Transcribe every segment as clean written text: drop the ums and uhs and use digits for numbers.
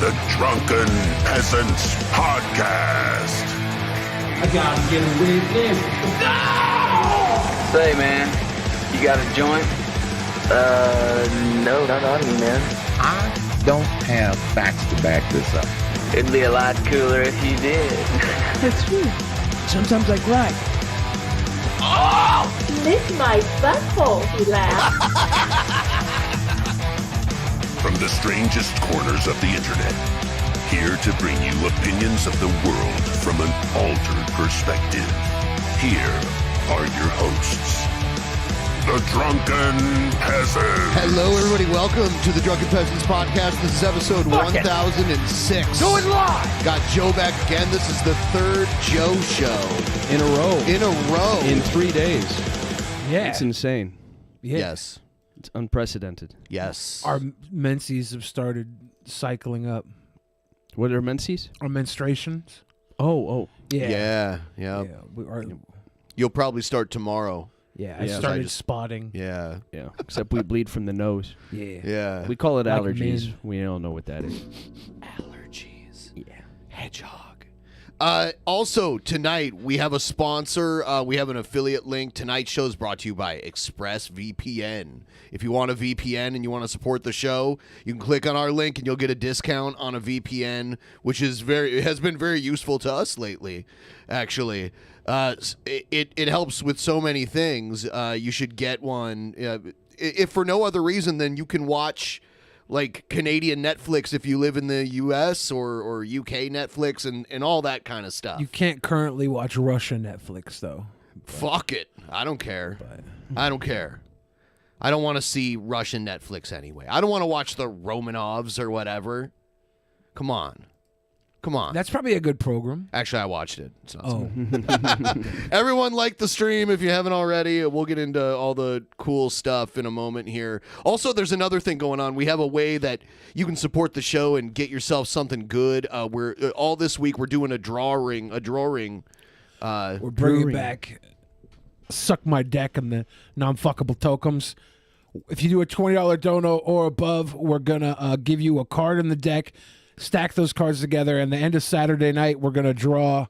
the Drunken Peasants Podcast. I gotta get a witness. No! Say, man, you got a joint? No, not on me, man. I don't have facts to back this up. It'd be a lot cooler if you did. That's true. Sometimes I cry. Oh! Lick my butthole, he laughed. From the strangest corners of the internet, here to bring you opinions of the world from an altered perspective. Here are your hosts, the Drunken Peasants. Hello, everybody. Welcome to the Drunken Peasants Podcast. This is episode 1006. Going live! Got Joe back again. This is the third Joe show. In a row. In 3 days. Yeah. It's insane. Yeah. Yes. It's unprecedented. Yes. Our menses have started cycling up. What are menses? Our menstruations. Oh. Yeah. You'll probably start tomorrow. Yeah, I Yeah. started I just- spotting. Yeah. Yeah. Except we bleed from the nose. Yeah. Yeah. We call it Like allergies. men. We don't know what that is. Allergies. Yeah. Hedgehog. Also, tonight, we have a sponsor. We have an affiliate link. Tonight's show is brought to you by ExpressVPN. If you want a VPN and you want to support the show, you can click on our link and you'll get a discount on a VPN, which is has been very useful to us lately, actually. It helps with so many things. You should get one. If for no other reason, then you can watch like Canadian Netflix if you live in the US or UK Netflix and all that kind of stuff. You can't currently watch Russian Netflix, though. Fuck it. I don't care. I don't care. I don't want to see Russian Netflix anyway. I don't want to watch the Romanovs or whatever. Come on. That's probably a good program. Actually, I watched it. It's not Oh. Everyone like the stream if you haven't already. We'll get into all the cool stuff in a moment here. Also, there's another thing going on. We have a way that you can support the show and get yourself something good. We're all this week we're doing a drawing. We're bringing back Suck My Deck and the non-fuckable tokens. If you do a $20 dono or above, we're going to give you a card in the deck. Stack those cards together, and the end of Saturday night, we're going to draw,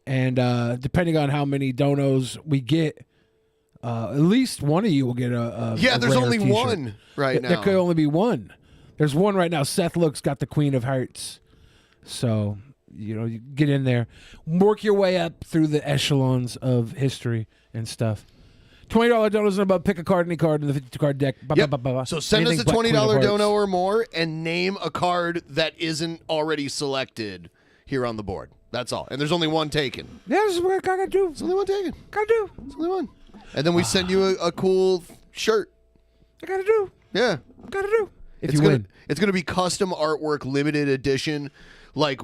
and depending on how many donos we get, at least one of you will get a there's rare only t-shirt. one right now. There could only be one. There's one right now. Seth Look's got the Queen of Hearts. So, you get in there. Work your way up through the echelons of history and stuff. $20 donos and above, pick a card, any card in the 50-card deck. Yep. So send us a $20 dono or more and name a card that isn't already selected here on the board. That's all. And there's only one taken. Yeah, this is what I gotta do. There's only one taken. Gotta do. There's only one. And then we send you a cool shirt. I gotta do. Yeah. Gotta do. If It's you win. It's going to be custom artwork, limited edition. Like,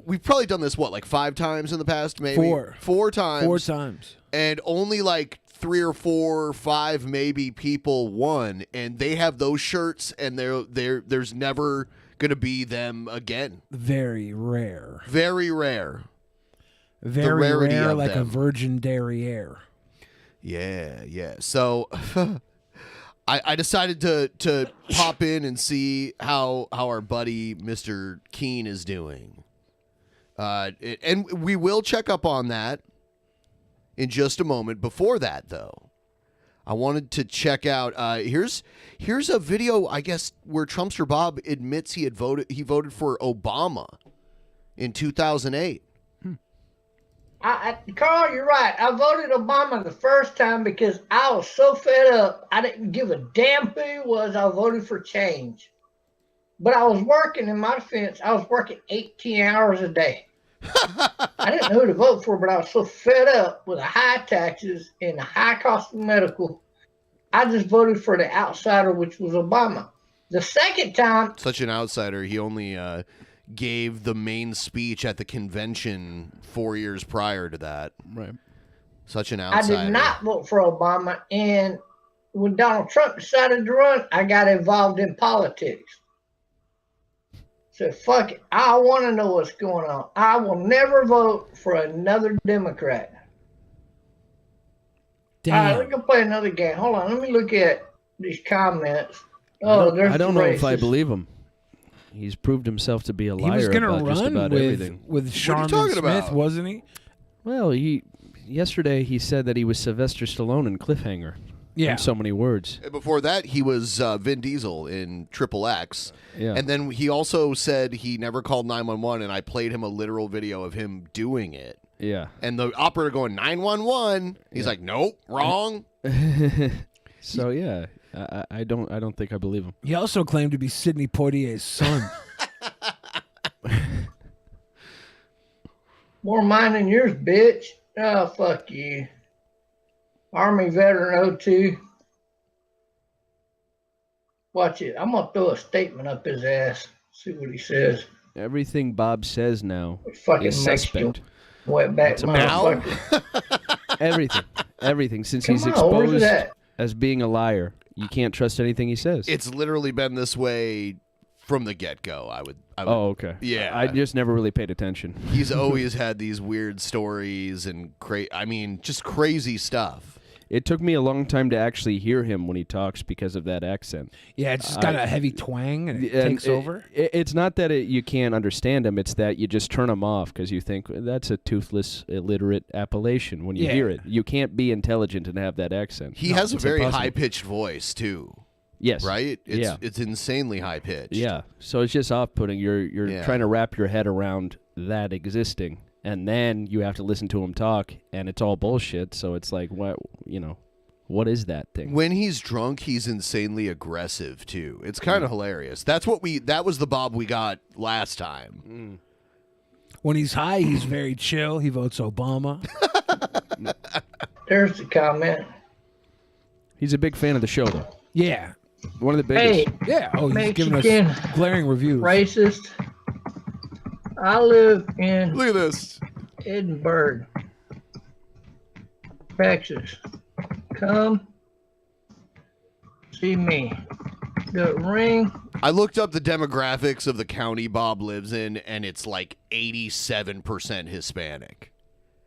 we've probably done this, like 5 times in the past, maybe? 4. 4 times. 4 times. And only like 3 or 4 or 5 maybe people won, and they have those shirts, and there's never gonna be them again. Very rare. Very rare. Very rarity rare, of like them. a virgin derriere. Yeah. So I decided to pop in and see how our buddy Mr. Keane is doing. And we will check up on that in just a moment. Before that, though, I wanted to check out. Here's a video, I guess, where Trumpster Bob admits he voted for Obama in 2008. Carl, you're right. I voted Obama the first time because I was so fed up. I didn't give a damn who he was. I voted for change. But I was working, in my defense, I was working 18 hours a day. I didn't know who to vote for, but I was so fed up with the high taxes and the high cost of medical, I just voted for the outsider, which was Obama. The second time... Such an outsider. He only gave the main speech at the convention 4 years prior to that. Right. Such an outsider. I did not vote for Obama, and when Donald Trump decided to run, I got involved in politics. So fuck it. I want to know what's going on. I will never vote for another Democrat. Damn. All right, we're going to play another game. Hold on. Let me look at these comments. Oh, there's I don't know if I racist. believe him. He's proved himself to be a He liar was going to about just run about everything. with Sharman talking Smith, about? wasn't he? Well, yesterday he said that he was Sylvester Stallone in Cliffhanger. Yeah. In so many words. And before that, he was Vin Diesel in Triple X. Yeah. And then he also said he never called 911, and I played him a literal video of him doing it. Yeah. And the operator going, 911. He's like, nope, wrong. So yeah, I don't think I believe him. He also claimed to be Sidney Poitier's son. More mine than yours, bitch. Oh, fuck you. Army veteran 02. Watch it. I'm going to throw a statement up his ass. See what he says. Everything Bob says now Fucking is Mexican suspect. wetback It's a mouth. motherfucker. Everything. Since Come he's on, where's it exposed at? as being a liar, you can't trust anything he says. It's literally been this way from the get-go, I would Oh, okay. Yeah. I just never really paid attention. He's always had these weird stories and just crazy stuff. It took me a long time to actually hear him when he talks because of that accent. Yeah, it's just got a heavy twang and it takes over. It's not that you can't understand him. It's that you just turn him off because you think that's a toothless, illiterate Appalachian when you Yeah. hear it. You can't be intelligent and have that accent. He has a It's very impossible. high-pitched voice, too. Yes. Right? Yeah. It's insanely high-pitched. Yeah. So it's just off-putting. You're Yeah. trying to wrap your head around that existing, and then you have to listen to him talk, and it's all bullshit. So it's like, what is that thing? When he's drunk, he's insanely aggressive, too. It's kind of hilarious. That was the Bob we got last time. When he's high, he's very chill. He votes Obama. There's the comment. He's a big fan of the show, though. Yeah. One of the Hey, biggest. Yeah. Oh, he's giving Mexican us glaring reviews. racist. I live in Look at this. Edinburgh, Texas. Come see me. The ring. I looked up the demographics of the county Bob lives in, and it's like 87% Hispanic.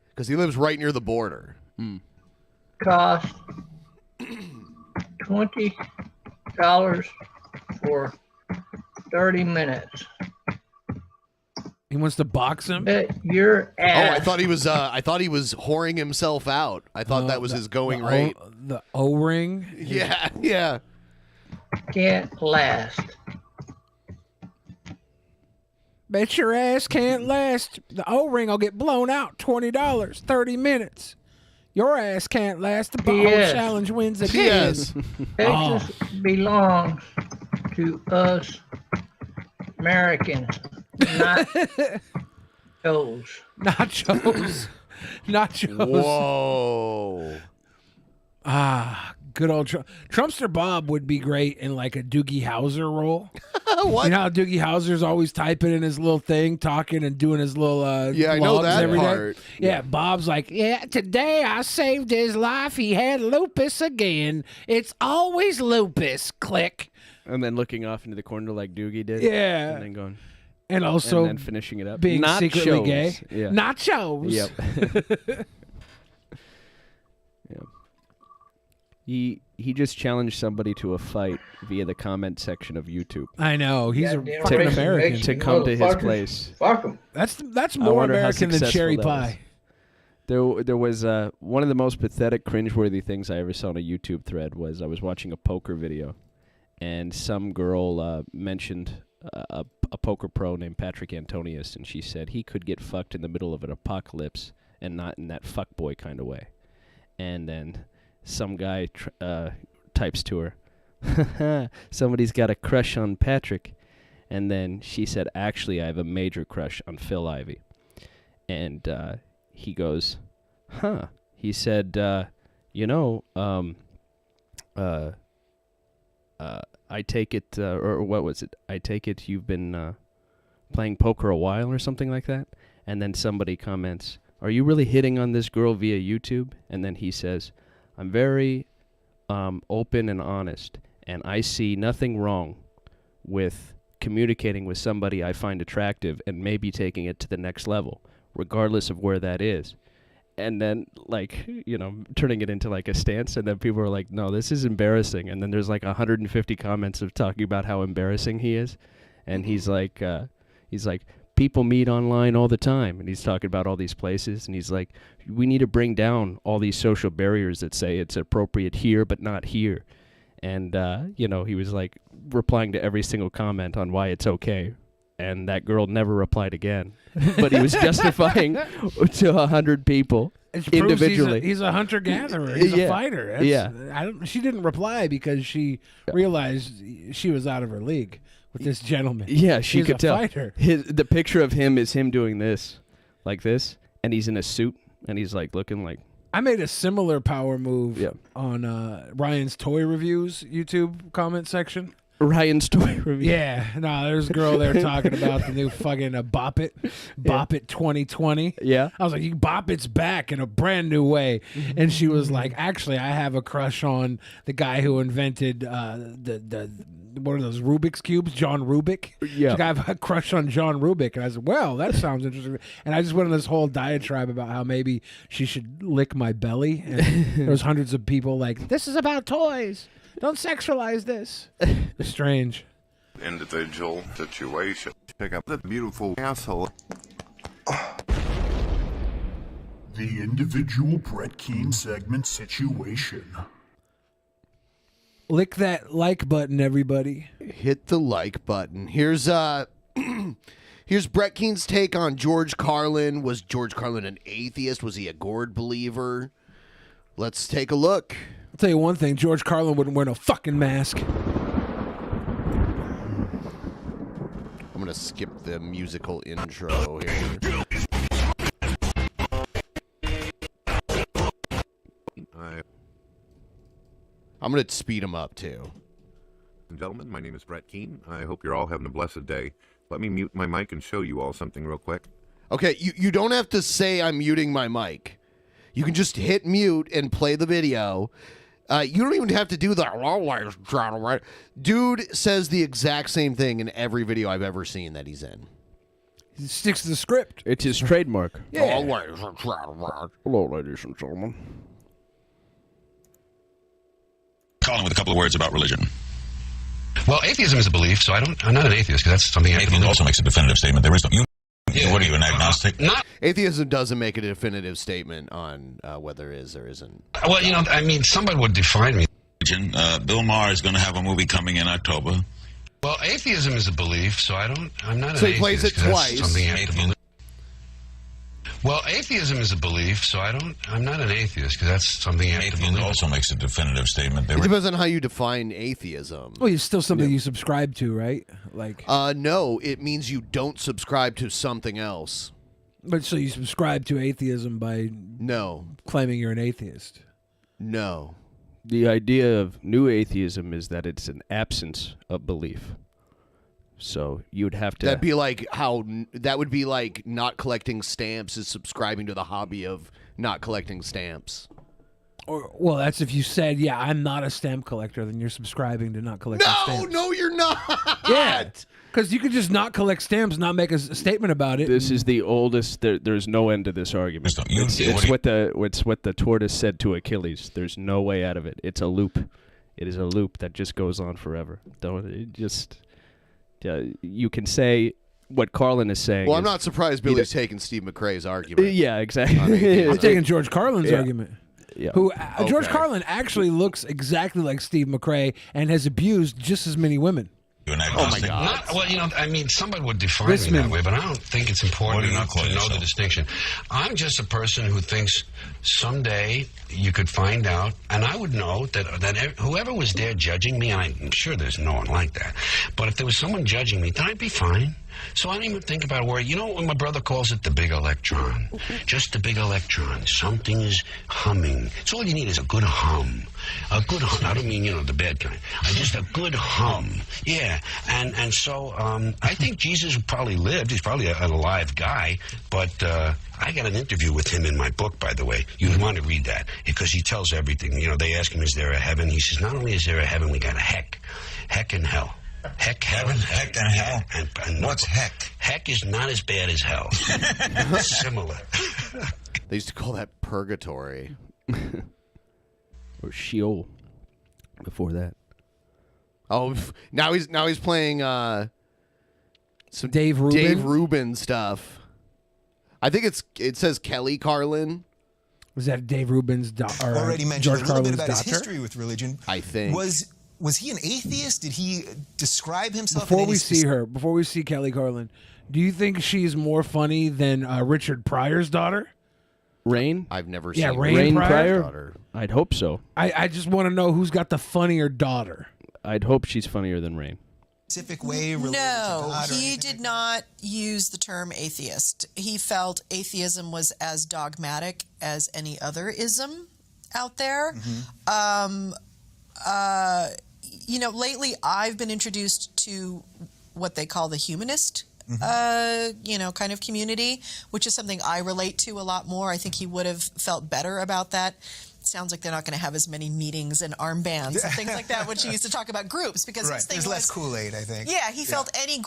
Because he lives right near the border. Cost $20 for 30 minutes. He wants to box him. Bet your ass. Oh, I thought he was whoring himself out. I thought that was his going rate. The O-ring. Yeah, yeah. Can't last. Bet your ass can't last. The O-ring will get blown out. $20, 30 minutes. Your ass can't last. The whole Yes. challenge wins again. Yes. Texas belongs to us Americans, not those. Nachos. Nachos. Whoa. Ah, good old Trumpster Bob would be great in like a Doogie Howser role. What? You know how Doogie Howser's always typing in his little thing, talking and doing his little Yeah, I know logs that every day. part. Yeah, Bob's like, yeah, today I saved his life. He had lupus again. It's always lupus. Click. And then looking off into the corner like Doogie did. Yeah. And then going. And also and then finishing it up. being Not secretly shows. gay. Yeah. Nachos. Yep. Yeah. He just challenged somebody to a fight via the comment section of YouTube I know. He's Goddamn a fucking racist American. Mexican to come to his motherfuckers. place. Fuck 'em. That's I more wonder how American than successful cherry that pie. There was one of the most pathetic, cringeworthy things I ever saw on a YouTube thread was I was watching a poker video, and some girl mentioned a poker pro named Patrick Antonius, and she said he could get fucked in the middle of an apocalypse and not in that fuckboy kind of way. And then some guy types to her, somebody's got a crush on Patrick. And then she said, actually, I have a major crush on Phil Ivey. And he goes, huh. He said, I take it, or what was it? I take it you've been playing poker a while or something like that? And then somebody comments, are you really hitting on this girl via YouTube? And then he says, I'm very open and honest, and I see nothing wrong with communicating with somebody I find attractive and maybe taking it to the next level, regardless of where that is. And then, turning it into like a stance, and then people are like, no, this is embarrassing. And then there's like 150 comments of talking about how embarrassing he is. and he's like, people meet online all the time, and he's talking about all these places, and he's like, we need to bring down all these social barriers that say it's appropriate here but not here. And, he was like replying to every single comment on why it's okay. And that girl never replied again. But he was justifying to 100 people individually. He's a hunter-gatherer. He's a fighter. She didn't reply because she realized she was out of her league with this gentleman. Yeah, she could tell. Fighter. The picture of him is him doing this, like this, and he's in a suit, and he's like looking like... I made a similar power move on Ryan's Toy Reviews YouTube comment section. Ryan's Toy Review. Yeah, no, there's a girl there talking about the new fucking Bop It 2020. Yeah. I was like, Bop It's back in a brand new way. And she was like, actually, I have a crush on the guy who invented the what are those Rubik's Cubes? John Rubik? Yeah. She's like, I have a crush on John Rubik. And I said, well, that sounds interesting. And I just went on this whole diatribe about how maybe she should lick my belly. And there was hundreds of people like, this is about toys. Don't sexualize this. It's strange. Individual situation. Pick up the beautiful asshole. The individual Brett Keane segment situation. Lick that like button, everybody. Hit the like button. Here's here's Brett Keane's take on George Carlin. Was George Carlin an atheist? Was he a gourd believer? Let's take a look. I'll tell you one thing, George Carlin wouldn't wear no fucking mask. I'm going to skip the musical intro here. I'm going to speed him up, too. Gentlemen, my name is Brett Keane. I hope you're all having a blessed day. Let me mute my mic and show you all something real quick. Okay, you don't have to say I'm muting my mic. You can just hit mute and play the video. You don't even have to do that. Dude says the exact same thing in every video I've ever seen that he's in. He sticks to the script. It's his trademark. Yeah. Hello, ladies and gentlemen. Calling with a couple of words about religion. Well, atheism is a belief, so I'm not an atheist, because that's something Atheism also makes a definitive statement. There is no... What are you, an agnostic? Atheism doesn't make a definitive statement on whether it is or isn't. Well, somebody would define me. Bill Maher is going to have a movie coming in October. Well, atheism is a belief, so I'm not an atheist. So he plays it twice. Something you have to believe. Well, atheism is a belief, so I'm not an atheist, because that's something you have to believe. Also makes a definitive statement. It depends on how you define atheism. Well, it's still something you subscribe to, right? Like, no, it means you don't subscribe to something else. But so you subscribe to atheism by claiming you're an atheist? No. The idea of new atheism is that it's an absence of belief. So you'd have to... That would be like not collecting stamps is subscribing to the hobby of not collecting stamps. Well, that's if you said, yeah, I'm not a stamp collector, then you're subscribing to not collecting stamps. No, you're not! Yeah, because you could just not collect stamps, not make a statement about it. This is the oldest... There's no end to this argument. It's what the tortoise said to Achilles. There's no way out of it. It's a loop. It is a loop that just goes on forever. You can say what Carlin is saying. Well, I'm not surprised Billy's taking Steve McRae's argument. Yeah, exactly. I'm taking George Carlin's argument. Yeah. George Carlin actually looks exactly like Steve McRae and has abused just as many women. Oh my God! Somebody would define me that way, but I don't think it's important enough to know the distinction. I'm just a person who thinks someday you could find out, and I would know that whoever was there judging me, and I'm sure there's no one like that, but if there was someone judging me, then I'd be fine. So I don't even think about where, when my brother calls it the big electron, just the big electron, something is humming. It's all you need is a good hum. A good hum. I don't mean, the bad kind. Just a good hum. Yeah. And so I think Jesus probably lived. He's probably an alive guy. But I got an interview with him in my book, by the way. You'd want to read that because he tells everything. They ask him, is there a heaven? He says, not only is there a heaven, we got a heck. Heck and hell. Heck, heaven, heck, and hell. And what's heck? Heck is not as bad as hell. Similar. They used to call that purgatory. Or Sheol. Before that. Oh, now he's playing Some Dave Rubin? Dave Rubin stuff. I think it says Kelly Carlin. Was that Dave Rubin's daughter? Already mentioned George a little Carlin's bit about his daughter? history with religion. I think. Was he an atheist? Did he describe himself? Before we see Kelly Carlin, do you think she's more funny than Richard Pryor's daughter? Rain? I've never seen Rain Pryor. daughter. I'd hope so. I just want to know who's got the funnier daughter. I'd hope she's funnier than Rain. Specific way related to No, God or he did not use the term atheist. He felt atheism was as dogmatic as any other ism out there. Lately I've been introduced to what they call the humanist kind of community, which is something I relate to a lot more. I think he would have felt better about that. It sounds like they're not going to have as many meetings and armbands and things like that when she used to talk about groups, because his thing There's less was Kool-Aid, I think. Yeah, he felt any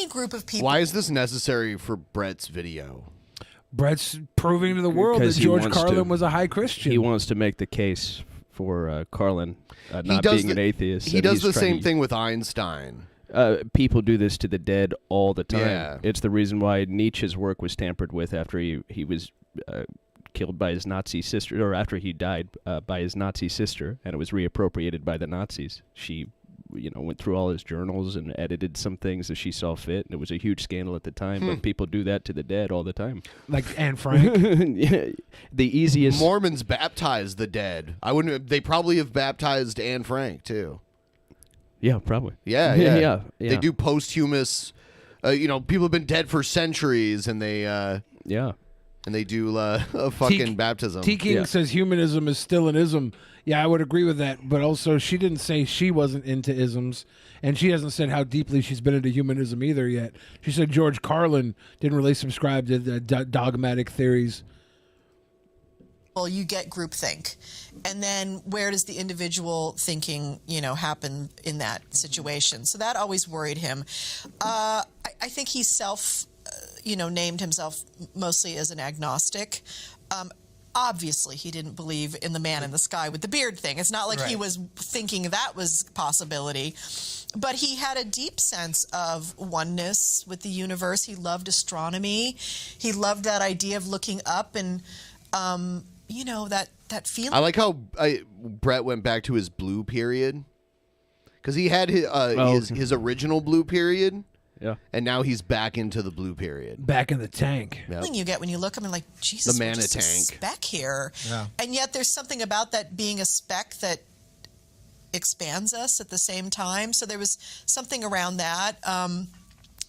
group of people. Why is this necessary for Brett's video? Brett's proving to the world that Because he George wants Carlin to- was a high Christian. He wants to make the case for Carlin not does being an atheist. He and does he's the trying same to- thing with Einstein. People do this to the dead all the time. Yeah. It's the reason why Nietzsche's work was tampered with after he was killed by his Nazi sister, or after he died by his Nazi sister, and it was reappropriated by the Nazis. She, went through all his journals and edited some things as she saw fit, and it was a huge scandal at the time. But people do that to the dead all the time. Like Anne Frank. Yeah, the easiest. Mormons baptize the dead. They probably have baptized Anne Frank too. Yeah, probably. Yeah. yeah. They do posthumous. People have been dead for centuries, and they and they do a fucking baptism. T. King says humanism is still an ism. Yeah, I would agree with that. But also, she didn't say she wasn't into isms, and she hasn't said how deeply she's been into humanism either yet. She said George Carlin didn't really subscribe to the dogmatic theories. Well, you get groupthink, and then where does the individual thinking, happen in that situation? So that always worried him. I think he named himself mostly as an agnostic. Obviously, he didn't believe in the man in the sky with the beard thing. It's not like he was thinking that was a possibility. But he had a deep sense of oneness with the universe. He loved astronomy. He loved that idea of looking up and, that feeling. I like how Brett went back to his blue period, because he had his original blue period. Yeah. And now he's back into the blue period. Back in the tank. Yep. Feeling you get when you look up and like, Jesus, The we're mana just a tank. speck here. Yeah. And yet there's something about that being a speck that expands us at the same time. So there was something around that.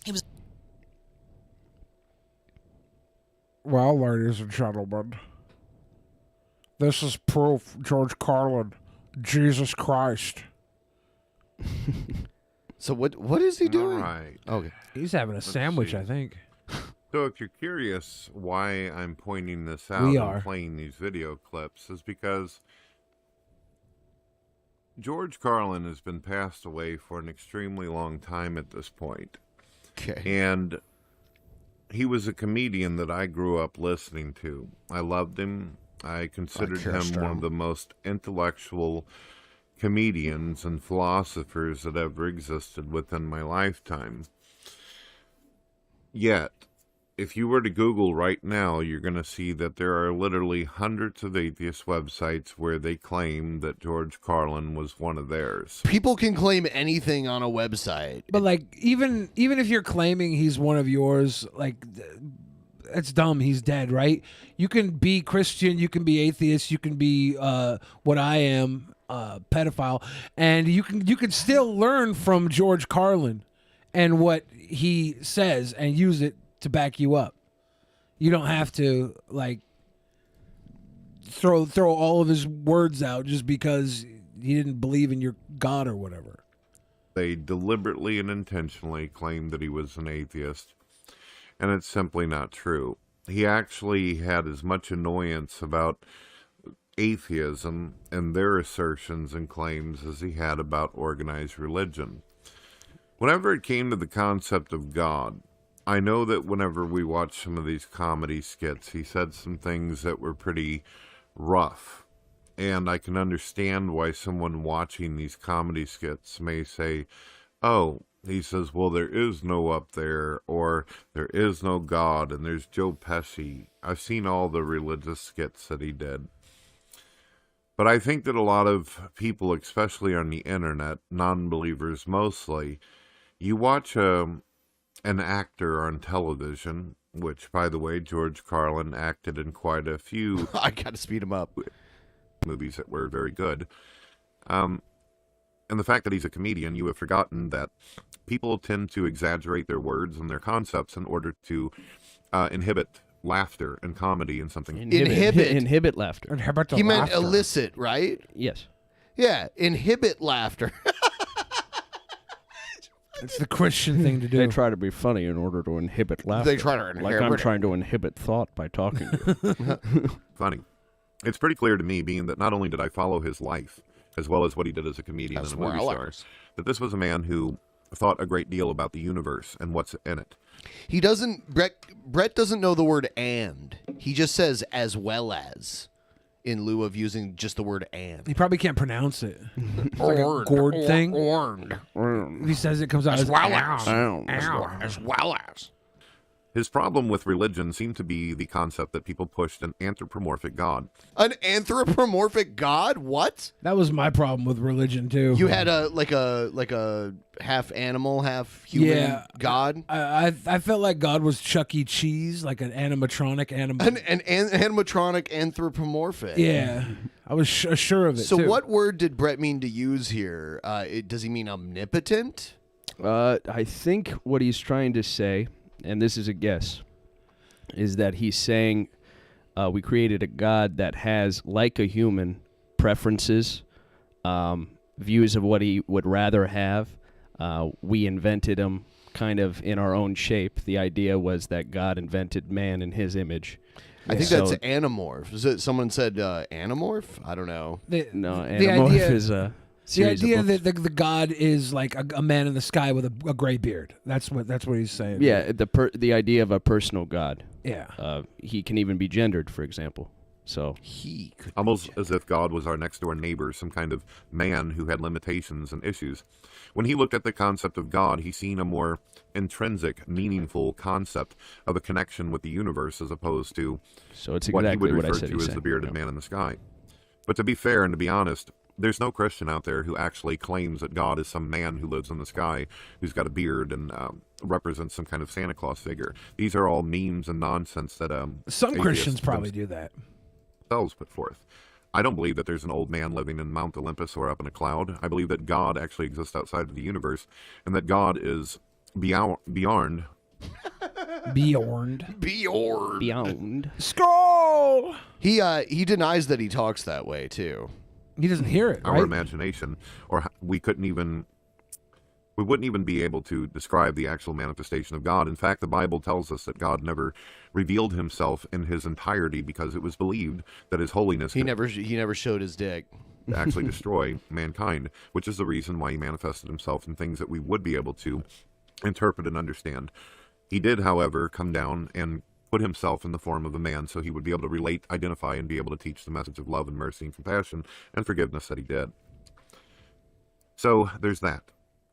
He was. Well, ladies and gentlemen, this is proof, George Carlin, Jesus Christ. So what is he doing? All right. Okay. He's having a Let's sandwich, see. I think. So if you're curious why I'm pointing this out We and are. playing these video clips, is because George Carlin has been passed away for an extremely long time at this point. Okay. And he was a comedian that I grew up listening to. I loved him. I considered him one of the most intellectual comedians and philosophers that ever existed within my lifetime. Yet, if you were to Google right now, you're going to see that there are literally hundreds of atheist websites where they claim that George Carlin was one of theirs. People can claim anything on a website. But like, even if you're claiming he's one of yours, like, it's dumb. He's dead, right? You can be Christian, you can be atheist, you can be what I am, pedophile, and you can still learn from George Carlin and what he says and use it to back you up. You don't have to like throw all of his words out just because he didn't believe in your God or whatever. They deliberately and intentionally claimed that he was an atheist, and it's simply not true. He actually had as much annoyance about atheism and their assertions and claims as he had about organized religion. Whenever it came to the concept of God, I know that whenever we watched some of these comedy skits, he said some things that were pretty rough. And I can understand why someone watching these comedy skits may say, oh, he says, well, there is no up there, or there is no God, and there's Joe Pesci. I've seen all the religious skits that he did. But I think that a lot of people, especially on the internet, non-believers mostly, you watch an actor on television, which, by the way, George Carlin acted in quite a few... I gotta speed him up. ...movies that were very good. And the fact that he's a comedian, you have forgotten that people tend to exaggerate their words and their concepts in order to inhibit laughter and comedy and something. Inhibit laughter. He meant elicit, right? Yes. Yeah, inhibit laughter. It's the Christian thing to do. They try to be funny in order to inhibit laughter. They try to like I'm trying to inhibit thought by talking to you. Funny. It's pretty clear to me, being that not only did I follow his life, as well as what he did as a comedian and a movie star, that this was a man who thought a great deal about the universe and what's in it. He doesn't, Brett doesn't know the word and. He just says as well as, in lieu of using just the word and. He probably can't pronounce it. It's like a gourd thing. If he says it comes out as well as well as. His problem with religion seemed to be the concept that people pushed an anthropomorphic God. An anthropomorphic God? What? That was my problem with religion too. You had a half animal, half human God. I felt like God was Chuck E. Cheese, like an animatronic animal. An animatronic anthropomorphic. Yeah, I was sure of it. So too. what word did Brett mean to use here? Does he mean omnipotent? I think what he's trying to say, and this is a guess, is that he's saying we created a God that has, like a human, preferences, views of what he would rather have. We invented him kind of in our own shape. The idea was that God invented man in his image. I think that's anamorph. Is it someone said anamorph? I don't know. Anamorph is a... The idea that the God is like a man in the sky with a gray beard. That's what he's saying. Yeah, the idea of a personal God. Yeah. He can even be gendered, for example. So he could almost as if God was our next door neighbor, some kind of man who had limitations and issues. When he looked at the concept of God, he seen a more intrinsic, meaningful concept of a connection with the universe, as opposed to it's what exactly he would what I refer said to as the bearded man in the sky. But to be fair and to be honest, there's no Christian out there who actually claims that God is some man who lives in the sky, who's got a beard and represents some kind of Santa Claus figure. These are all memes and nonsense that some Christians probably do that. Themselves put forth. I don't believe that there's an old man living in Mount Olympus or up in a cloud. I believe that God actually exists outside of the universe, and that God is beyond. Skull. He denies that he talks that way too. He doesn't hear it, Our right? imagination, or we wouldn't even be able to describe the actual manifestation of God. In fact, the Bible tells us that God never revealed himself in his entirety because it was believed that his holiness he never showed his dick to actually destroy mankind, which is the reason why he manifested himself in things that we would be able to interpret and understand. He did, however, come down and put himself in the form of a man so he would be able to relate, identify, and be able to teach the message of love and mercy and compassion and forgiveness that he did. So there's that.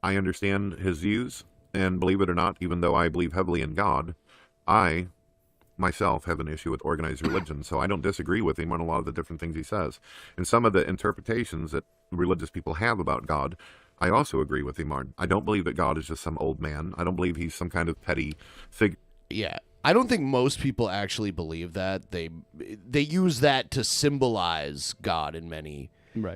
I understand his views, and believe it or not, even though I believe heavily in God, I myself have an issue with organized religion, so I don't disagree with him on a lot of the different things he says. And some of the interpretations that religious people have about God, I also agree with him on. I don't believe that God is just some old man. I don't believe he's some kind of petty figure. Yeah. I don't think most people actually believe that. They use that to symbolize God in many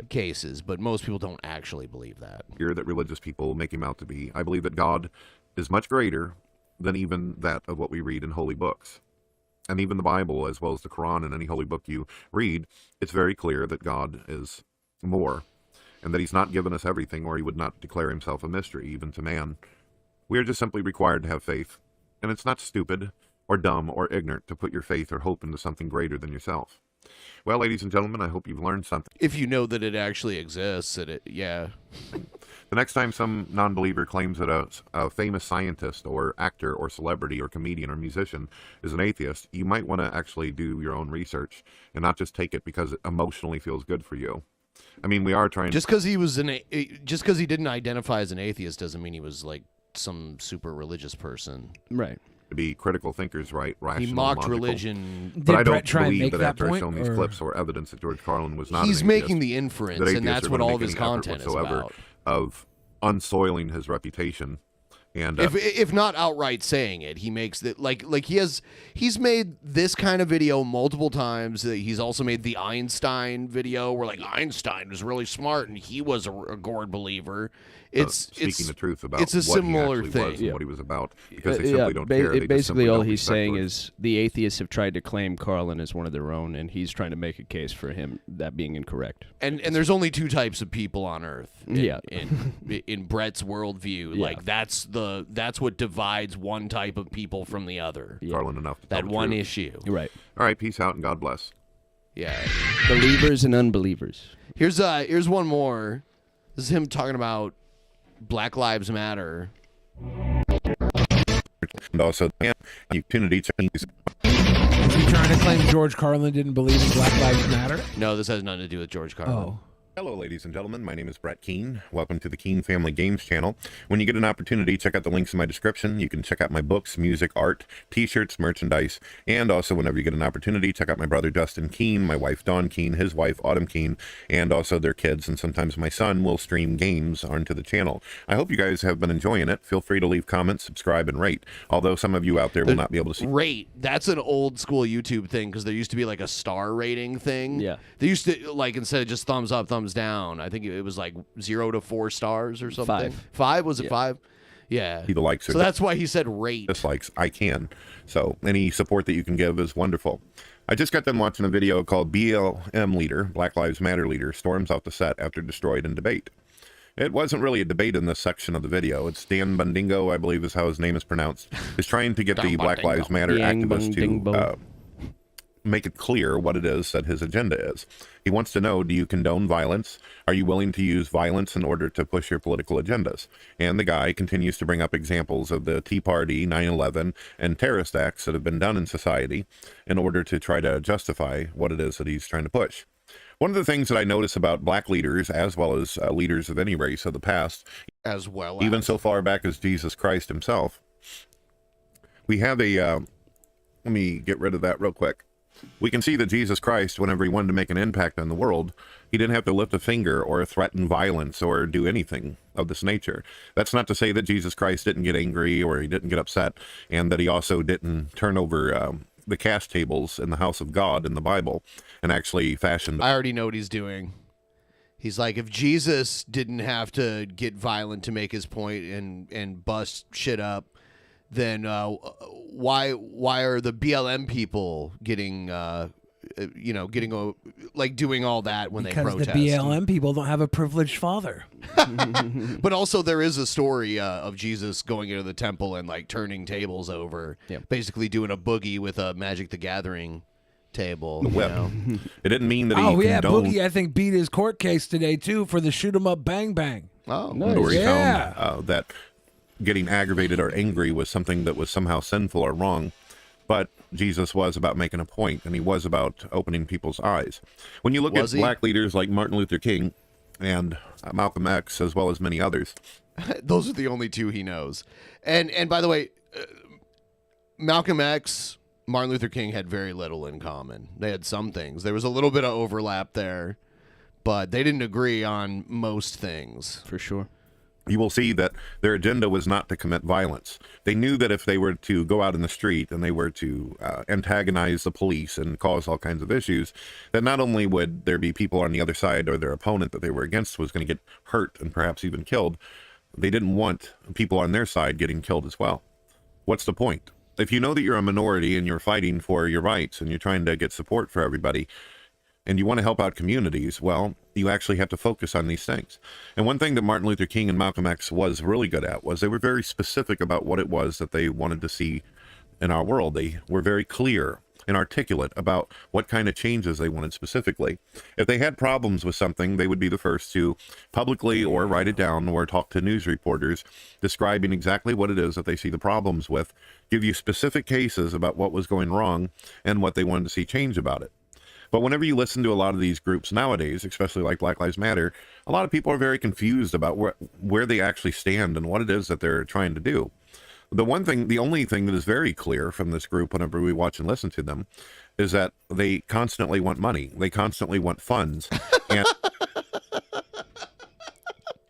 cases, but most people don't actually believe that. That religious people make him out to be. I believe that God is much greater than even that of what we read in holy books. And even the Bible, as well as the Quran and any holy book you read, it's very clear that God is more, and that he's not given us everything, or he would not declare himself a mystery, even to man. We are just simply required to have faith, and it's not stupid or dumb or ignorant to put your faith or hope into something greater than yourself. Well, ladies and gentlemen, I hope you've learned something. If you know that it actually exists, yeah. The next time some non-believer claims that a famous scientist or actor or celebrity or comedian or musician is an atheist, you might want to actually do your own research and not just take it because it emotionally feels good for you. I mean, we are trying. Just because he didn't identify as an atheist doesn't mean he was like some super religious person. Right. To be critical thinkers, right? Rational, He mocked logical. religion. But I Did Brett don't try and believe make that that after point, showing these or- clips or evidence that George Carlin was not He's an atheist, making the inference, that and atheists that's are what gonna all of make his any effort content is whatsoever about. of unsoiling his reputation. And If not outright saying it, he makes that like he's made this kind of video multiple times. He's also made the Einstein video where like Einstein was really smart and he was a gourd believer. It's speaking the truth about it's a what similar he actually thing. was and what he was about, because they simply don't care. They just Basically, simply all don't he's respect saying George. is the atheists have tried to claim Carlin as one of their own, and he's trying to make a case for him that being incorrect. And there's only two types of people on Earth. Yeah. In Brett's worldview, Yeah. like that's what divides one type of people from the other. Carlin enough to That tell the one truth. issue. Right. All right, peace out and God bless. Yeah. Believers and unbelievers. Here's one more. This is him talking about Black Lives Matter. And also, opportunity to Is he trying to claim George Carlin didn't believe in Black Lives Matter? No, this has nothing to do with George Carlin. Oh. Hello, ladies and gentlemen. My name is Brett Keane. Welcome to the Keane Family Games channel. When you get an opportunity, check out the links in my description. You can check out my books, music, art, t-shirts, merchandise, and also whenever you get an opportunity, check out my brother Justin Keane, my wife Dawn Keane, his wife Autumn Keane, and also their kids, and sometimes my son will stream games onto the channel. I hope you guys have been enjoying it. Feel free to leave comments, subscribe, and rate. Although some of you out there will not be able to see. Rate. That's an old school YouTube thing because there used to be like a star rating thing. Yeah. They used to, like, instead of just thumbs up, thumbs down, I think it was like 0 to 4 stars or something. 5. 5? Was it 5? Yeah. See the likes. So that's why he said rate. Dislikes. I can. So any support that you can give is wonderful. I just got done watching a video called BLM leader, Black Lives Matter leader, storms off the set after destroyed in debate. It wasn't really a debate in this section of the video. It's Dan Bundingo, I believe is how his name is pronounced, is trying to get the Black Lives Matter activists to make it clear what it is that his agenda is. He wants to know, do you condone violence? Are you willing to use violence in order to push your political agendas? And the guy continues to bring up examples of the Tea Party, 9/11, and terrorist acts that have been done in society in order to try to justify what it is that he's trying to push. One of the things that I notice about black leaders, as well as leaders of any race of the past, as well even so far back as Jesus Christ himself, we have a, let me get rid of that real quick. We can see that Jesus Christ, whenever he wanted to make an impact on the world, he didn't have to lift a finger or threaten violence or do anything of this nature. That's not to say that Jesus Christ didn't get angry or he didn't get upset, and that he also didn't turn over the cash tables in the house of God in the Bible and actually fashioned. I already know what he's doing. He's like, if Jesus didn't have to get violent to make his point and bust shit up, then why are the BLM people getting doing all that when they protest? Because the BLM people don't have a privileged father. But also there is a story of Jesus going into the temple and like turning tables over, basically doing a boogie with a Magic the Gathering table. You know? It didn't mean that he Oh yeah, condoned. Boogie I think beat his court case today too for the shoot 'em up bang bang. Oh, Where he yeah. found that getting aggravated or angry was something that was somehow sinful or wrong. But Jesus was about making a point, and he was about opening people's eyes. When you look at black leaders like Martin Luther King and Malcolm X, as well as many others, those are the only two he knows. And by the way, Malcolm X, Martin Luther King had very little in common. They had some things. There was a little bit of overlap there, but they didn't agree on most things. For sure. You will see that their agenda was not to commit violence. They knew that if they were to go out in the street and they were to antagonize the police and cause all kinds of issues, that not only would there be people on the other side or their opponent that they were against was going to get hurt and perhaps even killed, they didn't want people on their side getting killed as well. What's the point? If you know that you're a minority and you're fighting for your rights and you're trying to get support for everybody, and you want to help out communities, well, you actually have to focus on these things. And one thing that Martin Luther King and Malcolm X was really good at was they were very specific about what it was that they wanted to see in our world. They were very clear and articulate about what kind of changes they wanted specifically. If they had problems with something, they would be the first to publicly or write it down or talk to news reporters describing exactly what it is that they see the problems with, give you specific cases about what was going wrong and what they wanted to see change about it. But whenever you listen to a lot of these groups nowadays, especially like Black Lives Matter, a lot of people are very confused about where they actually stand and what it is that they're trying to do. The only thing that is very clear from this group whenever we watch and listen to them is that they constantly want money. They constantly want funds. And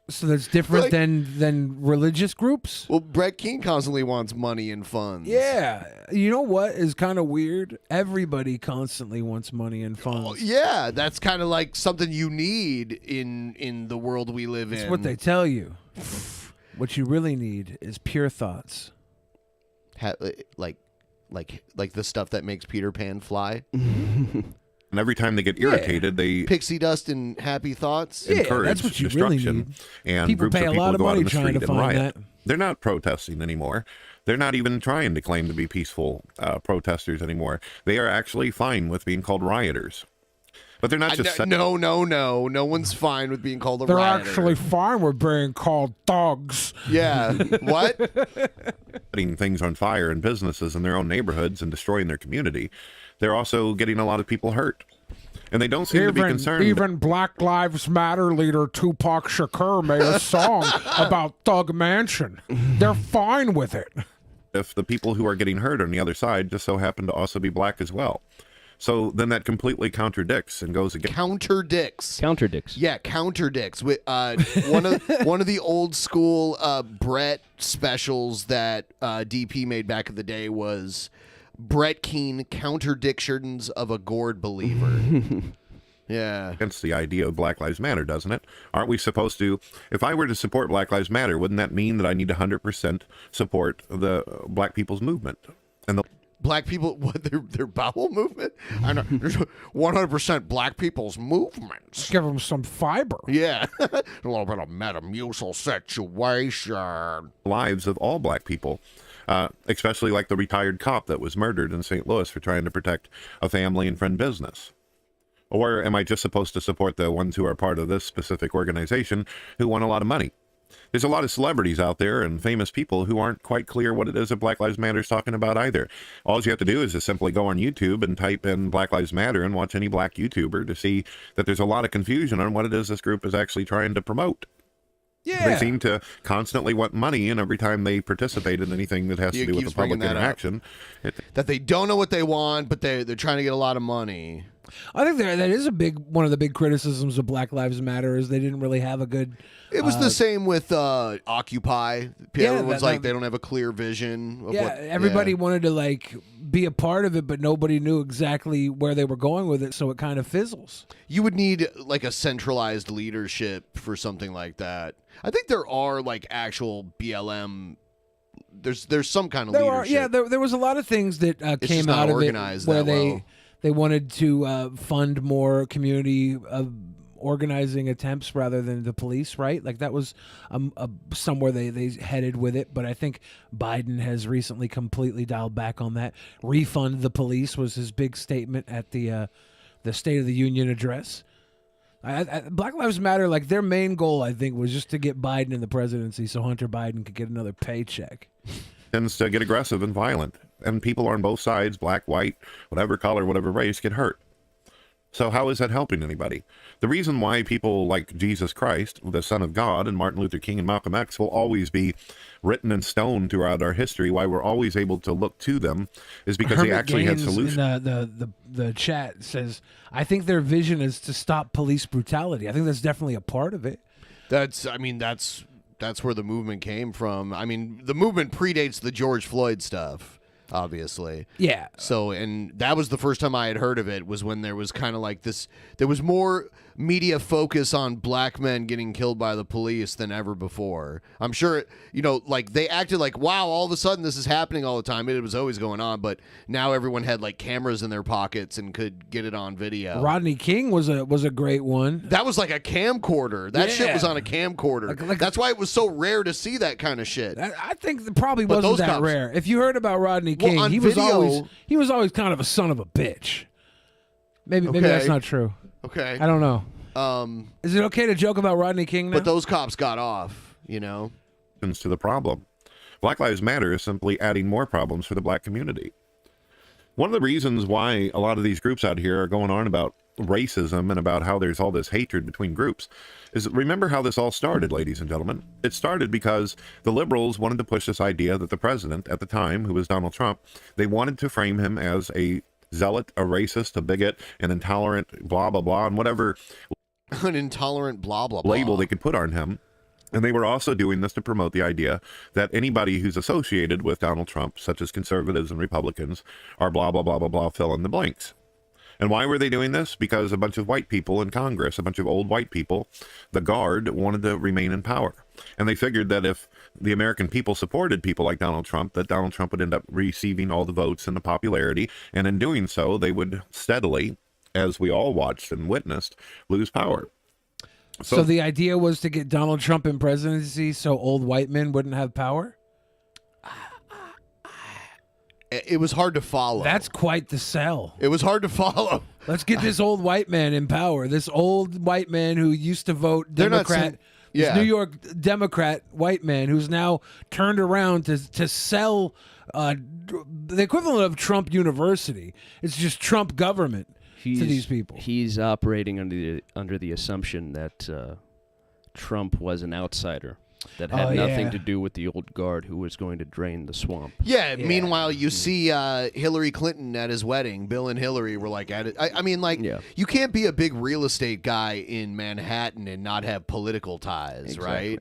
so that's different than religious groups? Well, Brett Keane constantly wants money and funds. Yeah. You know what is kind of weird? Everybody constantly wants money and funds. Oh, yeah, that's kind of like something you need in the world we live in. That's what they tell you. What you really need is pure thoughts. Like the stuff that makes Peter Pan fly. And every time they get irritated, they pixie dust and happy thoughts. Encourage that's what you really destruction, need. and People groups pay of a people lot of go out money on the trying street to and find riot. that. They're not protesting anymore. They're not even trying to claim to be peaceful protesters anymore. They are actually fine with being called rioters. But they're not just... No one's fine with being called a They're rioter. actually fine with being called thugs. Yeah. What? Setting things on fire in businesses in their own neighborhoods and destroying their community. They're also getting a lot of people hurt. And they don't seem to be concerned. Even Black Lives Matter leader Tupac Shakur made a song about Thug Mansion. They're fine with it. If the people who are getting hurt on the other side just so happen to also be black as well. So then that completely contradicts and goes against. Counterdicts. Yeah, counterdicts. With one of the old school Brett specials that DP made back in the day was Brett Keane Counterdictions of a Gourd Believer. Yeah. Against the idea of Black Lives Matter, doesn't it? Aren't we supposed to, if I were to support Black Lives Matter, wouldn't that mean that I need to 100% support the black people's movement? And the Black people, what, their bowel movement? I know, 100% black people's movements. Give them some fiber. Yeah. A little bit of Metamucil situation. lives of all black people, especially like the retired cop that was murdered in St. Louis for trying to protect a family and friend business. Or am I just supposed to support the ones who are part of this specific organization who want a lot of money? There's a lot of celebrities out there and famous people who aren't quite clear what it is that Black Lives Matter is talking about either. All you have to do is just simply go on YouTube and type in Black Lives Matter and watch any black YouTuber to see that there's a lot of confusion on what it is this group is actually trying to promote. Yeah. They seem to constantly want money, and every time they participate in anything that has to do with the public interaction. That they don't know what they want, but they're trying to get a lot of money. I think that is one of the big criticisms of Black Lives Matter is they didn't really have a good. It was the same with Occupy. Yeah, Everyone's like they don't have a clear vision. Of what, everybody wanted to like be a part of it, but nobody knew exactly where they were going with it, so it kind of fizzles. You would need like a centralized leadership for something like that. I think there are like actual BLM. There's some kind of leadership. There was a lot of things that came out of it where they wanted to fund more community organizing attempts rather than the police, right? Like that was somewhere they headed with it. But I think Biden has recently completely dialed back on that. Refund the police was his big statement at the State of the Union address. Black Lives Matter, like their main goal, I think, was just to get Biden in the presidency so Hunter Biden could get another paycheck. Tends to get aggressive and violent, and people on both sides, black, white, whatever color, whatever race, get hurt. So how is that helping anybody? The reason why people like Jesus Christ, the Son of God, and Martin Luther King and Malcolm X will always be written in stone throughout our history, why we're always able to look to them, is because they actually had solutions. The chat says, I think their vision is to stop police brutality. I think that's definitely a part of it. That's where the movement came from. I mean, the movement predates the George Floyd stuff, obviously. Yeah. So, and that was the first time I had heard of it, was when there was kind of like this, there was more media focus on black men getting killed by the police than ever before. I'm sure, like they acted like, wow, all of a sudden this is happening all the time. It was always going on, but now everyone had like cameras in their pockets and could get it on video. Rodney King was a great one. That was like a camcorder. That shit was on a camcorder. That's why it was so rare to see that kind of shit. I think it probably wasn't that rare. If you heard about Rodney King, he was always kind of a son of a bitch. Maybe that's not true. Okay. I don't know. Is it okay to joke about Rodney King now? But those cops got off, To the problem. Black Lives Matter is simply adding more problems for the black community. One of the reasons why a lot of these groups out here are going on about racism and about how there's all this hatred between groups is, remember how this all started, ladies and gentlemen. It started because the liberals wanted to push this idea that the president at the time, who was Donald Trump, they wanted to frame him as a zealot, a racist, a bigot, an intolerant, blah, blah, blah, and whatever an intolerant blah, blah, blah label they could put on him. And they were also doing this to promote the idea that anybody who's associated with Donald Trump, such as conservatives and Republicans, are blah, blah, blah, blah, blah, fill in the blanks. And why were they doing this? Because a bunch of white people in Congress, a bunch of old white people, the Guard, wanted to remain in power. And they figured that if the American people supported people like Donald Trump, that Donald Trump would end up receiving all the votes and the popularity. And in doing so, they would steadily, as we all watched and witnessed, lose power. So the idea was to get Donald Trump in presidency so old white men wouldn't have power? It was hard to follow. That's quite the sell. It was hard to follow. Let's get this old white man in power. This old white man who used to vote Democrat. This New York Democrat white man who's now turned around to sell the equivalent of Trump University. It's just Trump government to these people. He's operating under the assumption that Trump was an outsider that had nothing to do with the old guard who was going to drain the swamp. Yeah, meanwhile, you see Hillary Clinton at his wedding. Bill and Hillary were like at it. I mean, like, you can't be a big real estate guy in Manhattan and not have political ties, right?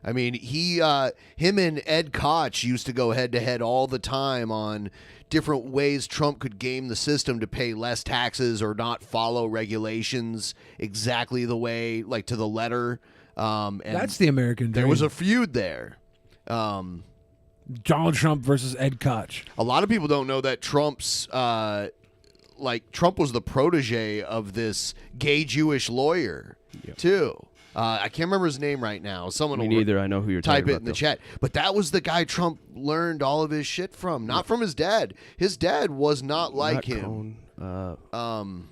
I mean, him and Ed Koch used to go head-to-head all the time on different ways Trump could game the system to pay less taxes or not follow regulations exactly the way, like, to the letter. And that's the American dream. There was a feud there. Donald Trump versus Ed Koch. A lot of people don't know that Trump's Trump was the protege of this gay Jewish lawyer too. I can't remember his name right now. Someone Me neither. I know who you're type talking it about, in the though. chat. But that was the guy Trump learned all of his shit from, not from his dad. His dad was not like him. Cohn?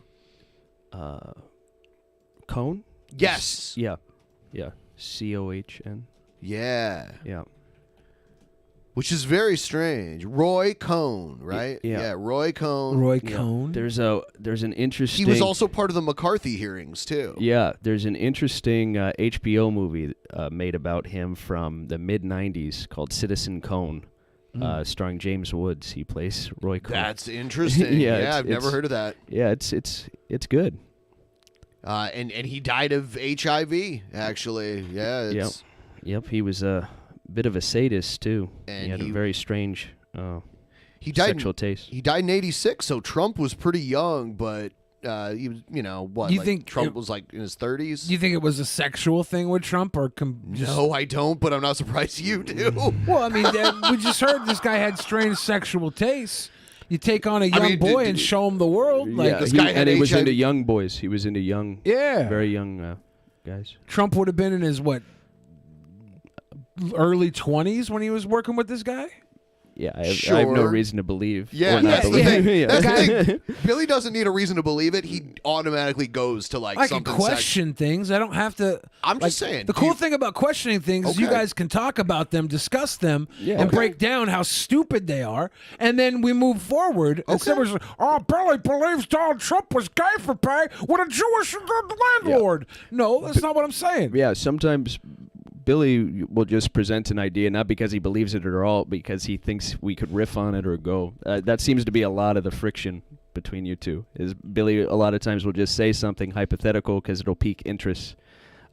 Yes. Yeah. Cohn. Yeah. Yeah. Which is very strange. Roy Cohn, right? Yeah. Roy Cohn. Roy Yeah. Cohn. There's an interesting. He was also part of the McCarthy hearings too. Yeah, there's an interesting HBO movie made about him from the mid '90s called Citizen Cohn, starring James Woods. He plays Roy Cohn. That's interesting. Yeah, I've never heard of that. Yeah, it's good. And he died of HIV, actually. Yeah. Yep. He was a bit of a sadist too. And he had a very strange sexual taste. He died in '86, so Trump was pretty young, but he was, what? You think Trump was like in his 30s? Do you think it was a sexual thing with Trump, or No, I don't. But I'm not surprised you do. Well, I mean, we just heard this guy had strange sexual tastes. You take on a young boy and show him the world. Like this guy he was into young boys. He was into young, very young guys. Trump would have been in his early 20s when he was working with this guy. Yeah, I have no reason to believe. Yeah, or not that's the believe. thing. Yeah. That's the thing. Billy doesn't need a reason to believe it. He automatically goes to I something. can question things. I don't have to. I'm just saying. The cool thing about questioning things is you Okay. guys can talk about them, discuss them, and break down how stupid they are, and then we move forward. Instead of, Billy believes Donald Trump was gay for pay with a Jewish landlord. No, that's not what I'm saying. Yeah, sometimes Billy will just present an idea, not because he believes it at all, because he thinks we could riff on it or go. That seems to be a lot of the friction between you two. Is Billy a lot of times will just say something hypothetical because it'll pique interest,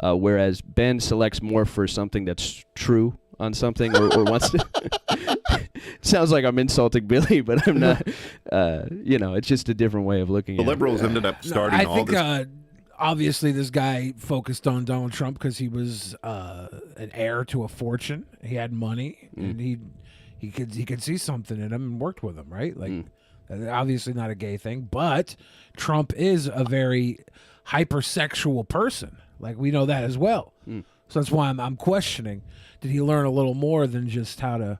whereas Ben selects more for something that's true on something or wants to. Sounds like I'm insulting Billy, but I'm not. It's just a different way of looking at it. The liberals ended up starting all this. Obviously, this guy focused on Donald Trump because he was an heir to a fortune. He had money, and he could see something in him and worked with him, right? Like, obviously not a gay thing, but Trump is a very hypersexual person. Like, we know that as well. So that's why I'm questioning: did he learn a little more than just how to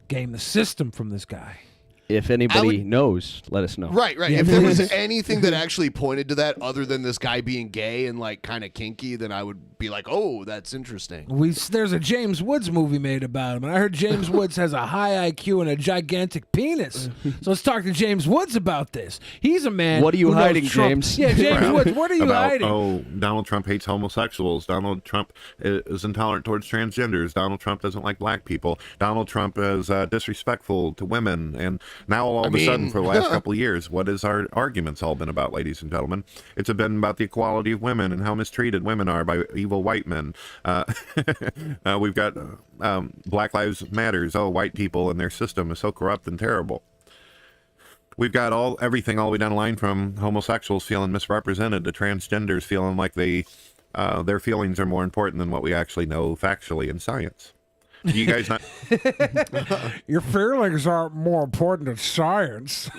game the system from this guy? If anybody knows, let us know. Right. If there was anything that actually pointed to that other than this guy being gay and like kind of kinky, then I would be like, oh, that's interesting. There's a James Woods movie made about him, and I heard James Woods has a high IQ and a gigantic penis. So let's talk to James Woods about this. He's a man. What are you who knows hiding, Trump. James? Yeah, James Woods. What are you hiding? Oh, Donald Trump hates homosexuals. Donald Trump is intolerant towards transgenders. Donald Trump doesn't like black people. Donald Trump is disrespectful to women. And now all of a sudden, for the last couple of years, what has our arguments all been about, ladies and gentlemen? It's been about the equality of women and how mistreated women are by evil white men. We've got Black Lives Matters. Oh, white people and their system is so corrupt and terrible. We've got everything all the way down the line, from homosexuals feeling misrepresented to transgenders feeling like their feelings are more important than what we actually know factually in science. Do you guys not? Your feelings aren't more important than science.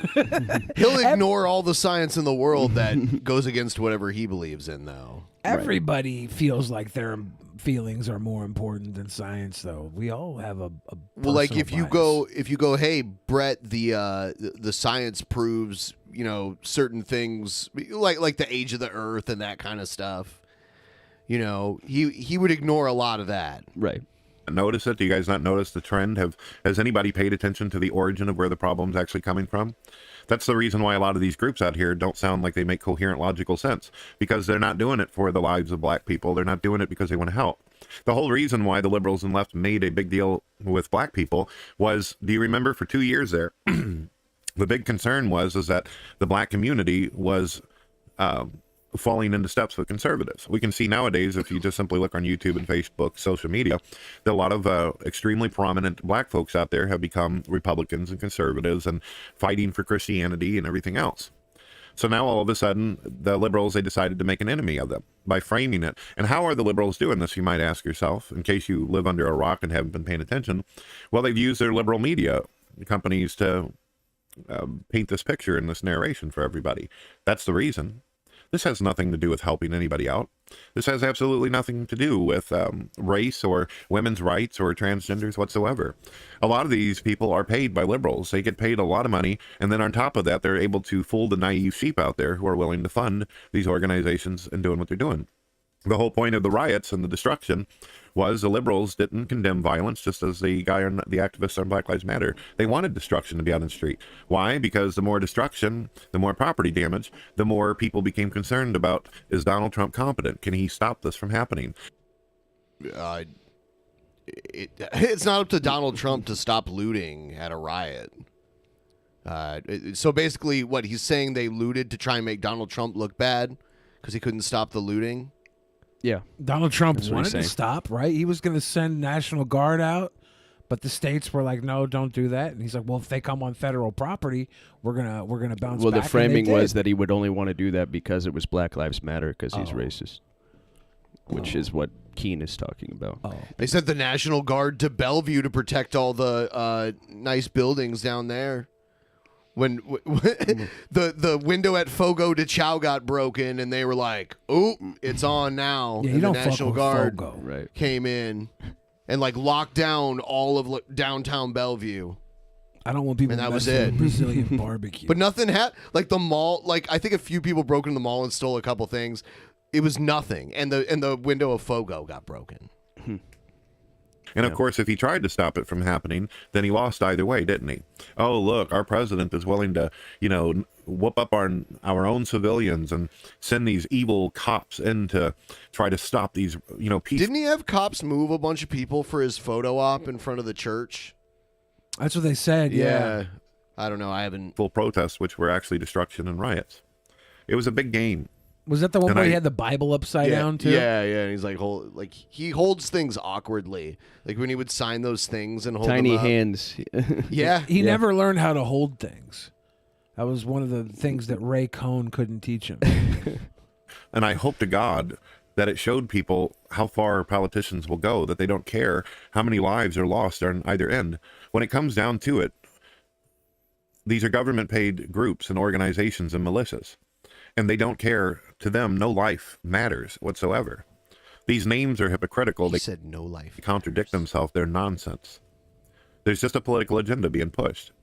He'll ignore all the science in the world that goes against whatever he believes in, though. Everybody feels like their feelings are more important than science, though. We all have a well, like if you bias. go, hey, Brett, the science proves certain things like the age of the Earth and that kind of stuff. He would ignore a lot of that. Right. Notice it? Do you guys not notice the trend? Has anybody paid attention to the origin of where the problem's actually coming from? That's the reason why a lot of these groups out here don't sound like they make coherent, logical sense, because they're not doing it for the lives of black people. They're not doing it because they want to help. The whole reason why the liberals and left made a big deal with black people was, do you remember, for 2 years there, the big concern was that the black community was falling into steps with conservatives. We can see nowadays, if you just simply look on YouTube and Facebook, social media, that a lot of extremely prominent black folks out there have become Republicans and conservatives and fighting for Christianity and everything else. So now all of a sudden, the liberals, they decided to make an enemy of them by framing it. And how are the liberals doing this, you might ask yourself, in case you live under a rock and haven't been paying attention? Well, they've used their liberal media companies to paint this picture and this narration for everybody. That's the reason. This has nothing to do with helping anybody out. This has absolutely nothing to do with race or women's rights or transgenders whatsoever. A lot of these people are paid by liberals. They get paid a lot of money, and then on top of that, they're able to fool the naive sheep out there who are willing to fund these organizations and doing what they're doing. The whole point of the riots and the destruction was the liberals didn't condemn violence, just as the activists on Black Lives Matter. They wanted destruction to be out in the street. Why? Because the more destruction, the more property damage, the more people became concerned about, is Donald Trump competent? Can he stop this from happening? It's not up to Donald Trump to stop looting at a riot. So basically, what he's saying, they looted to try and make Donald Trump look bad because he couldn't stop the looting. Yeah. Donald Trump wanted to stop, right? He was going to send National Guard out, but the states were like, no, don't do that. And he's like, well, if they come on federal property, we're gonna bounce back. Well, the framing was that he would only want to do that because it was Black Lives Matter, because he's racist, which is what Keane is talking about. They sent the National Guard to Bellevue to protect all the nice buildings down there. When the window at Fogo de Chao got broken, and they were like, "Oh, it's on now." Yeah, and the National Guard right. came in and like locked down all of downtown Bellevue. I don't want people. And that was messing it. with Brazilian barbecue. But nothing happened. Like the mall, like I think a few people broke into the mall and stole a couple things. It was nothing, and the window of Fogo got broken. And of course, if he tried to stop it from happening, then he lost either way, didn't he? Oh, look, our president is willing to, whoop up our own civilians and send these evil cops in to try to stop these, peace. Didn't he have cops move a bunch of people for his photo op in front of the church? That's what they said. Yeah. I don't know. I haven't. Full protests, which were actually destruction and riots. It was a big game. Was that the one where he had the Bible upside down too? Yeah. And he's like, he holds things awkwardly, like when he would sign those things and hold tiny them up. hands. Yeah, he never learned how to hold things. That was one of the things that Ray Cohn couldn't teach him. And I hope to God that it showed people how far politicians will go, that they don't care how many lives are lost on either end. When it comes down to it, these are government-paid groups and organizations and militias. And they don't care. To them, no life matters whatsoever. These names are hypocritical. They said no life. Contradict themselves. They're nonsense. There's just a political agenda being pushed.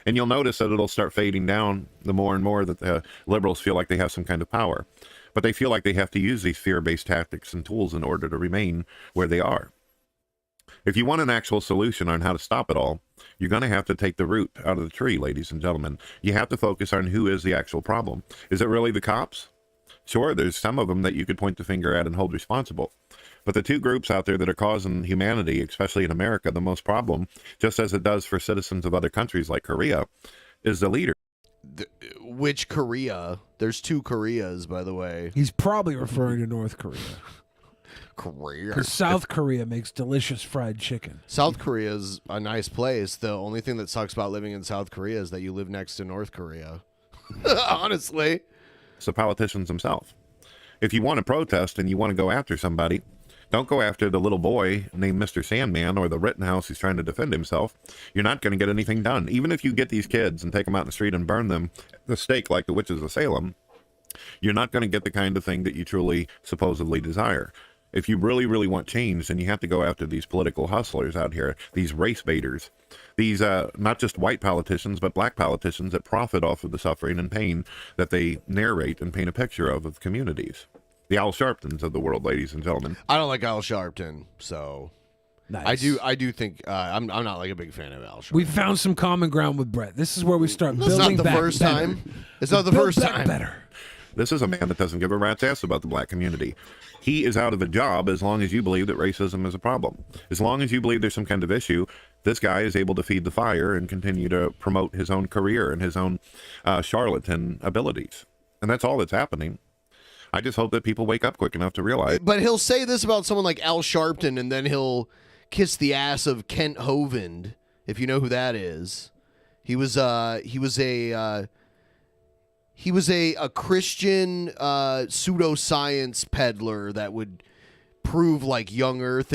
And you'll notice that it'll start fading down the more and more that the liberals feel like they have some kind of power. But they feel like they have to use these fear-based tactics and tools in order to remain where they are. If you want an actual solution on how to stop it all, you're going to have to take the root out of the tree, ladies and gentlemen. You have to focus on who is the actual problem. Is it really the cops? Sure, there's some of them that you could point the finger at and hold responsible. But the two groups out there that are causing humanity, especially in America, the most problem, just as it does for citizens of other countries like Korea, is the leader. Which Korea? There's two Koreas, by the way. He's probably referring to North Korea. Korea. Because South Korea makes delicious fried chicken. South Korea is a nice place. The only thing that sucks about living in South Korea is that you live next to North Korea. Honestly. It's the politicians themselves. If you want to protest and you want to go after somebody, don't go after the little boy named Mr. Sandman or the Rittenhouse who's trying to defend himself. You're not going to get anything done. Even if you get these kids and take them out in the street and burn them at the stake like the witches of Salem, you're not going to get the kind of thing that you truly supposedly desire. If you really, really want change, then you have to go after these political hustlers out here, these race baiters, these not just white politicians, but black politicians that profit off of the suffering and pain that they narrate and paint a picture of communities. The Al Sharptons of the world, ladies and gentlemen. I don't like Al Sharpton, so Nice. I do think I'm not like a big fan of Al Sharpton. We found some common ground with Brett. This is where we start That's building not the back first better. time. It's not the Build first back time. Better. This is a man that doesn't give a rat's ass about the black community. He is out of a job as long as you believe that racism is a problem. As long as you believe there's some kind of issue, this guy is able to feed the fire and continue to promote his own career and his own charlatan abilities. And that's all that's happening. I just hope that people wake up quick enough to realize. But he'll say this about someone like Al Sharpton, and then he'll kiss the ass of Kent Hovind, if you know who that is. He was a Christian pseudoscience peddler that would prove like young Earth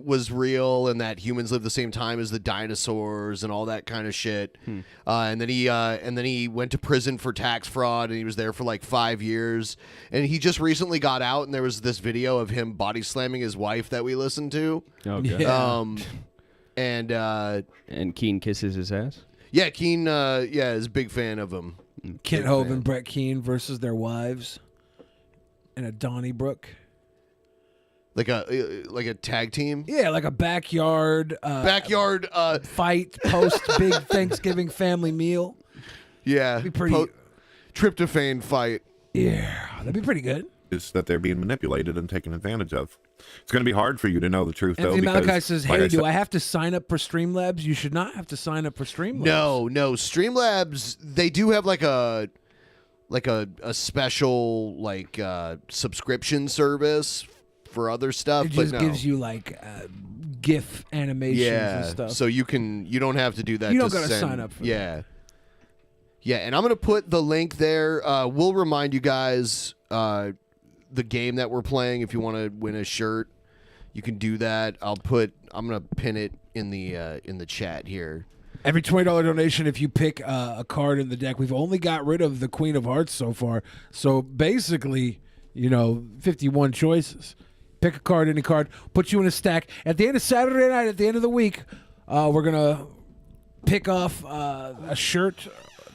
was real and that humans lived the same time as the dinosaurs and all that kind of shit. And then he went to prison for tax fraud, and he was there for like 5 years. And he just recently got out, and there was this video of him body slamming his wife that we listened to. Okay. Yeah. And Keane kisses his ass. Yeah, Keane. Is a big fan of him. Kent Hovind and Brett Keane versus their wives in a Donnybrook. Like a tag team? Yeah, like a backyard fight post big Thanksgiving family meal. Yeah. Be pretty tryptophan fight. Yeah, that'd be pretty good. Is that they're being manipulated and taken advantage of. It's going to be hard for you to know the truth, Anthony though. Malachi because, says, like hey, I do said- I have to sign up for Streamlabs? You should not have to sign up for Streamlabs. No. Streamlabs, they do have like a special like subscription service for other stuff. It just but no. gives you like GIF animations and stuff. So you don't have to do that. You don't to gotta send- sign up for that. Yeah, and I'm gonna put the link there. We'll remind you guys the game that we're playing. If you want to win a shirt, you can do that. I'm gonna pin it in the chat here. Every $20 donation, if you pick a card in the deck, we've only got rid of the Queen of Hearts so far. So basically, 51 choices. Pick a card, any card, put you in a stack. At the end of Saturday night, at the end of the week, we're going to pick off a shirt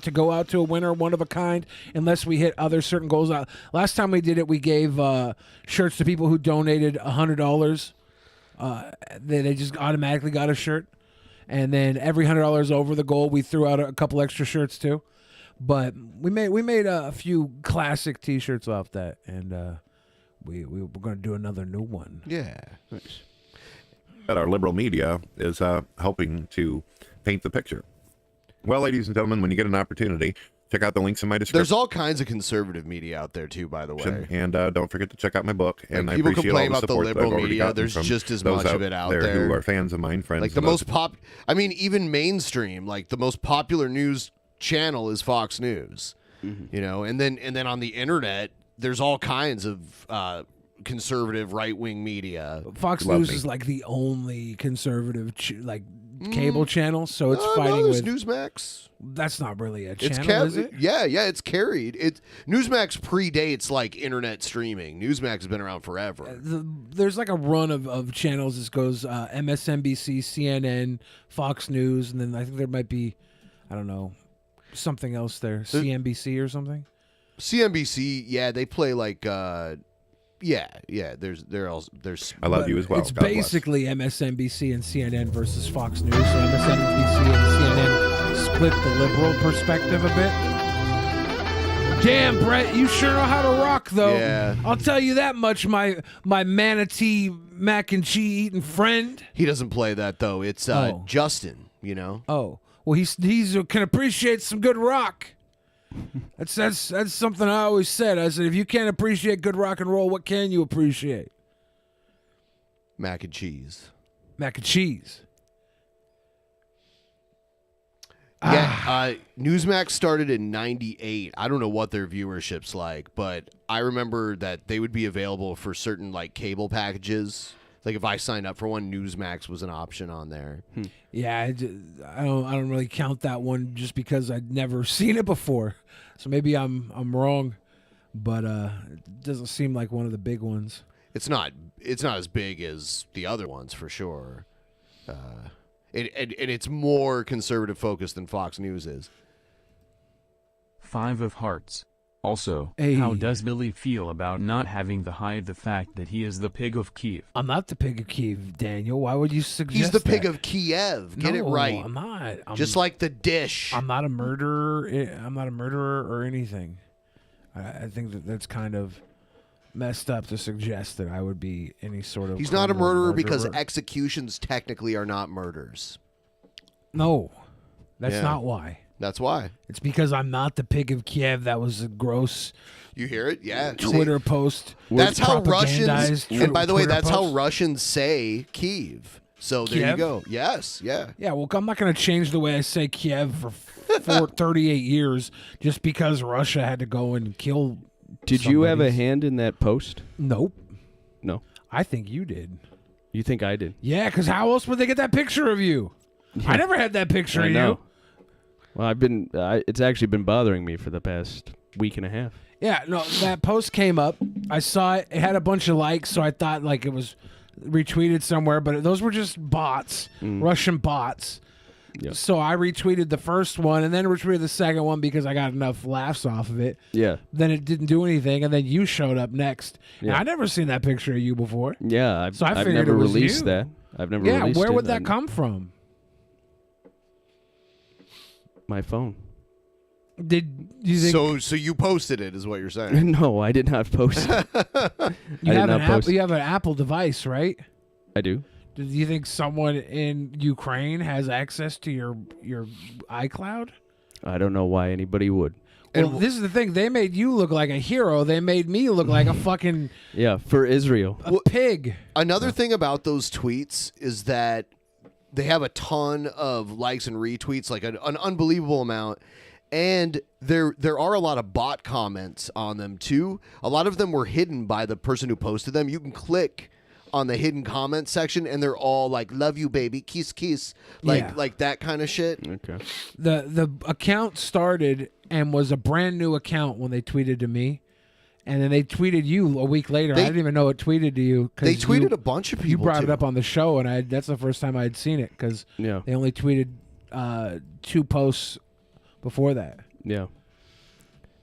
to go out to a winner, one of a kind, unless we hit other certain goals. Last time we did it, we gave shirts to people who donated $100. They just automatically got a shirt. And then every $100 over the goal, we threw out a couple extra shirts too. But we made a few classic T-shirts off that, and we're going to do another new one. Yeah. Nice. That our liberal media is helping to paint the picture. Well, ladies and gentlemen, when you get an opportunity, check out the links in my description. There's all kinds of conservative media out there too, by the way. And don't forget to check out my book. And Like, I people appreciate complain all about the support that I've liberal already media. gotten There's from just as those much of it out there. who are fans of mine, friends. Like the and most those- even mainstream, like the most popular news channel is Fox News. And then on the internet, there's all kinds of conservative right-wing media. Fox News is like the only conservative cable channel, so it's fighting there's with Newsmax. That's not really a It's channel, is it? Yeah, it's carried. Newsmax predates like internet streaming. Newsmax has been around forever. There's like a run of channels. This goes MSNBC, CNN, Fox News, and then I think there might be, I don't know, something else there, CNBC or something. CNBC, yeah, they play like, yeah. There's. I love you as well. It's God bless. basically MSNBC and CNN versus Fox News. So MSNBC and CNN split the liberal perspective a bit. Damn, Brett, you sure know how to rock, though. Yeah. I'll tell you that much, my manatee mac and cheese eating friend. He doesn't play that though. It's Justin. You know. Oh, well, he's can appreciate some good rock. That's something I always said. I said, if you can't appreciate good rock and roll, what can you appreciate? Mac and cheese. Mac and cheese. Yeah, Newsmax started in '98. I don't know what their viewership's like, but I remember that they would be available for certain like cable packages. Like if I signed up for one, Newsmax was an option on there. Yeah, I don't really count that one just because I'd never seen it before. So maybe I'm wrong, but it doesn't seem like one of the big ones. It's not as big as the other ones for sure. And it's more conservative focused than Fox News is. 5 of Hearts. Also, Hey. how does Billy feel about not having to hide the fact that he is the pig of Kiev? I'm not the pig of Kiev, Daniel. Why would you suggest He's the pig that? of Kiev. Get it No, right. I'm not. Just like the dish. I'm not a murderer. I'm not a murderer or anything. I think that's kind of messed up to suggest that I would be any sort of. He's not a criminal murderer because murderer. executions technically are not murders. No, that's Yeah. not why. That's why. It's because I'm not the pig of Kiev. That was a gross. You hear it? Yeah. Twitter post. That's how Russians. propagandized And by the way, Twitter that's how post. Russians say Kiev. So there you Kiev? go. Yes. Yeah. Yeah, well, I'm not going to change the way I say Kiev for 38 years just because Russia had to go and kill. Did you have a somebody. hand in that post? Nope. No. I think you did. You think I did? Yeah, because how else would they get that picture of you? I never had that picture I of know. you. Well, it's actually been bothering me for the past week and a half. Yeah, no, that post came up. I saw it. It had a bunch of likes, so I thought like it was retweeted somewhere, but those were just bots, Russian bots. Yeah. So I retweeted the first one and then retweeted the second one because I got enough laughs off of it. Yeah. Then it didn't do anything, and then you showed up next. And Yeah. I never seen that picture of you before. Yeah, I've I've never it was released you. that. I've never Yeah, released where it. would that come from? My phone. Did you think So you posted it, is what you're saying? No, I did not post it. you I have did an not post. you have an Apple device, right? I do. Do you think someone in Ukraine has access to your iCloud? I don't know why anybody would. Well, this is the thing. They made you look like a hero. They made me look like a fucking Yeah, for Israel. pig. Another thing about those tweets is that they have a ton of likes and retweets, like an unbelievable amount. And there are a lot of bot comments on them too. A lot of them were hidden by the person who posted them. You can click on the hidden comment section, and they're all like "Love you, baby, kiss, kiss," like that kind of shit. Okay. The account started and was a brand new account when they tweeted to me, and then they tweeted you a week later. I didn't even know it tweeted to you. 'Cause They tweeted a bunch of people. You brought it too. up on the show, and that's the first time I had seen it because Yeah. they only tweeted 2 posts before that. Yeah.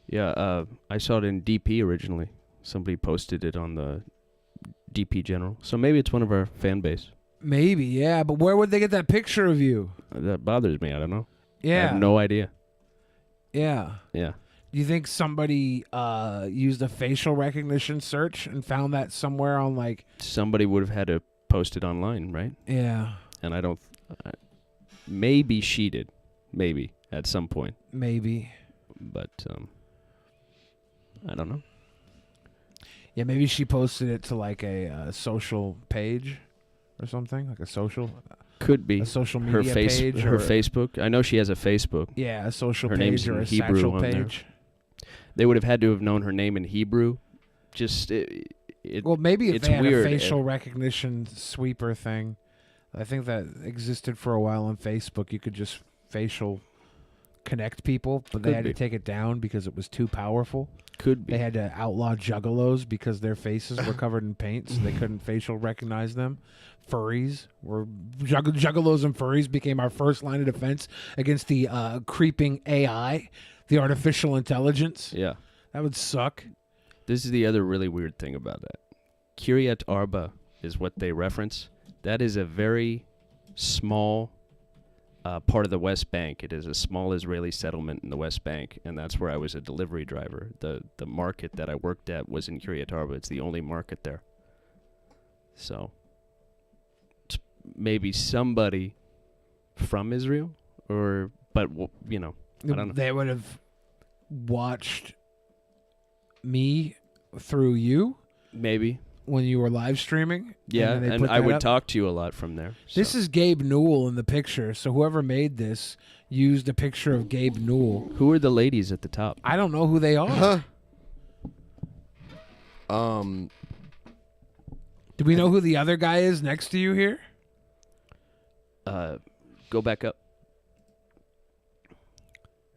Yeah, I saw it in DP originally. Somebody posted it on the DP General. So maybe it's one of our fan base. Maybe, yeah, but where would they get that picture of you? That bothers me. I don't know. I Yeah. have no idea. Yeah. Yeah. Do you think somebody used a facial recognition search and found that somewhere on like? Somebody would have had to post it online, right? Yeah. And I don't... maybe she did. Maybe. At some point. Maybe. But, I don't know. Yeah, maybe she posted it to like a social page or something, like a social. Could be. A social her media page. Her or, Facebook. I know she has a Facebook. Yeah, a social her page name's or in a Hebrew satchel on there. page. They would have had to have known her name in Hebrew. Just Well, maybe if it's they had weird. a facial recognition sweeper thing, I think that existed for a while on Facebook. You could just facial connect people, but they Could had be. to take it down because it was too powerful. Could be. They had to outlaw juggalos because their faces were covered in paint, so they couldn't facial recognize them. Furries were juggalos and furries became our first line of defense against the creeping AI, the artificial intelligence. Yeah. That would suck. This is the other really weird thing about that. Kiryat Arba is what they reference. That is a very small part of the West Bank. It is a small Israeli settlement in the West Bank, and that's where I was a delivery driver. The market that I worked at was in Kiryat Arba. It's the only market there. So maybe somebody from Israel, but you know, I don't know. They would have watched me through you, maybe when you were live streaming. Yeah, then they and put I that would up. talk to you a lot from there. This is Gabe Newell in the picture. So whoever made this used a picture of Gabe Newell. Who are the ladies at the top? I don't know who they are. Do we know who the other guy is next to you here? Go back up.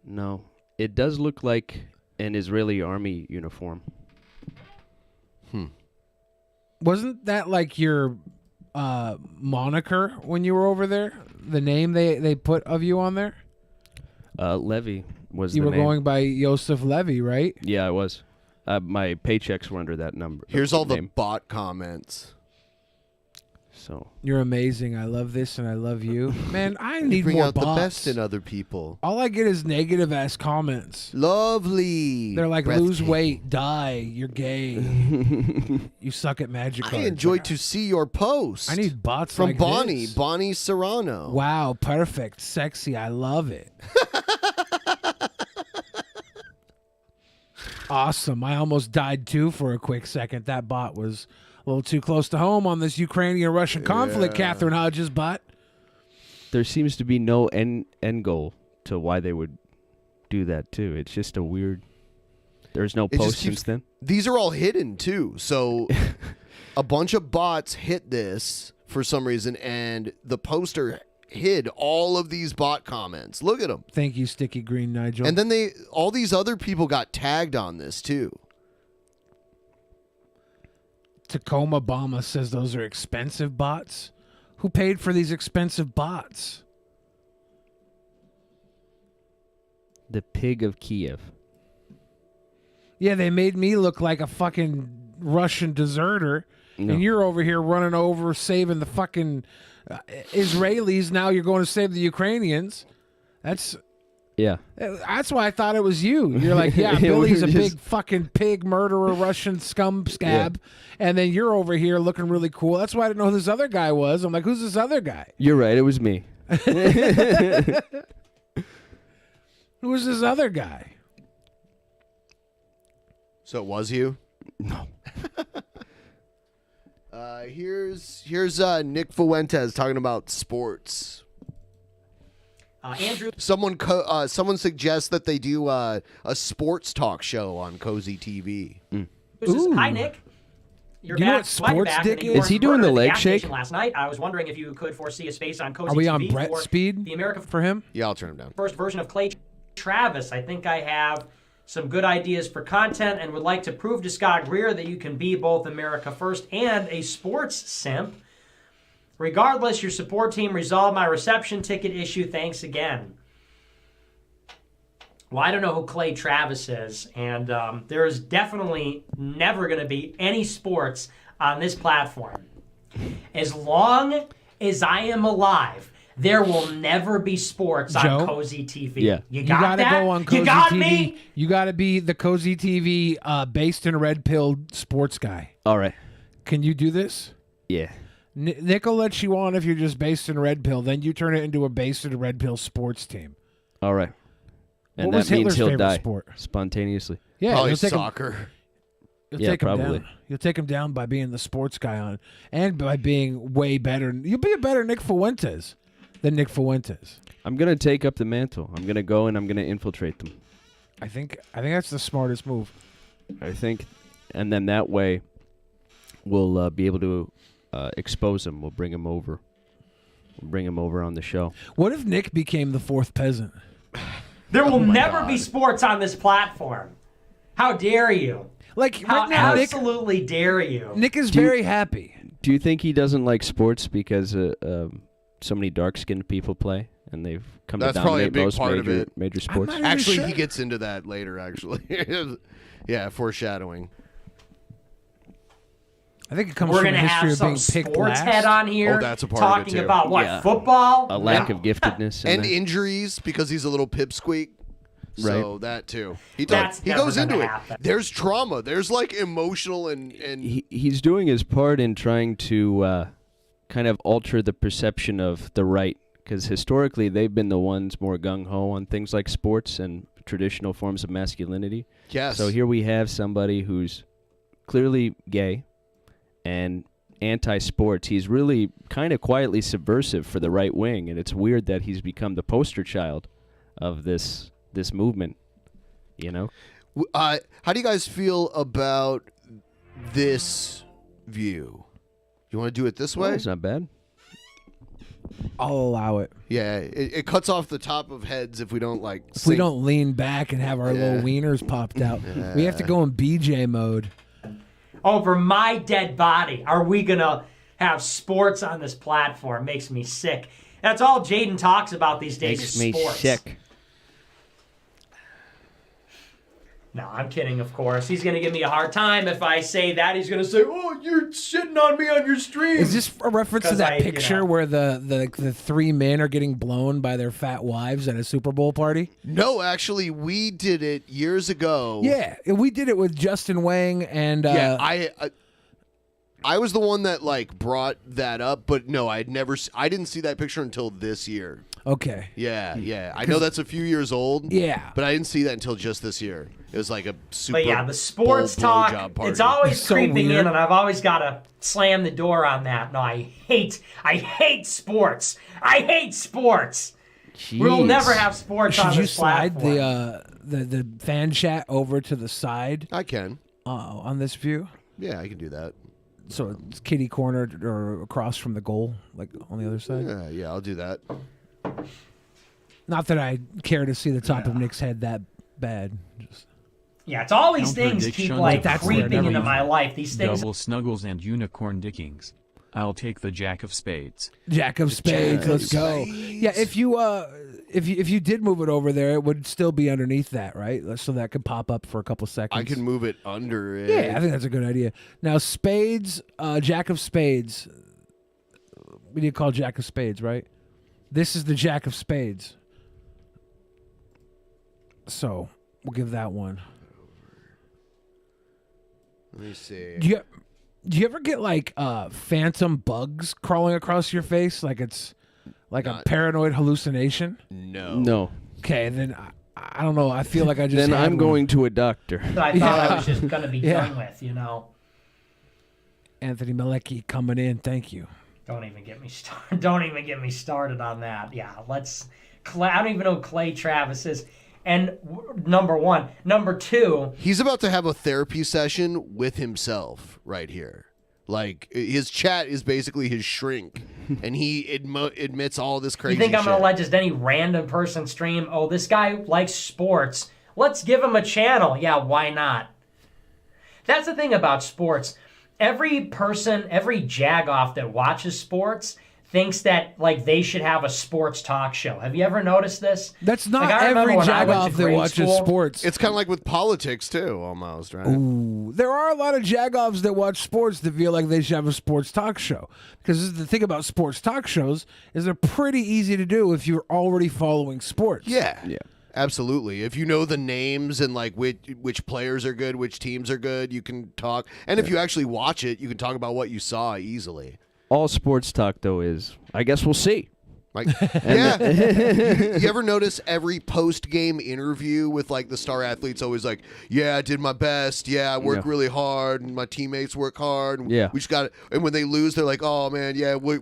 No, it does look like an Israeli army uniform. Wasn't that like your moniker when you were over there? The name they put of you on there? Levy was You the were name. going by Yosef Levy, right? Yeah, I was. My paychecks were under that number. Here's all the name. bot comments. So You're amazing. I love this and I love you. Man, I You need bring more out bots. the best in other people. All I get is negative ass comments. Lovely. They're like, lose Breathtaking. weight, die, you're gay. You suck at magic I cards. enjoyed to see your post. I need bots from like Bonnie, this. Bonnie Serrano. Wow, perfect, sexy. I love it. Awesome. I almost died too for a quick second. That bot was a little too close to home on this Ukrainian-Russian conflict, Yeah. Catherine Hodges bot. there seems to be no end goal to why they would do that too. It's just a weird. There's no It just post keeps- since then. These are all hidden too. So a bunch of bots hit this for some reason, and the poster hid all of these bot comments. Look at them. Thank you, Sticky Green Nigel. And then all these other people got tagged on this too. Tacoma Obama says those are expensive bots. Who paid for these expensive bots? The pig of Kiev. Yeah, they made me look like a fucking Russian deserter, No. and you're over here running over saving the fucking Israelis. Now you're going to save the Ukrainians. That's Yeah. why I thought it was you. You're like, yeah, Yeah, Billy's we're a just- big fucking pig murderer, Russian scum scab, and then you're over here looking really cool. That's why I didn't know who this other guy was. I'm like, who's this other guy? You're right. It was me. Who is this other guy? So it was you? No. Here's Nick Fuentes talking about sports. Andrew. Someone suggests that they do a sports talk show on Cozy TV. Who's this? Hi, Nick. You're Do you know back. what Glad you're sports back. dick I think you is? weren't Is he doing murdered the at leg gas shake? station last night. I was wondering if you could foresee a space on Cozy Are we TV on Brett for speed the America for him? Yeah, I'll turn him down. First version of Clay Travis. I think I have some good ideas for content and would like to prove to Scott Greer that you can be both America First and a sports simp. Regardless, your support team resolved my reception ticket issue. Thanks again. Well, I don't know who Clay Travis is, and there is definitely never going to be any sports on this platform. As long as I am alive, there will never be sports Joe? on Cozy TV. Yeah. You got gotta that? go on Cozy you got TV. me? You got to be the Cozy TV based in red pilled sports guy. All right. Can you do this? Yeah. Nick will let you on if you're just based in red pill. Then you turn it into a based in red pill sports team. All right. And What was that means Hitler's he'll favorite die sport? spontaneously. Yeah, Probably you'll take soccer. You'll Yeah, take him probably. down. You'll take him down by being the sports guy on, and by being way better. You'll be a better Nick Fuentes than Nick Fuentes. I'm gonna take up the mantle. I'm gonna go and I'm gonna infiltrate them. I think that's the smartest move. I think, and then that way, we'll be able to expose him. We'll bring him over. We'll bring him over on the show. What if Nick became the fourth peasant? There will my never God. be sports on this platform. How dare you? Like How right now, absolutely dare you? Nick is very happy. Do you think he doesn't like sports because so many dark-skinned people play, and they've come That's to probably a dominate big most part of major, it. major sports? Actually, he gets into that later. Actually, yeah, foreshadowing. I think it comes We're from going the to history have of some being picked sports last. head on here Oh, that's a part of it, talking too. about what? Yeah. Football? A lack of giftedness. in And that. injuries because he's a little pipsqueak. So that too. He That's he never goes gonna into happen. it. There's trauma. There's like emotional and He's doing his part in trying to kind of alter the perception of the right, because historically they've been the ones more gung-ho on things like sports and traditional forms of masculinity. Yes. So here we have somebody who's clearly gay and anti-sports. He's really kind of quietly subversive for the right wing, and it's weird that he's become the poster child of this movement, you know? How do you guys feel about this view? You want to do it this way? It's not bad. I'll allow it. Yeah, it cuts off the top of heads if we don't like. If we don't lean back and have our little wieners popped out, we have to go in BJ mode. Over my dead body, are we going to have sports on this platform? Makes me sick. That's all Jaden talks about these days Makes is me sports. sick. No, I'm kidding, of course. He's going to give me a hard time if I say that. He's going to say, oh, you're shitting on me on your stream. Is this a reference to 'Cause that I, picture where the three men are getting blown by their fat wives at a Super Bowl party? No, actually, we did it years ago. Yeah, we did it with Justin Wang and Yeah, I was the one that like brought that up, but no, I didn't see that picture until this year. Okay. Yeah. I know that's a few years old. Yeah. But I didn't see that until just this year. It was like a Super But yeah, the sports Bowl talk, blowjob party. it's always It's so creeping weird. in, and I've always got to slam the door on that. No, I hate sports. I hate sports. We'll Jeez. never have sports Should on you this slide platform. the fan chat over to the side? I can. On this view? Yeah, I can do that. So it's kitty cornered or across from the goal, like on the other side? Yeah, I'll do that. Not that I care to see the top of Nick's head that bad. Just Yeah, it's all these things keep like creeping into my life. These things. Double snuggles and unicorn dickings. I'll take the Jack of Spades. Jack of Spades, let's go. Yeah, if you did move it over there, it would still be underneath that, right? So that could pop up for a couple seconds. I can move it under it. Yeah, I think that's a good idea. Now, Spades, Jack of Spades. We need to call Jack of Spades, right? This is the Jack of Spades. So we'll give that one. Let me see. Do you ever get like phantom bugs crawling across your face, like it's like a paranoid hallucination? No. Okay, then I don't know. I feel like I just Then had I'm one. going to a doctor. that I thought I was just going to be done with, you know. Anthony Malecki coming in. Thank you. Don't even get me started. Don't even get me started on that. Yeah, let's. I don't even know who Clay Travis is. And number one, number two, He's about to have a therapy session with himself right here. Like his chat is basically his shrink, and he admits all this crazy. you think I'm going shit. to let just any random person stream? Oh, this guy likes sports. Let's give him a channel. Yeah, why not? That's the thing about sports. Every person, every jagoff that watches sports thinks that like they should have a sports talk show. Have you ever noticed this? That's not Like, I remember every when I went to jagoff that grade watches school- sports. It's kind of like with politics too, almost, right? Ooh, there are a lot of jagoffs that watch sports that feel like they should have a sports talk show. Because the thing about sports talk shows is they're pretty easy to do if you're already following sports. Yeah. Absolutely. If you know the names and like which players are good, which teams are good, you can talk. And if you actually watch it, you can talk about what you saw easily. All sports talk, though, is, I guess we'll see. Like, yeah. you ever notice every post-game interview with like the star athletes always like, yeah, I did my best. Yeah, I work really hard, and my teammates work hard. And Yeah. we just got it. And when they lose, they're like, oh man, yeah, we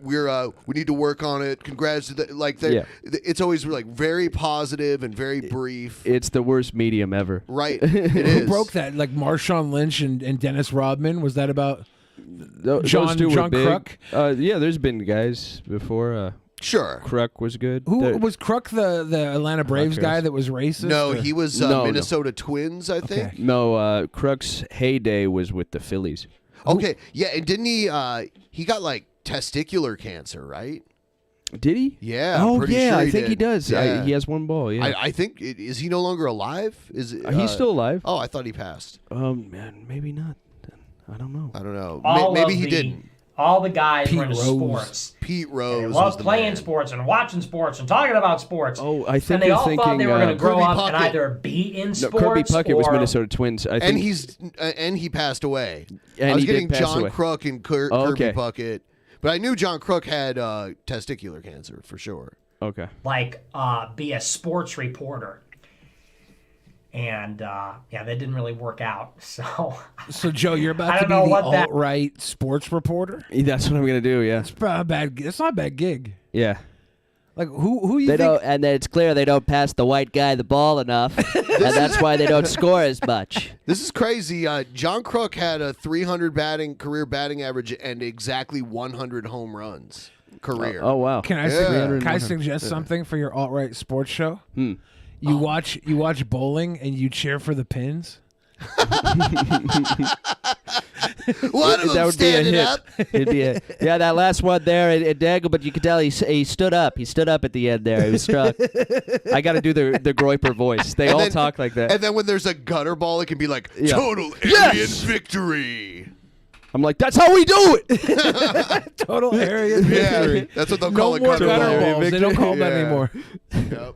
need to work on it. Congrats. Like, it's always like very positive and very brief. It's the worst medium ever. Right. It Who is. broke that? Like Marshawn Lynch and Dennis Rodman? Was that about Those John two were big. Crook? Yeah, there's been guys before. Sure. Kruk was good. Who was Kruk the Atlanta Braves guy that was racist? No, or- he was No. Minnesota Twins, I think. No, Kruk's heyday was with the Phillies. Okay, yeah, and didn't he got like testicular cancer, right? Did he? Yeah. Oh, I'm pretty yeah, sure I think he does. Yeah. He has one ball, yeah. I think, is he no longer alive? He's still alive. Oh, I thought he passed. Man, maybe not. I don't know. I don't know. All Maybe of he the- didn't. All the guys were into Rose. sports. Pete Rose They was loved the playing man. sports and watching sports and talking about sports. Oh, I think and they you're all thought thinking, they were going to grow Kirby up and Puckett. either be in No, sports Kirby Puckett was or- Minnesota Twins. I think. And he passed away. And I was he did getting pass John away. Kruk and Oh, Kirby okay. Puckett, but I knew John Kruk had testicular cancer for sure. Okay. like be a sports reporter. And yeah, that didn't really work out. So Joe, you're I about to don't be know the what that- alt-right sports reporter. That's what I'm gonna do. Yeah. It's not a bad. It's not a bad gig. Yeah. Like who you They think? don't, and then it's clear they don't pass the white guy the ball enough, and that's why they don't score as much. This is crazy. John Kruk had a 300 career batting average and exactly 100 home runs career. Oh wow. Can I can I suggest something for your alt-right sports show? You watch bowling and you cheer for the pins. One of them That would be a standing hit. up. It'd be yeah, that last one there, it dangled, but you could tell he stood up. He stood up at the end there. He was struck. I got to do the Groiper voice. They And all then- talk like that. And then when there's a gutter ball, it can be like Yeah. total Yes! Aryan victory. I'm like, that's how we do it. Total area Yeah, victory. that's what they'll No call it. more Gutter gutter ball. balls. They don't call them that Yeah. anymore. Yep.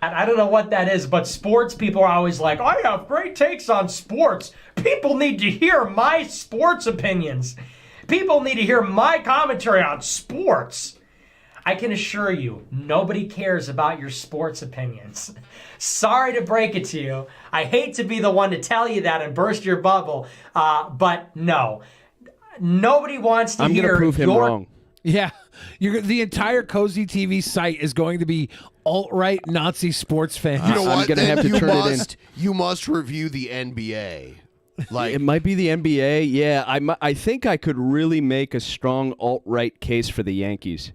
I don't know what that is, but sports people are always like, I have great takes on sports. People need to hear my sports opinions. People need to hear my commentary on sports. I can assure you, nobody cares about your sports opinions. Sorry to break it to you. I hate to be the one to tell you that and burst your bubble, but no. Nobody wants to I'm hear gonna prove him your wrong. Yeah, the entire Cozy TV site is going to be alt-right Nazi sports fans. You know I'm what? gonna Then have to you turn it in. must, You must review the NBA. Like It might be the NBA. Yeah, I think I could really make a strong alt-right case for the Yankees.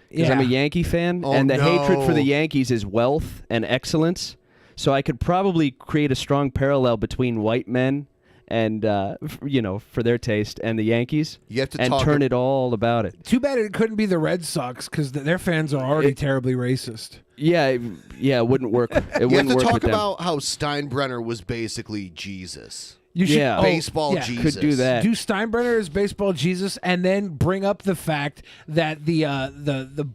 Because I'm a Yeah. Yankee fan, Oh, and the hatred for no. the Yankees is wealth and excellence. So I could probably create a strong parallel between white men and, for their taste, and the Yankees, You have to and talk turn it all about it. Too bad it couldn't be the Red Sox because their fans are already terribly racist. Yeah, it wouldn't work. It you have wouldn't to work talk with them. about how Steinbrenner was basically Jesus. You should, Yeah. Baseball yeah. Jesus. Could do that. Do Steinbrenner as baseball Jesus, and then bring up the fact that the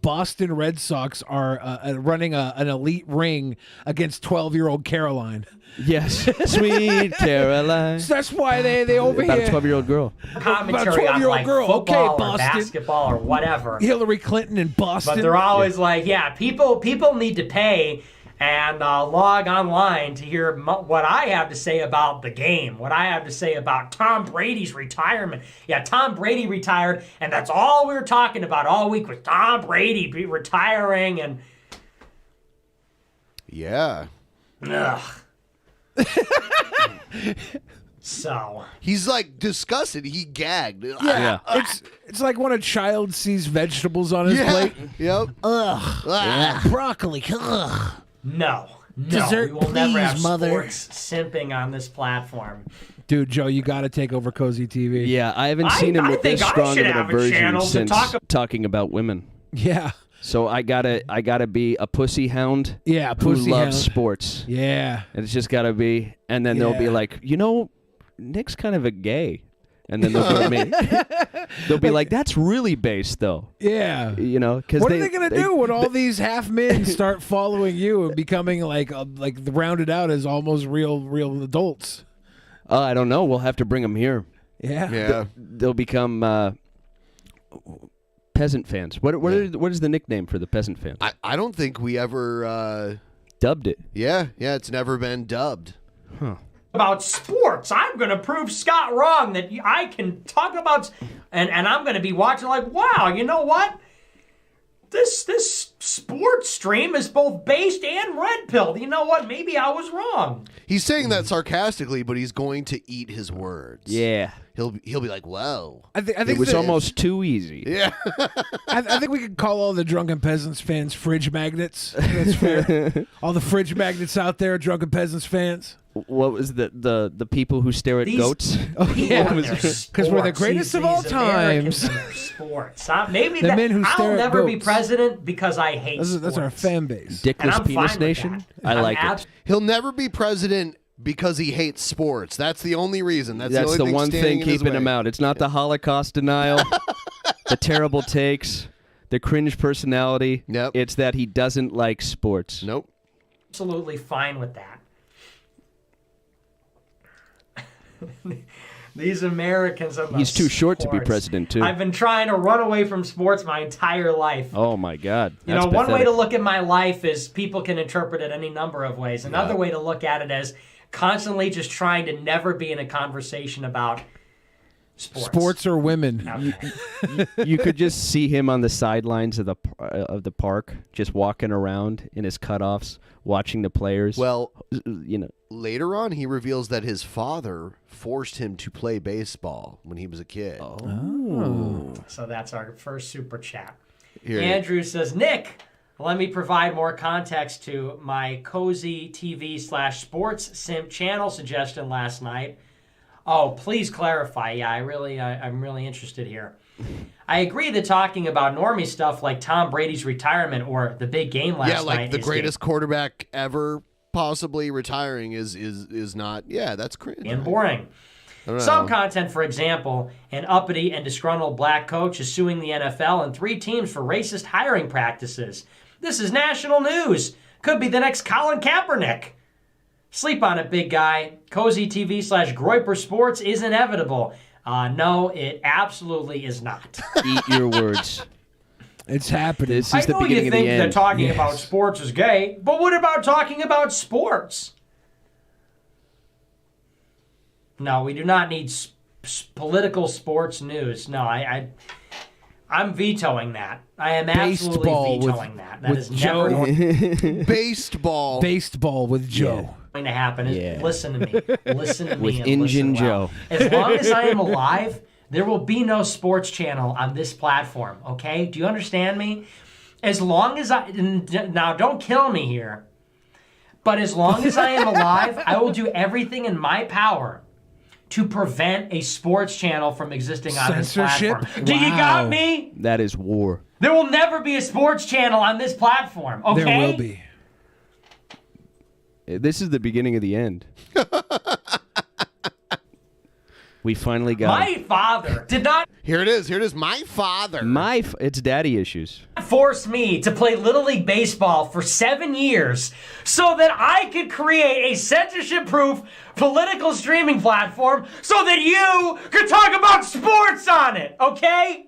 Boston Red Sox are running an elite ring against 12-year-old Caroline. Yes, sweet Caroline. So that's why they over About here. a 12-year-old girl. commentary on 12-year-old like girl. football Okay, or Boston. basketball or whatever. Hillary Clinton in Boston. But they're always like, yeah, people need to pay and log online to hear what I have to say about the game, what I have to say about Tom Brady's retirement. Yeah, Tom Brady retired, and that's all we were talking about all week was Tom Brady retiring, and Yeah. ugh. So He's like disgusted. He gagged. Yeah, it's like when a child sees vegetables on his plate. Yep. Ugh, broccoli. Ugh. no, Dessert, we will never have please, mother. sports simping on this platform. Dude, Joe, you got to take over Cozy TV. Yeah, I haven't seen him I with think this I strong should of an have a aversion channel to since talk talking about women. Yeah. So I gotta be a pussy hound. Yeah, who pussy loves hound. sports. Yeah. And it's just gotta be, and then they'll be Yeah. like, Nick's kind of a gay, and then they'll go to me. They'll be like, that's really based though. Yeah. Because What are they gonna do when all these half men start following you and becoming like rounded out as almost real adults? I don't know. We'll have to bring them here. Yeah. Yeah. They'll become peasant fans. What is the nickname for the peasant fans? I don't think we ever dubbed it. Yeah, it's never been dubbed. Huh. About sports, I'm going to prove Scott wrong that I can talk about, and I'm going to be watching like, wow, you know what? This sports stream is both based and red pilled. You know what? Maybe I was wrong. He's saying that sarcastically, but he's going to eat his words. Yeah. He'll be like, "Whoa." I think it was almost too easy. Yeah. I think we could call all the Drunken Peasants fans fridge magnets. That's fair. All the fridge magnets out there, Drunken Peasants fans. What was the people who stare at These goats? Oh yeah, because we're the greatest of all times. Sports. Maybe The men who I'll stare at never be goats. president because I hate sports. That's our fan base. And Dickless I'm fine Penis with Nation. that. I I'm like it. He'll never be president because he hates sports. That's the only reason. That's the, only the thing one standing thing in his keeping way. him out. It's not the Holocaust denial, the terrible takes, the cringe personality. Yep. It's that he doesn't like sports. Nope. Absolutely fine with that. These Americans are the He's too short to be sports. president, too. I've been trying to run away from sports my entire life. Oh, my God. You know, one way to look at my life is people can interpret it any number of ways. Another way to look at it is constantly just trying to never be in a conversation about Sports or women. You could just see him on the sidelines of the park, just walking around in his cutoffs, watching the players. Well, you know, later on, he reveals that his father forced him to play baseball when he was a kid. So that's our first super chat. Here. Andrew says, Nick, let me provide more context to my cozy TV/sports simp channel suggestion last night. Oh, please clarify. Yeah, I'm really interested here. I agree that talking about normie stuff like Tom Brady's retirement or the big game last night. Yeah, like the is greatest quarterback ever possibly retiring is not. Yeah, that's cringe. and boring. I don't Some know. content, for example, an uppity and disgruntled black coach is suing the NFL and 3 teams for racist hiring practices. This is national news. Could be the next Colin Kaepernick. Sleep on it, big guy. Cozy TV/Groiper Sports is inevitable. No, it absolutely is not. eat your words. It's happening. This I is the know you beginning of think the that end. talking about sports is gay, but what about talking about sports? No, we do not need political sports news. No, I'm vetoing that. I am absolutely Baseball vetoing with- that. That with is Joe. never Baseball. Baseball with Joe. going to happen. Yeah. Listen to me. Listen to me. With and Injun listen well. Joe. As long as I am alive, there will be no sports channel on this platform. Okay? Do you understand me? As long as now, don't kill me here. But as long as I am alive, I will do everything in my power to prevent a sports channel from existing on this Censorship? platform. Do you got me? That is war. There will never be a sports channel on this platform. Okay? There will be. This is the beginning of the end. We finally got My father did not Here it is. Here it is. My father. it's daddy issues. force me to play Little League Baseball for 7 years so that I could create a censorship-proof political streaming platform so that you could talk about sports on it, okay?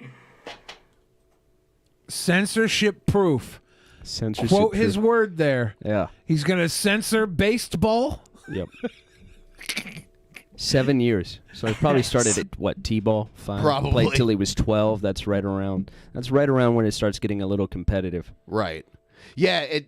Censorship proof. Censorship. Quote proof. his word there. Yeah. He's going to censor baseball. Yep. 7 years. So he probably started at what, T-ball? 5? Probably. Played till he was 12. That's right around when it starts getting a little competitive. Right. Yeah,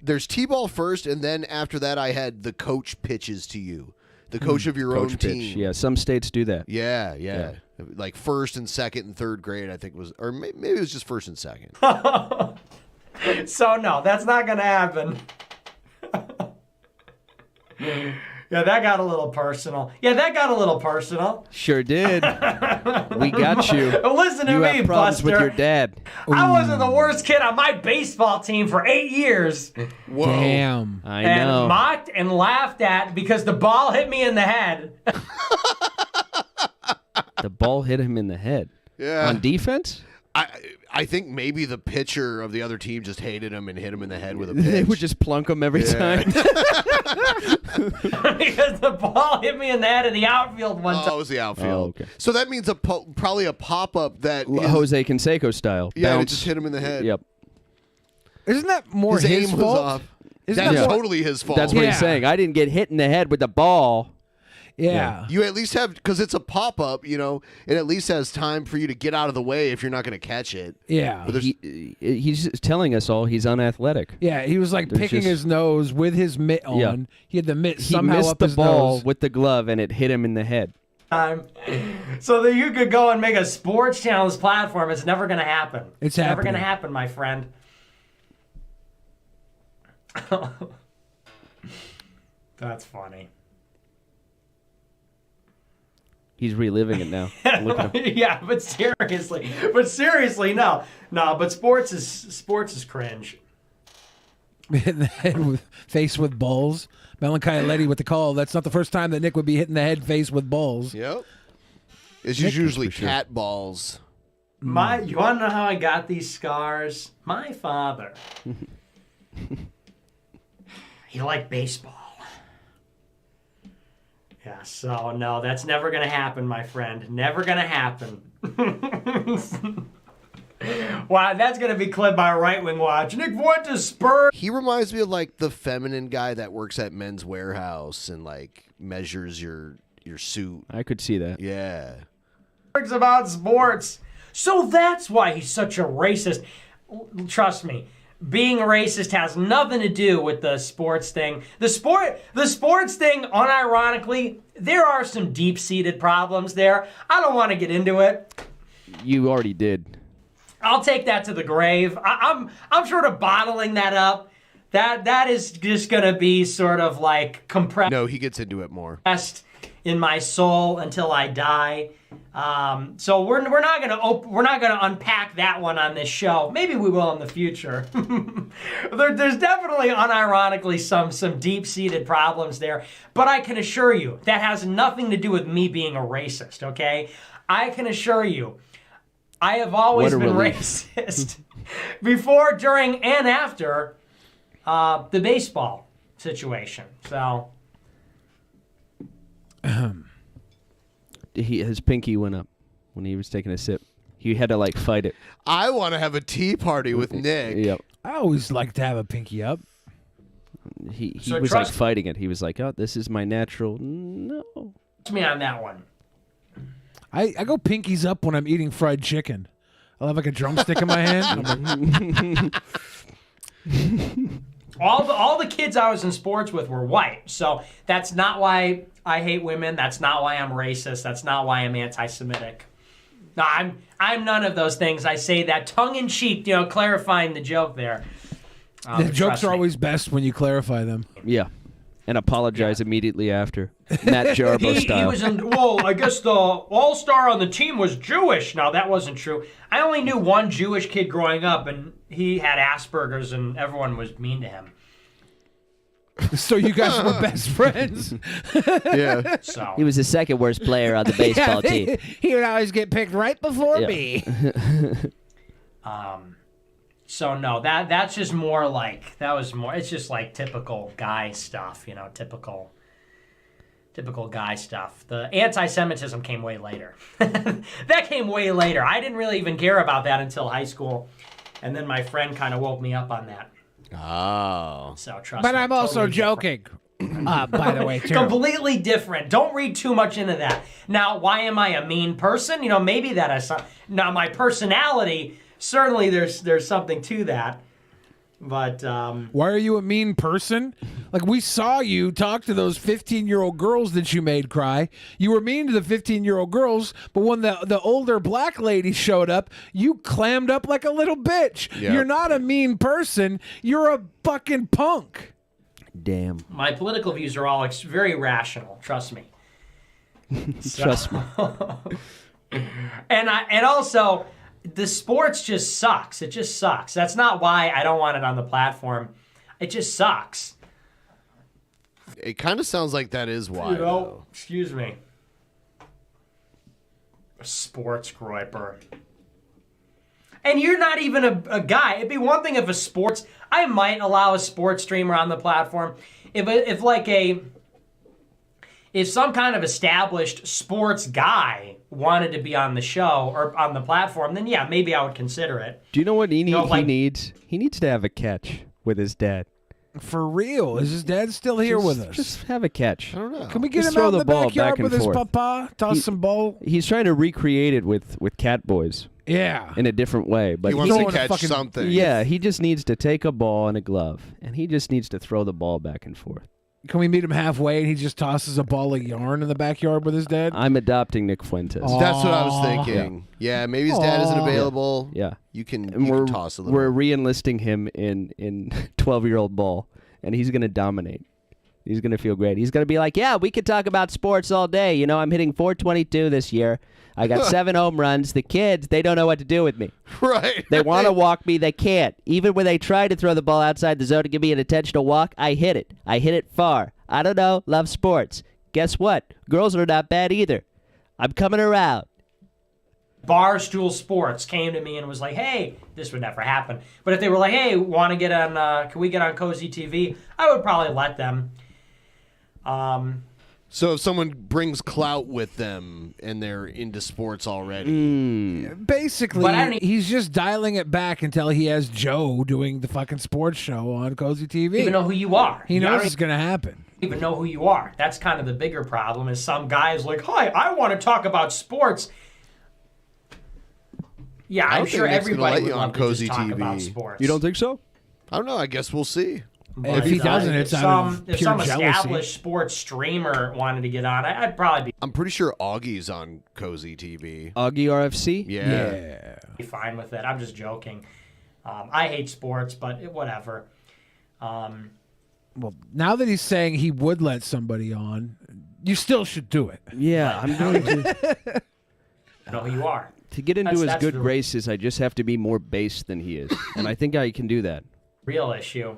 there's T-ball first, and then after that I had the coach pitches to you. The coach of your own Coach pitch. team. Yeah, some states do that. Yeah. Like first and second and third grade, I think was, or maybe it was just first and second. So, no, that's not going to happen. Yeah, that got a little personal. Sure did. We got you. Listen to you me, have problems Buster. with your dad. I wasn't the worst kid on my baseball team for 8 years. Whoa. Damn. I And know. mocked and laughed at because the ball hit me in the head. The ball hit him in the head. Yeah. On defense? I think maybe the pitcher of the other team just hated him and hit him in the head with a They pitch. would just plunk him every time. Because the ball hit me in the head in the outfield one Oh, time. it was the outfield. Oh, okay. So that means probably a pop-up that is, Jose Canseco style. yeah, it Bounce. just hit him in the head. Yep. Isn't that more His his, aim was fault? off. Isn't That's that more- totally his fault. That's what Yeah. he's saying. I didn't get hit in the head with the ball. Yeah. You at least have, because it's a pop-up, you know, it at least has time for you to get out of the way if you're not going to catch it. Yeah. But He's telling us all he's unathletic. Yeah, he was like There's picking just- his nose with his mitt on. Yeah. He had the mitt He somehow missed up the his ball nose. with the glove, and it hit him in the head. So that you could go and make a sports channel's platform. It's never going to happen. It's never happening. going to happen, my friend. That's funny. He's reliving it now. Look at him. Yeah, but seriously, no. But sports is cringe. Hit in the head with face with balls. Malachi Letty with the call. That's not the first time that Nick would be hitting the head face with balls. Yep. It's Nick usually is for sure. cat balls. You want to know how I got these scars? My father. He liked baseball. Yeah, so no, that's never going to happen, my friend. Never going to happen. Wow, that's going to be clipped by a right-wing watch. Nick Fuentes Spurs. He reminds me of like the feminine guy that works at Men's Warehouse and like measures your suit. I could see that. Yeah. About sports. So that's why he's such a racist. Trust me. Being a racist has nothing to do with the sports thing. The sports thing, unironically, there are some deep-seated problems there. I don't want to get into it. You already did. I'll take that to the grave. I'm sort of bottling that up. That is just gonna be sort of like compressed. No, he gets into it more. In my soul until I die. So we're not gonna unpack that one on this show. Maybe we will in the future. There's definitely unironically some deep-seated problems there, but I can assure you that has nothing to do with me being a racist. Okay, I can assure you, I have always been racist before, during, and after the baseball situation. So. His pinky went up when he was taking a sip. He had to like fight it. I want to have a tea party with Nick. Yep. I always like to have a pinky up. He So was like trust- fighting it. He was like, "Oh, this is my natural." No. Trust me on that one. I go pinkies up when I'm eating fried chicken. I'll have like a drumstick in my hand. I'm like, All the kids I was in sports with were white, so that's not why I hate women. That's not why I'm racist. That's not why I'm anti-Semitic. No, I'm none of those things. I say that tongue in cheek, clarifying the joke there. the But jokes trust are me. always best when you clarify them. Yeah. And apologize immediately after. Matt Jarbo He style. was in. Well, I guess the all-star on the team was Jewish. No, that wasn't true. I only knew one Jewish kid growing up, and he had Asperger's, and everyone was mean to him. So you guys were best friends. Yeah. So He was the second worst player on the baseball team. He would always get picked right before Yeah. me. So no, that's just more like it's just like typical guy stuff, typical guy stuff. The anti-Semitism came way later. That came way later. I didn't really even care about that until high school, and then my friend kind of woke me up on that. Oh. So trust But me. I'm also totally joking. By the way, too. Completely different. Don't read too much into that. Now, why am I a mean person? Maybe that is now my personality. Certainly, there's something to that. But Why are you a mean person? Like, we saw you talk to those 15-year-old girls that you made cry. You were mean to the 15-year-old girls, but when the older black lady showed up, you clammed up like a little bitch. Yep. You're not a mean person. You're a fucking punk. Damn. my political views are all very rational. Trust me. Trust me. And also, the sports just sucks. It just sucks. That's not why I don't want it on the platform. It just sucks. It kind of sounds like that is why. though. Excuse me. A sports griper. And you're not even a guy. It'd be one thing if I might allow a sports streamer on the platform. If some kind of established sports guy wanted to be on the show or on the platform, then yeah, maybe I would consider it. Do you know what he like- needs? He needs to have a catch with his dad. For real? Is his dad still here with us? Just have a catch. I don't know. Can we get Just him throw out in the the ball backyard back and with his forth. papa? Toss some ball? He's trying to recreate it with cat boys. Yeah. In a different way. But He wants to catch something. Yeah, he just needs to take a ball and a glove, and he just needs to throw the ball back and forth. Can we meet him halfway and he just tosses a ball of yarn in the backyard with his dad? I'm adopting Nick Fuentes. That's what I was thinking. Yeah, maybe his dad isn't available. Yeah. You can toss a little. We're re-enlisting him in 12-year-old ball, and he's going to dominate. He's going to feel great. He's going to be like, yeah, we could talk about sports all day. You know, I'm hitting 422 this year. I got 7 home runs. The kids, they don't know what to do with me. Right. They want to walk me. They can't. Even when they try to throw the ball outside the zone to give me an intentional walk, I hit it. I hit it far. I don't know. Love sports. Guess what? Girls are not bad either. I'm coming around. Barstool Sports came to me and was like, hey, this would never happen. But if they were like, hey, want to get on, can we get on Cozy TV? I would probably let them. So if someone brings clout with them and they're into sports already. Basically, he's just dialing it back until he has Joe doing the fucking sports show on Cozy TV. Even know who you are. He knows it's going to happen. Even know who you are. That's kind of the bigger problem is some guy is like, hi, I want to talk about sports. Yeah, I'm sure everybody would love to just talk about sports. You don't think so? I don't know. I guess we'll see. If he doesn't, it's out of if pure some jealousy. established sports streamer wanted to get on, I'd probably be. I'm pretty sure Augie's on Cozy TV. Augie RFC? Yeah. Be fine with it. I'm just joking. I hate sports, but whatever. Well, now that he's saying he would let somebody on, you still should do it. Yeah, I'm going to. I know who you are. To get into That's his good the graces, I just have to be more base than he is. And I think I can do that. real issue.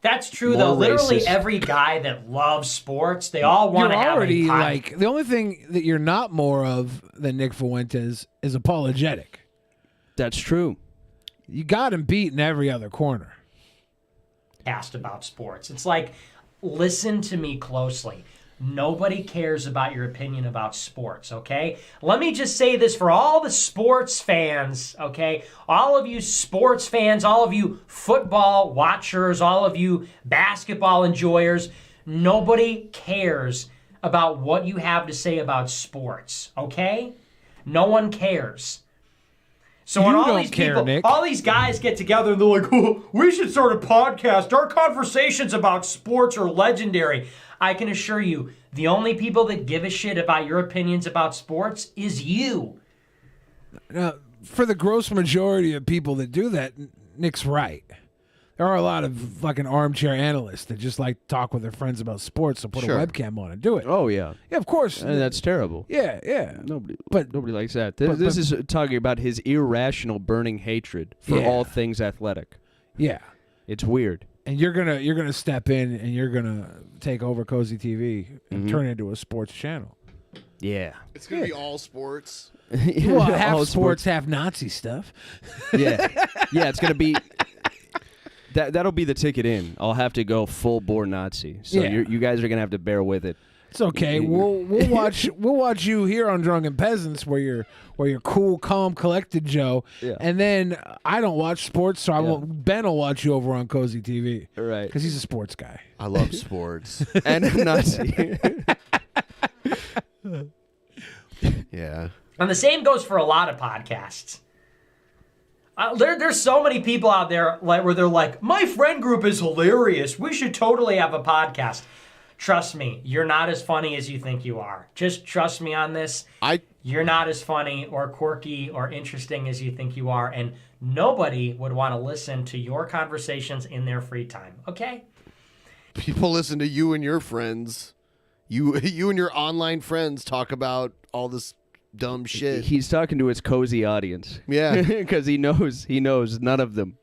That's true, More though. Literally racist. every guy that loves sports, they all want to You're have already a like the only thing that you're not more of than Nick Fuentes is apologetic. That's true. You got him beat in every other corner. Asked about sports. It's like, listen to me closely. Nobody cares about your opinion about sports, okay? Let me just say this for all the sports fans, okay? All of you sports fans, all of you football watchers, all of you basketball enjoyers, nobody cares about what you have to say about sports, okay? No one cares. So when You all don't these care, people, Nick. all these guys get together and they're like, oh, we should start a podcast. Our conversations about sports are legendary. I can assure you, the only people that give a shit about your opinions about sports is you. Now, for the gross majority of people that do that, Nick's right. There are a lot of fucking armchair analysts that just like to talk with their friends about sports, so put Sure. a webcam on and do it. Oh, yeah. Yeah, of course. And that's terrible. Yeah, yeah. Nobody likes that. This is talking about his irrational burning hatred for Yeah. all things athletic. Yeah. It's weird. And you're gonna step in and you're gonna take over Cozy TV and turn it into a sports channel. Yeah. It's going to be all sports. Well, half All sports, half Nazi stuff. Yeah. Yeah, it's going to be... That'll be the ticket in. I'll have to go full bore Nazi. So Yeah. you guys are going to have to bear with it. It's okay. We'll watch you here on Drunken Peasants, where you're cool, calm, collected, Joe. Yeah. And then I don't watch sports, so I won't. Ben will watch you over on Cozy TV, Right? Because he's a sports guy. I love sports. And a Nazi. Yeah. And the same goes for a lot of podcasts. There's so many people out there where they're like, my friend group is hilarious. We should totally have a podcast. Trust me, you're not as funny as you think you are. Just trust me on this. You're not as funny or quirky or interesting as you think you are, and nobody would want to listen to your conversations in their free time, okay? People listen to you and your friends. You and your online friends talk about all this dumb shit. He's talking to his cozy audience. Yeah. Because he knows none of them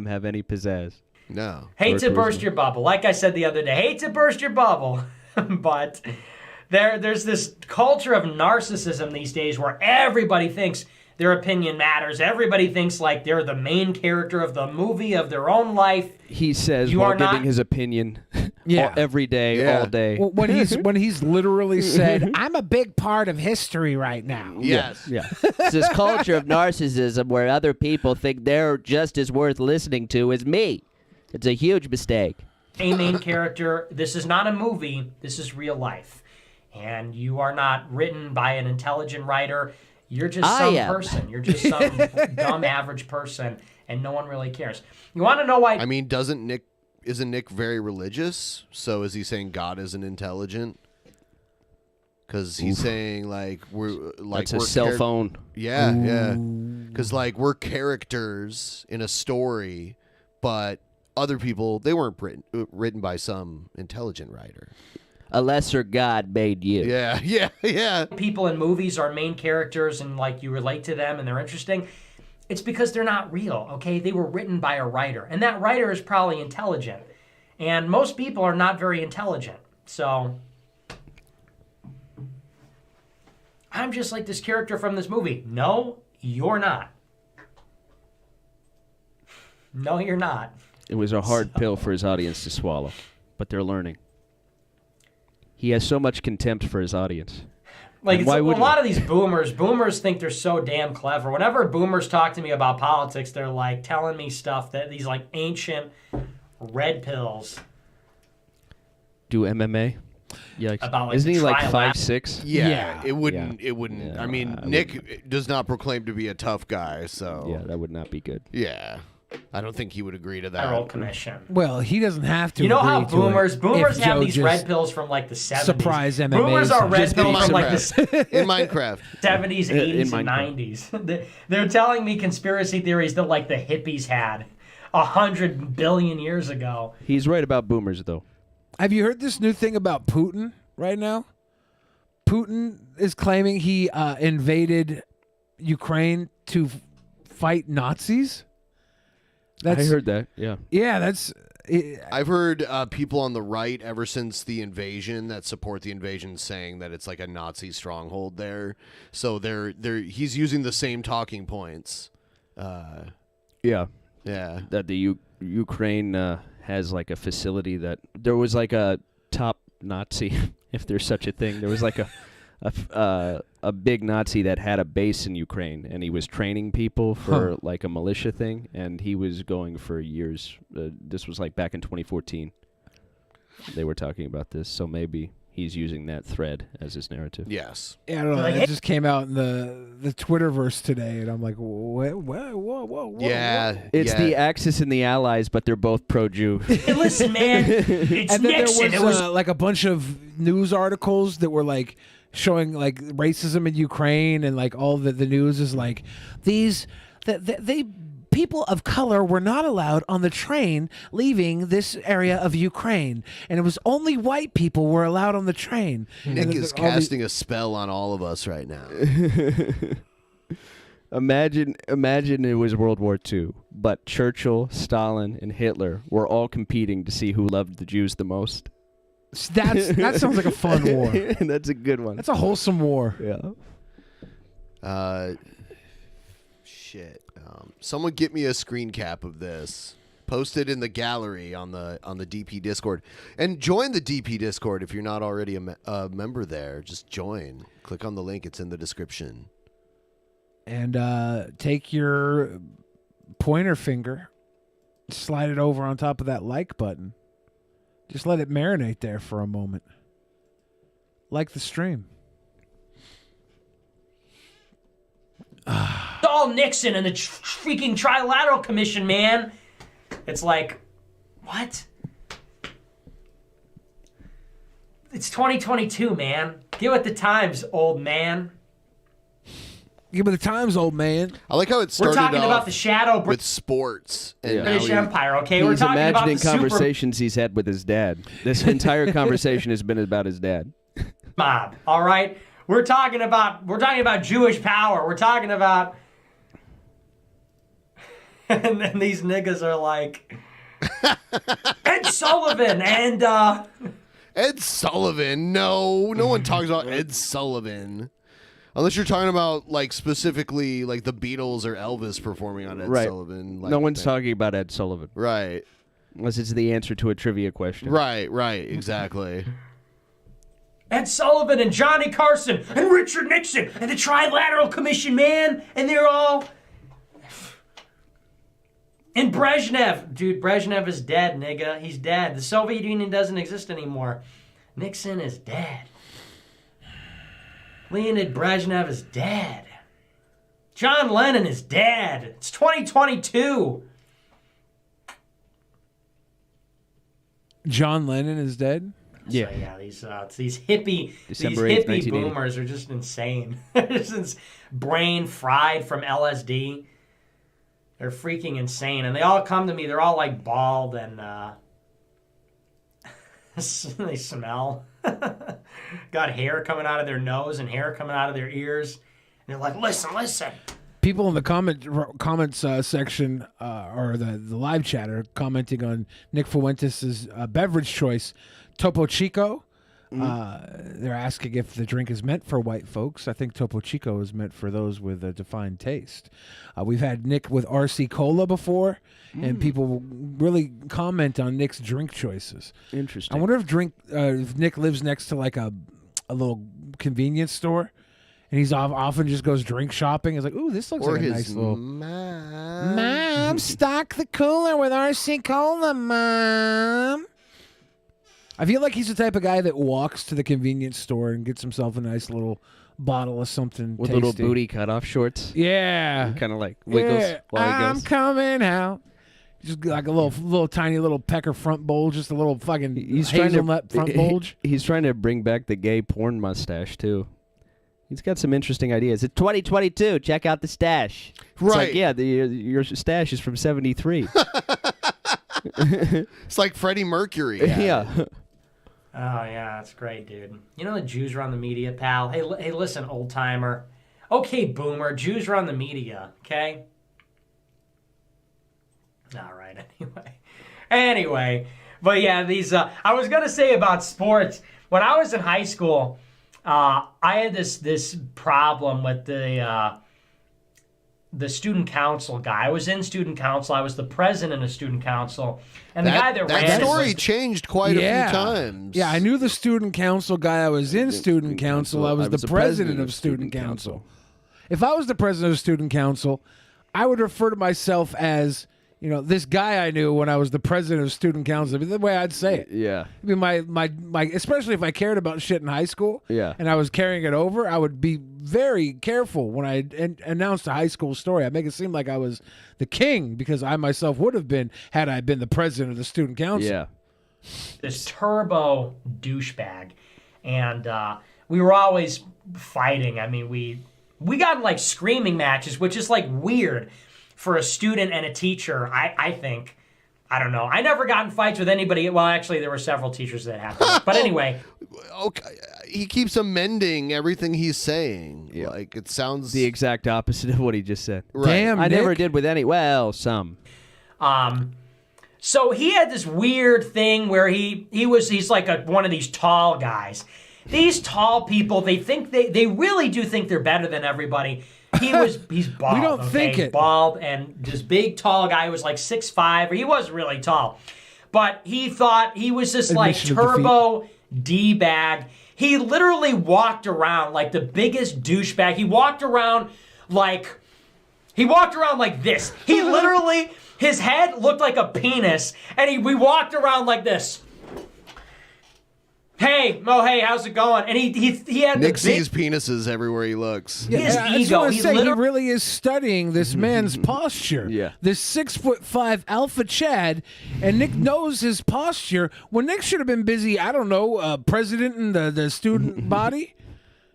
have any pizzazz. No. Hate to burst your bubble. Like I said the other day, hate to burst your bubble. But there's this culture of narcissism these days where everybody thinks their opinion matters. Everybody thinks like they're the main character of the movie of their own life. He says You while are not- giving his opinion Yeah. every day, all day. Well, when he's literally said, "I'm a big part of history right now." Yes. Yeah. It's this culture of narcissism where other people think they're just as worth listening to as me. It's a huge mistake. a main character. This is not a movie. This is real life. And you are not written by an intelligent writer. You're just some person. You're just some dumb average person, and no one really cares. You want to know why? I mean, isn't Nick very religious? So is he saying God isn't intelligent? Because he's saying we're That's a cell phone. Yeah, yeah. Because we're characters in a story, but other people, they weren't written by some intelligent writer. A lesser God made you. Yeah, yeah, yeah. People in movies are main characters and you relate to them and they're interesting. It's because they're not real, okay? They were written by a writer, and that writer is probably intelligent. And most people are not very intelligent. So I'm just like this character from this movie. No, you're not. No, you're not. It was a hard pill for his audience to swallow, but they're learning. He has so much contempt for his audience. It's a lot of these boomers think they're so damn clever. Whenever boomers talk to me about politics, they're telling me stuff that these ancient red pills. Do MMA? Yeah, about isn't he 5'6"? Yeah, it wouldn't. Yeah. It wouldn't. Yeah, I mean, Nick does not proclaim to be a tough guy, so yeah, that would not be good. Yeah, I don't think he would agree to that. Federal Commission. Well, he doesn't have to. You know how agree to it boomers if have Joe these just red pills from the 70s. surprise MMA. Boomers are red Just pills from Minecraft. In Minecraft. 70s, 80s, and 90s. They're telling me conspiracy theories that the hippies had 100 billion years ago. He's right about boomers, though. Have you heard this new thing about Putin right now? Putin is claiming he invaded Ukraine to fight Nazis. I heard that, yeah. Yeah, that's... I've heard people on the right ever since the invasion that support the invasion saying that it's a Nazi stronghold there. So he's using the same talking points. Yeah. Yeah. That the Ukraine has a facility that there was a top Nazi, if there's such a thing. There was a big Nazi that had a base in Ukraine, and he was training people for a militia thing, and he was going for years. This was back in 2014. They were talking about this, so maybe he's using that thread as his narrative. Yes. Yeah, I don't know. It just came out in the Twitterverse today, and I'm like, whoa. Yeah. It's the Axis and the Allies, but they're both pro-Jew. Hey, listen, man. It's And then Nixon. there was a bunch of news articles that were showing racism in Ukraine, and all the news is they people of color were not allowed on the train leaving this area of Ukraine, and it was only white people were allowed on the train. Nick is casting a spell on all of us right now. Imagine it was World War II, but Churchill, Stalin, and Hitler were all competing to see who loved the Jews the most. That sounds like a fun war. That's a good one. That's a wholesome war. Yeah. Shit. Someone get me a screen cap of this. Post it in the gallery on the DP Discord, and join the DP Discord if you're not already a member there. Just join. Click on the link. It's in the description. And take your pointer finger, slide it over on top of that like button. Just let it marinate there for a moment. Like the stream. It's all Nixon and the freaking Trilateral Commission, man. It's what? It's 2022, man. Get with the times, old man. Get with the times, old man. I like how it started We're talking off about the shadow with sports and British Empire, okay? We're He's talking about imagining the conversations he's had with his dad. This entire conversation has been about his dad. mob, all right? We're talking about Jewish power. We're talking about and then these niggas are like Ed Sullivan and Ed Sullivan. No one talks about Ed Sullivan. Unless you're talking about specifically the Beatles or Elvis performing on Ed Sullivan. No one's talking about Ed Sullivan. Right. Unless it's the answer to a trivia question. Right, exactly. Ed Sullivan and Johnny Carson and Richard Nixon and the Trilateral Commission, man. And they're all And Brezhnev, dude, Brezhnev is dead, nigga. He's dead. The Soviet Union doesn't exist anymore. Nixon is dead. Leonid Brezhnev is dead. John Lennon is dead. It's 2022. John Lennon is dead? Yeah. So, yeah, these hippie boomers are just insane. Just brain fried from LSD. They're freaking insane. And they all come to me. They're all like bald and they smell. Got hair coming out of their nose and hair coming out of their ears. And they're like, listen. People in the comments section or the live chat are commenting on Nick Fuentes' beverage choice, Topo Chico. They're asking if the drink is meant for white folks. I think Topo Chico is meant for those with a defined taste. We've had Nick with RC Cola before, and people really comment on Nick's drink choices. Interesting. I wonder if Nick lives next to like a little convenience store. And he's often just goes drink shopping. He's like, ooh, this looks like a nice little... Mom, stock the cooler with RC Cola, Mom. I feel like he's the type of guy that walks to the convenience store and gets himself a nice little bottle of something with tasty. little booty cutoff shorts. Yeah. Kind of like wiggles while he goes. I'm coming out. Just like a little tiny little pecker front bulge, just a little fucking hazelnut front bulge. He's trying to bring back the gay porn mustache, too. He's got some interesting ideas. It's 2022. Check out the stash. Right. It's like, your stash is from 73. It's like Freddie Mercury. Yeah. Oh, yeah, that's great, dude. You know the Jews run the media, pal? Hey, listen, old-timer. Okay, boomer, Jews run the media, okay? All right, anyway. But yeah, these, I was going to say about sports. When I was in high school... I had this problem with the student council guy. I was in student council. I was the president of student council, and the guy that ran that story changed quite a few times. Yeah, I knew the student council guy. I was in student council. I was the president of student council. If I was the president of student council, I would refer to myself as, this guy I knew when I was the president of student council. I mean, the way I'd say it. Yeah. I mean, my especially if I cared about shit in high school. Yeah. And I was carrying it over, I would be very careful when I announced a high school story. I'd make it seem like I was the king, because I myself would have been had I been the president of the student council. Yeah. This turbo douchebag, and we were always fighting. I mean, we got in like screaming matches, which is like weird for a student and a teacher, I think. I don't know. I never got in fights with anybody. Well, actually, there were several teachers that happened. But anyway. Okay. He keeps amending everything he's saying. Yeah. Like, it sounds... the exact opposite of what he just said. Right. Damn, I Nick. never did with any... Well, some. So he had this weird thing where he's like one of these tall guys. These tall people, they think they really do think they're better than everybody. He's bald. We don't think it. Bald, and this big tall guy was like 6'5", or he was really tall. But he thought he was this like turbo D-bag. He literally walked around like the biggest douchebag. He walked around like this. He literally, his head looked like a penis, and we walked around like this. Hey, how's it going? And he had Nick sees penises everywhere he looks. Yeah, his ego. He really is studying this man's posture. Yeah. This 6'5" alpha Chad, and Nick knows his posture. When Nick should have been busy, I don't know, presidenting the student body.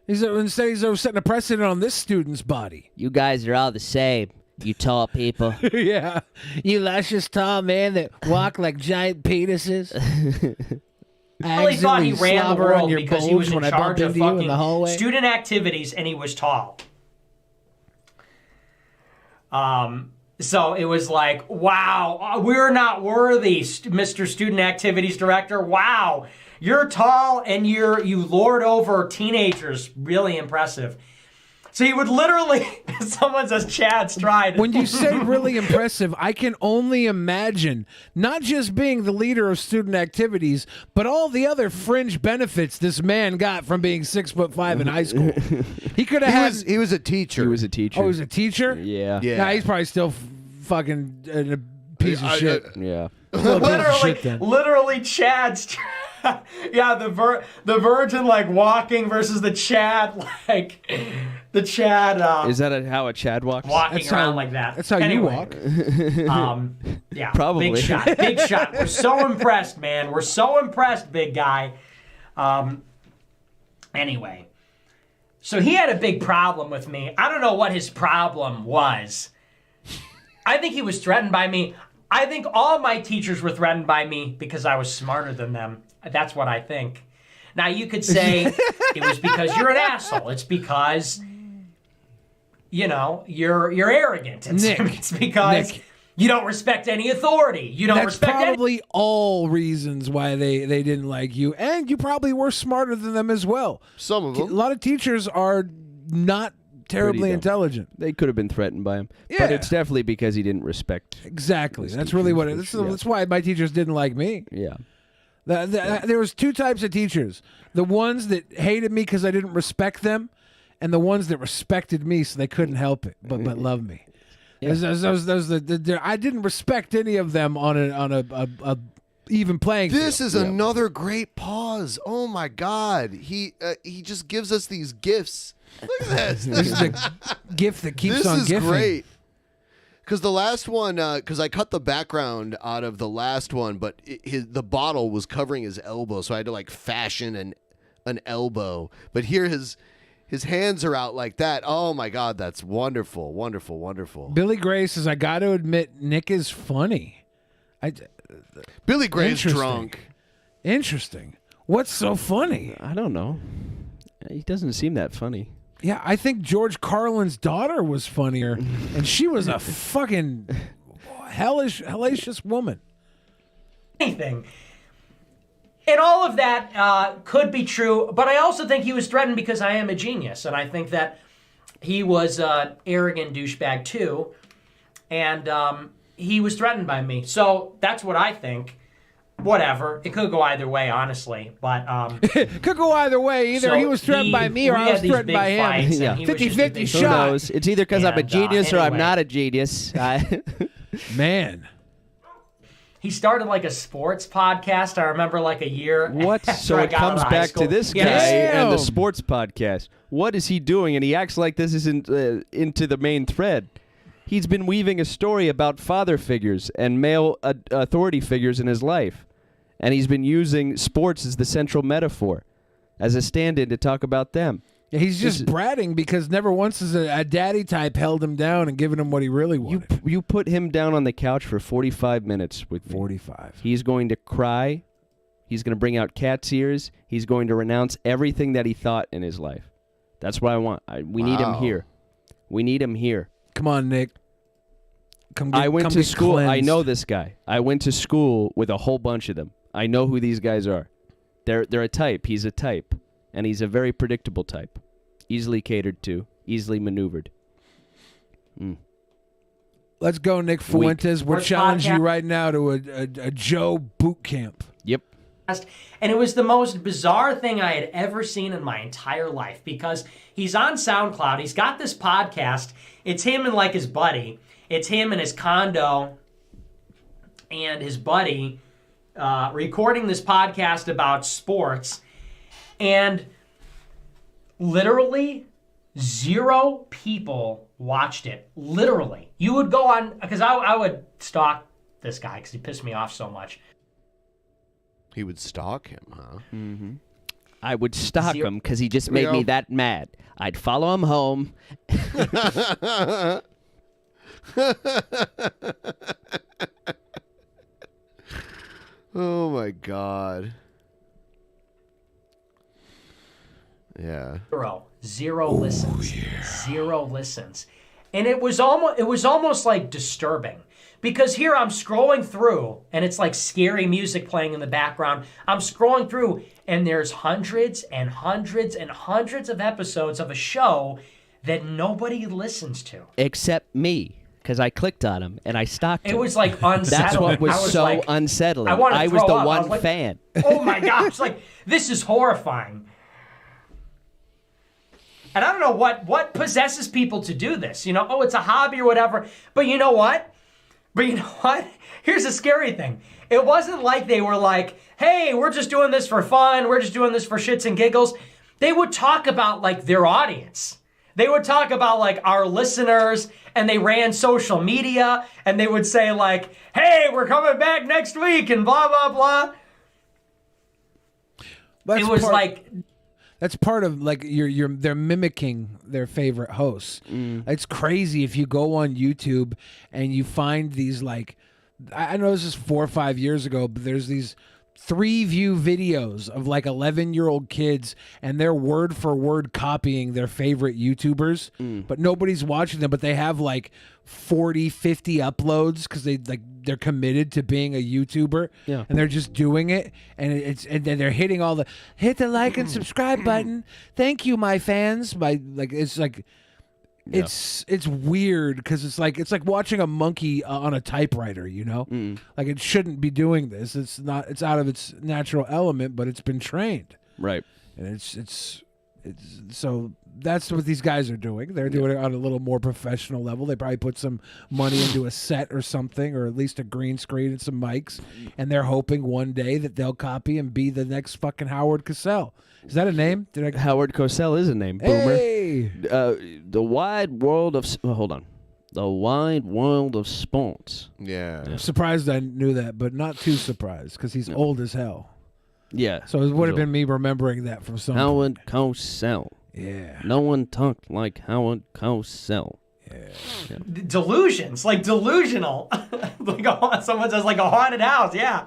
Instead, he's setting a precedent on this student's body. You guys are all the same. You tall people. Yeah. You luscious tall men that walk like giant penises. Well, he thought he ran the world because he was in charge of fucking student activities, and he was tall. So it was like, wow, we're not worthy, Mr. Student Activities Director. Wow, you're tall and you lord over teenagers. Really impressive. So he would literally, someone says Chad Stride. When you say really impressive, I can only imagine not just being the leader of student activities, but all the other fringe benefits this man got from being 6'5" in high school. He could have He was a teacher. He was a teacher. Oh, he was a teacher? Yeah. Nah, he's probably still fucking in a piece of shit. Yeah. Literally Chad's. Yeah, the virgin like walking versus the Chad like the Chad. Is that how a Chad walks? Walking around like that. That's how you walk. Yeah, Probably. Big shot. Big shot. We're so impressed, man. We're so impressed, big guy. Anyway, so he had a big problem with me. I don't know what his problem was. I think he was threatened by me. I think all my teachers were threatened by me because I was smarter than them. That's what I think. Now, you could say it was because you're an asshole. It's because, you're arrogant. It's because you don't respect any authority. You don't respect any... That's probably all reasons why they didn't like you. And you probably were smarter than them as well. Some of them. A lot of teachers are not terribly intelligent. They could have been threatened by him. Yeah. But it's definitely because he didn't respect. Exactly. That's really what it is. That's why my teachers didn't like me. Yeah. There was two types of teachers. The ones that hated me because I didn't respect them, and the ones that respected me so they couldn't help it but love me. Yeah. I didn't respect any of them on a even playing field. This is another great pause. Oh my God. He just gives us these gifts. Look at this. This is the gift that keeps on giving. This is great. Because the last one, because I cut the background out of the last one, but the bottle was covering his elbow, so I had to like fashion an elbow. But here his hands are out like that. Oh my God, that's wonderful, wonderful, wonderful. Billy Gray says, I got to admit, Nick is funny. Billy Gray's drunk. Interesting. What's so funny? I don't know. He doesn't seem that funny. Yeah, I think George Carlin's daughter was funnier, and she was a fucking hellacious woman. Anything. And all of that could be true, but I also think he was threatened because I am a genius, and I think that he was an arrogant douchebag too, and he was threatened by me. So that's what I think. Whatever. It could go either way, honestly. But it could go either way. Either he was threatened by me or I was threatened by him. Yeah. 50-50 shot. Who knows? It's either because I'm a genius or I'm not a genius. Man. He started like a sports podcast. I remember like a year. What? So it comes back to this guy and the sports podcast. What is he doing? And he acts like this isn't into the main thread. He's been weaving a story about father figures and male authority figures in his life. And he's been using sports as the central metaphor, as a stand-in to talk about them. Yeah, he's just bratting because never once has a daddy type held him down and given him what he really wanted. You put him down on the couch for 45 minutes with me. 45. He's going to cry. He's going to bring out cat's ears. He's going to renounce everything that he thought in his life. That's what I want. We need him here. We need him here. Come on, Nick. I went to school. Cleansed. I know this guy. I went to school with a whole bunch of them. I know who these guys are. They're a type. He's a type. And he's a very predictable type. Easily catered to. Easily maneuvered. Let's go, Nick Fuentes. We're challenging you right now to a Joe boot camp. Yep. And it was the most bizarre thing I had ever seen in my entire life because he's on SoundCloud. He's got this podcast. It's him and like his buddy. It's him in his condo and his buddy recording this podcast about sports. And literally 0 people watched it. Literally. You would go on, because I would stalk this guy because he pissed me off so much. He would stalk him, huh? Mm-hmm. I would stalk him because he just made me that mad. I'd follow him home. Oh my God. Yeah. Zero listens. Yeah. 0 listens. And it was almost like disturbing. Because here I'm scrolling through and it's like scary music playing in the background. I'm scrolling through and there's hundreds and hundreds and hundreds of episodes of a show that nobody listens to. Except me. Because I clicked on him and I stalked him. It was like unsettling. That's what was so like, unsettling. I was the one fan. Oh my gosh, like this is horrifying. And I don't know what possesses people to do this. You know, it's a hobby or whatever. But you know what? here's the scary thing. It wasn't like they were like, hey, we're just doing this for fun. We're just doing this for shits and giggles. They would talk about like their audience. They would talk about like our listeners, and they ran social media, and they would say like, hey, we're coming back next week and blah, blah, blah. That's it was that's part of like they're mimicking their favorite hosts. It's crazy if you go on YouTube and you find these like, I know this is 4 or 5 years ago, but there's these 3-view videos of like 11-year-old kids, and they're word for word copying their favorite YouTubers, but nobody's watching them, but they have like 40, 50 uploads because they're committed to being a YouTuber, and they're just doing it, and and then they're hitting all the hit the like and subscribe button. Thank you, my fans. It's weird because it's like watching a monkey on a typewriter, you know? Like it shouldn't be doing this. It's out of its natural element, but it's been trained. Right. And it's so that's what these guys are doing. They're doing it on a little more professional level. They probably put some money into a set or something, or at least a green screen and some mics, and they're hoping one day that they'll copy and be the next fucking Howard Cosell. Is that a name? Howard Cosell is a name, Boomer. Hey! The wide world of... hold on. The wide world of sports. Yeah. I'm surprised I knew that, but not too surprised because he's old as hell. Yeah. So it would have been me remembering that from some Howard Cosell. Yeah. No one talked like Howard Cosell. Yeah. Delusions, like delusional. Like someone says like a haunted house, yeah.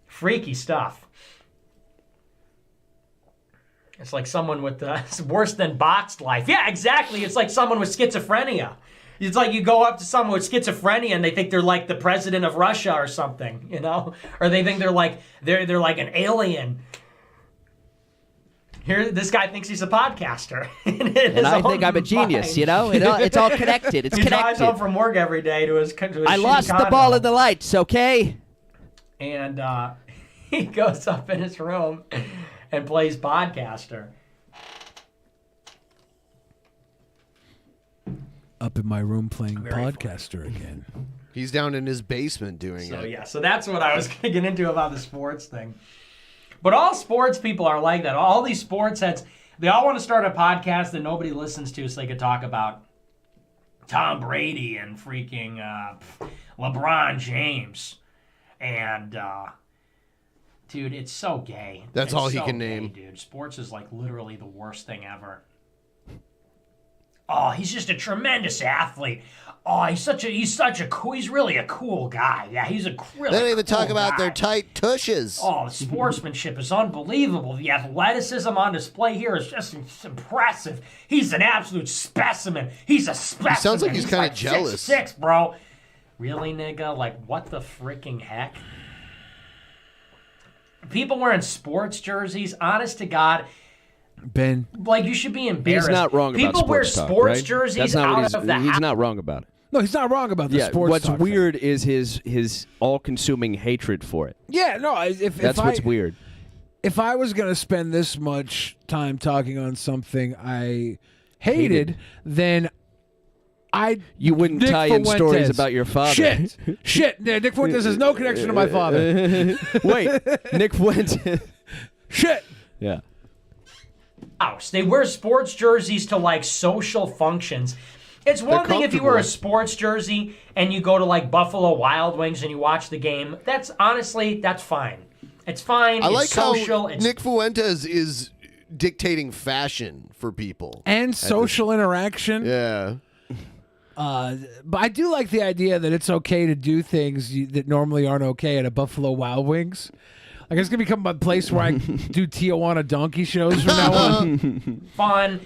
Freaky stuff. It's like someone with it's worse than boxed life. Yeah, exactly. It's like someone with schizophrenia. It's like you go up to someone with schizophrenia and they think they're like the president of Russia or something, you know? Or they think they're like an alien. Here, this guy thinks he's a podcaster. And I think I'm a genius, you know? It's all connected. It's he drives connected. home from work every day to his I lost the ball in the lights, okay? And he goes up in his room and plays podcaster. Up in my room playing podcaster again. He's down in his basement doing So it. yeah, so that's what I was going to get into about the sports thing. But all sports people are like that. All these sports heads, they all want to start a podcast that nobody listens to so they could talk about Tom Brady and freaking LeBron James. And, dude, it's so gay. That's It's all he so can gay, name. Dude, sports is like literally the worst thing ever. Oh, he's just a tremendous athlete. Oh, he's really a cool guy. Yeah, he's a really They don't even cool talk about guy. their tight tushes. Oh, the sportsmanship is unbelievable. The athleticism on display here is just impressive. He's an absolute specimen. He's a specimen. He sounds like he's kinda jealous. 6'6", bro. Really, nigga? Like, what the freaking heck? People wearing sports jerseys, honest to God, Ben, like you should be embarrassed. He's not wrong People about wear sports talk, sports right? jerseys That's not what out of the he's house. not wrong about it. No, he's not wrong about the sports what's talk weird is his all-consuming hatred for it. Yeah, no, That's what's weird. If I was going to spend this much time talking on something I hated. then You wouldn't Nick tie in stories Fuentes. about your father. Shit. Nick Fuentes has no connection to my father. Wait, Nick Fuentes. Shit. Yeah. House. They wear sports jerseys to like social functions. It's one thing if you wear a sports jersey and you go to like Buffalo Wild Wings and you watch the game. That's fine. It's fine. I It's like social. how Nick Fuentes is dictating fashion for people. And social interaction. Yeah. But I do like the idea that it's okay to do things that normally aren't okay at a Buffalo Wild Wings. Like it's gonna become a place where I do Tijuana donkey shows from now on. Fun.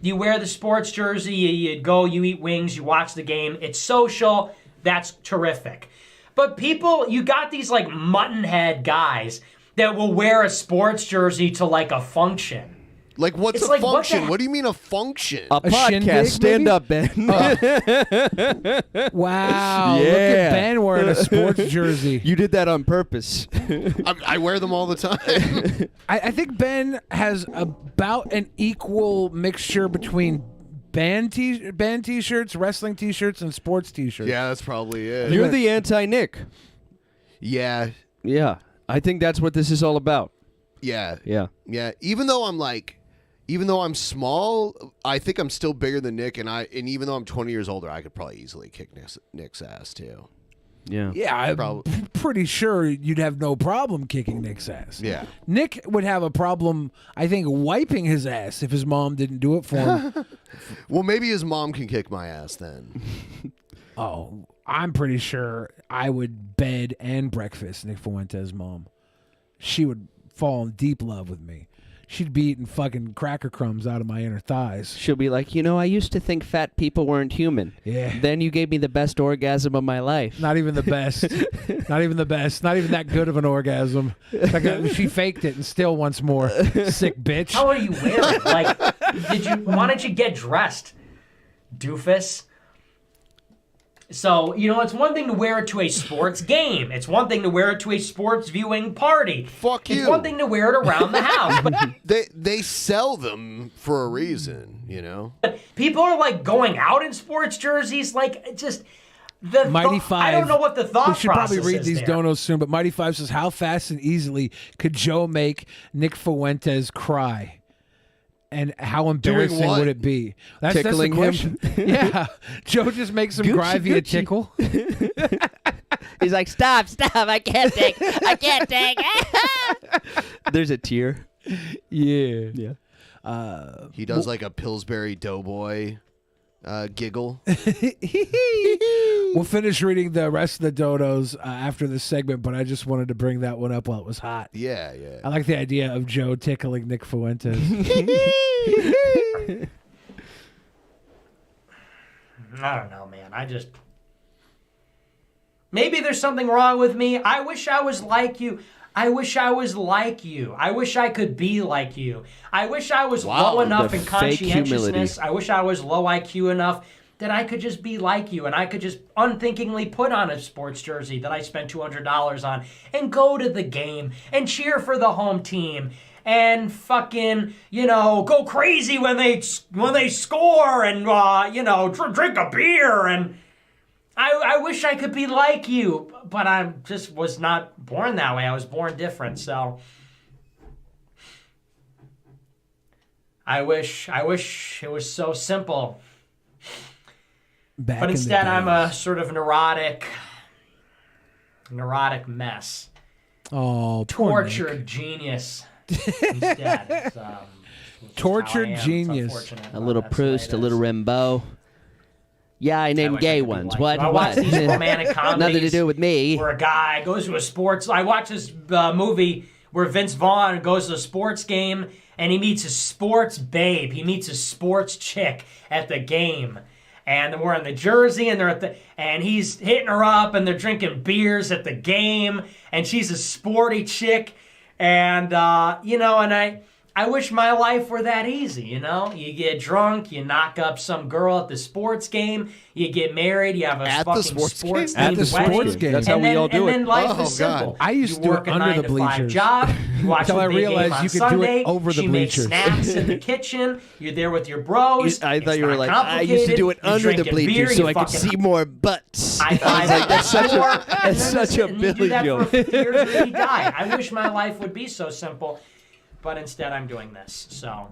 You wear the sports jersey, you go, you eat wings, you watch the game. It's social. That's terrific. But people, you got these like muttonhead guys that will wear a sports jersey to like a function. Like, what's It's a like, what function? the- What do you mean a function? A podcast. Stand up, Ben. Wow. Look at Ben wearing a sports jersey. You did that on purpose. I wear them all the time. I think Ben has about an equal mixture between band T-shirts, wrestling T-shirts, and sports T-shirts. Yeah, that's probably it. You're the anti-Nick. Yeah. Yeah. I think that's what this is all about. Yeah. Yeah. Yeah. Even though I'm small, I think I'm still bigger than Nick, and even though I'm 20 years older, I could probably easily kick Nick's ass too. Yeah. Yeah, I'm pretty sure you'd have no problem kicking Nick's ass. Yeah. Nick would have a problem, I think, wiping his ass if his mom didn't do it for him. Well, maybe his mom can kick my ass then. Oh, I'm pretty sure I would bed and breakfast Nick Fuentes' mom. She would fall in deep love with me. She'd be eating fucking cracker crumbs out of my inner thighs. She'll be like, I used to think fat people weren't human. Yeah. Then you gave me the best orgasm of my life. Not even the best. Not even the best. Not even that good of an orgasm. She faked it and still wants more. Sick bitch. How are you wearing? Like, why don't you get dressed, doofus? So, it's one thing to wear it to a sports game. It's one thing to wear it to a sports viewing party. Fuck you. It's one thing to wear it around the house. But they sell them for a reason, But people are like going out in sports jerseys, like just the Mighty Five. I don't know what the thought We should process probably read is these there. donos soon, but Mighty Five says, how fast and easily could Joe make Nick Fuentes cry? And how embarrassing what? would it be? Tickling that's the question. Yeah. Joe just makes him cry via tickle. He's like, stop, I can't take. There's a tear. Yeah. Yeah. He does like a Pillsbury Doughboy giggle. We'll finish reading the rest of the donos after this segment, but I just wanted to bring that one up while it was hot. Yeah, yeah. I like the idea of Joe tickling Nick Fuentes. I don't know, man. Maybe there's something wrong with me. I wish I was like you. I wish I was like you. I wish I could be like you. I wish I was low enough the in fake conscientiousness. humility. I wish I was low IQ enough that I could just be like you and I could just unthinkingly put on a sports jersey that I spent $200 on and go to the game and cheer for the home team and fucking, go crazy when they score and, drink a beer. And I wish I could be like you, but I just was not born that way. I was born different, so I wish it was so simple. But instead, I'm a sort of neurotic mess. Oh, tortured genius. Instead, it's tortured genius. A little Proust, a little Rimbaud. Yeah, I named gay ones. What? I watch these romantic comedies. Nothing to do with me. Where a guy goes to a sports. I watch this movie where Vince Vaughn goes to a sports game and he meets a sports babe. He meets a sports chick at the game. And they're wearing the jersey, and he's hitting her up, and they're drinking beers at the game, and she's a sporty chick, and and I wish my life were that easy, You get drunk, you knock up some girl at the sports game, you get married, you have a fucking sports themed At the sports game. That's how we all do it. And then life is simple. I used to do work it a under the 9 to 5 bleachers. job, you watch Until a I big realized game on you could do it Sunday, over the she makes bleachers. snacks in the kitchen, you're there with your bros. I thought it's you were not like, I used to do it complicated, under you're the drinking beer, bleachers so you I could fucking see more butts. I was like, that's such a and you Billy do that joke. for 50 years until you die. I wish my life would be so simple, but instead I'm doing this. So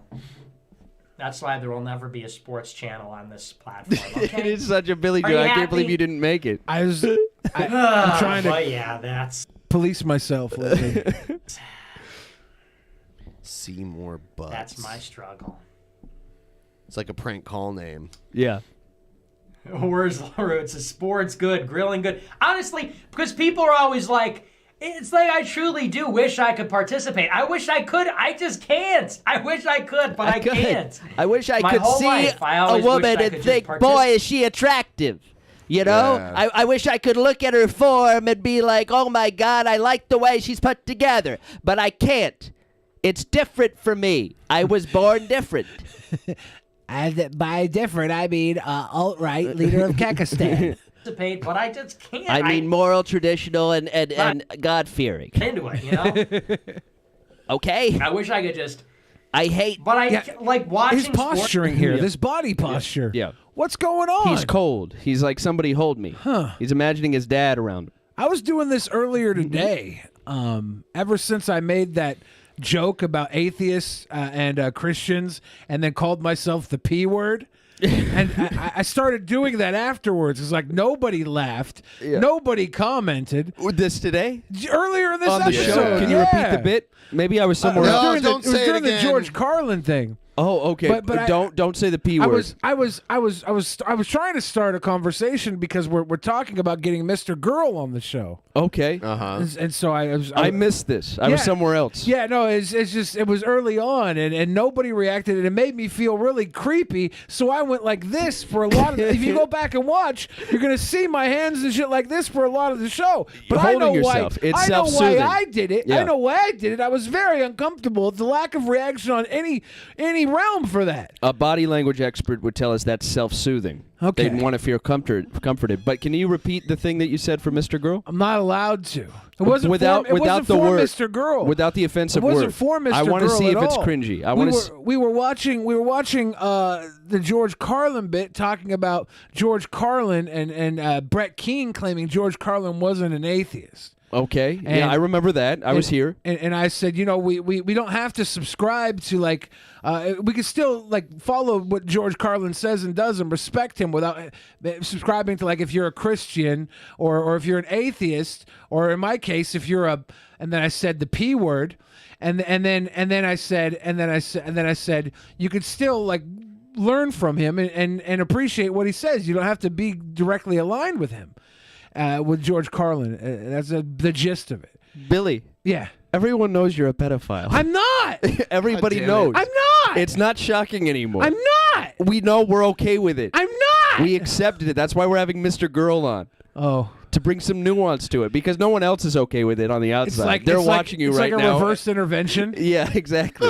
that's why there will never be a sports channel on this platform. Okay? It is such a Billy Are joke. you I can't happy? believe you didn't make it. I'm trying to But yeah, that's police myself lately. See more butts. that's my struggle. It's like a prank call name. Yeah. Where's the roots? A sports good, grilling good. Honestly, because people are always like, it's like I truly do wish I could participate. I wish I could. I just can't. I wish I could, but I can't. I wish I My could whole see life, I a always wished woman I and could just think, boy, is she attractive. Yeah. I wish I could look at her form and be like, oh my God, I like the way she's put together. But I can't. It's different for me. I was born different. And by different, I mean alt-right leader of Kekistan. Participate, but I just can't. I mean moral, traditional, and God-fearing. into it, Okay? I wish I could just I hate. But I like watching his posturing sports- here, Yeah. this body posture. Yeah. What's going on? He's cold. He's like, somebody hold me. Huh. He's imagining his dad around him. I was doing this earlier today. Ever since I made that joke about atheists and Christians, and then called myself the P word. And I started doing that afterwards. It's like nobody laughed, nobody commented. This today? Earlier in this On the episode. show. Can you repeat the bit? Maybe I was somewhere else. It was during the George Carlin thing. Oh, okay. But don't say the P word. I was trying to start a conversation because we're talking about getting Mr. Girl on the show. Okay. And so I missed this. I was somewhere else. Yeah, no, it's just it was early on and nobody reacted and it made me feel really creepy. So I went like this for a lot of if you go back and watch, you're gonna see my hands and shit like this for a lot of the show. But You're I holding know yourself. why It's I know why self-soothing. I did it. Yeah. I know why I did it. I was very uncomfortable. The lack of reaction on any realm for that. A body language expert would tell us that's self-soothing. Okay. They'd want to feel comforted. But can you repeat the thing that you said for Mr. Girl? I'm not allowed to. It wasn't without for, it wasn't the for word, Mr. Girl. without the offensive it wasn't word. for Mr. I want to Girl see at if it's all. cringy. We were watching the George Carlin bit talking about George Carlin and Brett Keane claiming George Carlin wasn't an atheist. Okay. And- yeah, I remember that. I was here. And I said, we don't have to subscribe to we can still follow what George Carlin says and does and respect him without subscribing to if you're a Christian or if you're an atheist or in my case if you're and then I said the P word and then I said you could still learn from him and appreciate what he says. You don't have to be directly aligned with him. With George Carlin. That's the gist of it. Billy. Yeah. Everyone knows you're a pedophile. I'm not. Everybody knows. I'm not. It's not shocking anymore. I'm not. We know we're okay with it. I'm not. We accepted it. That's why we're having Mr. Girl on. Oh. To bring some nuance to it, because no one else is okay with it on the outside. They're watching you right now. It's now. like a reverse intervention. Yeah, exactly.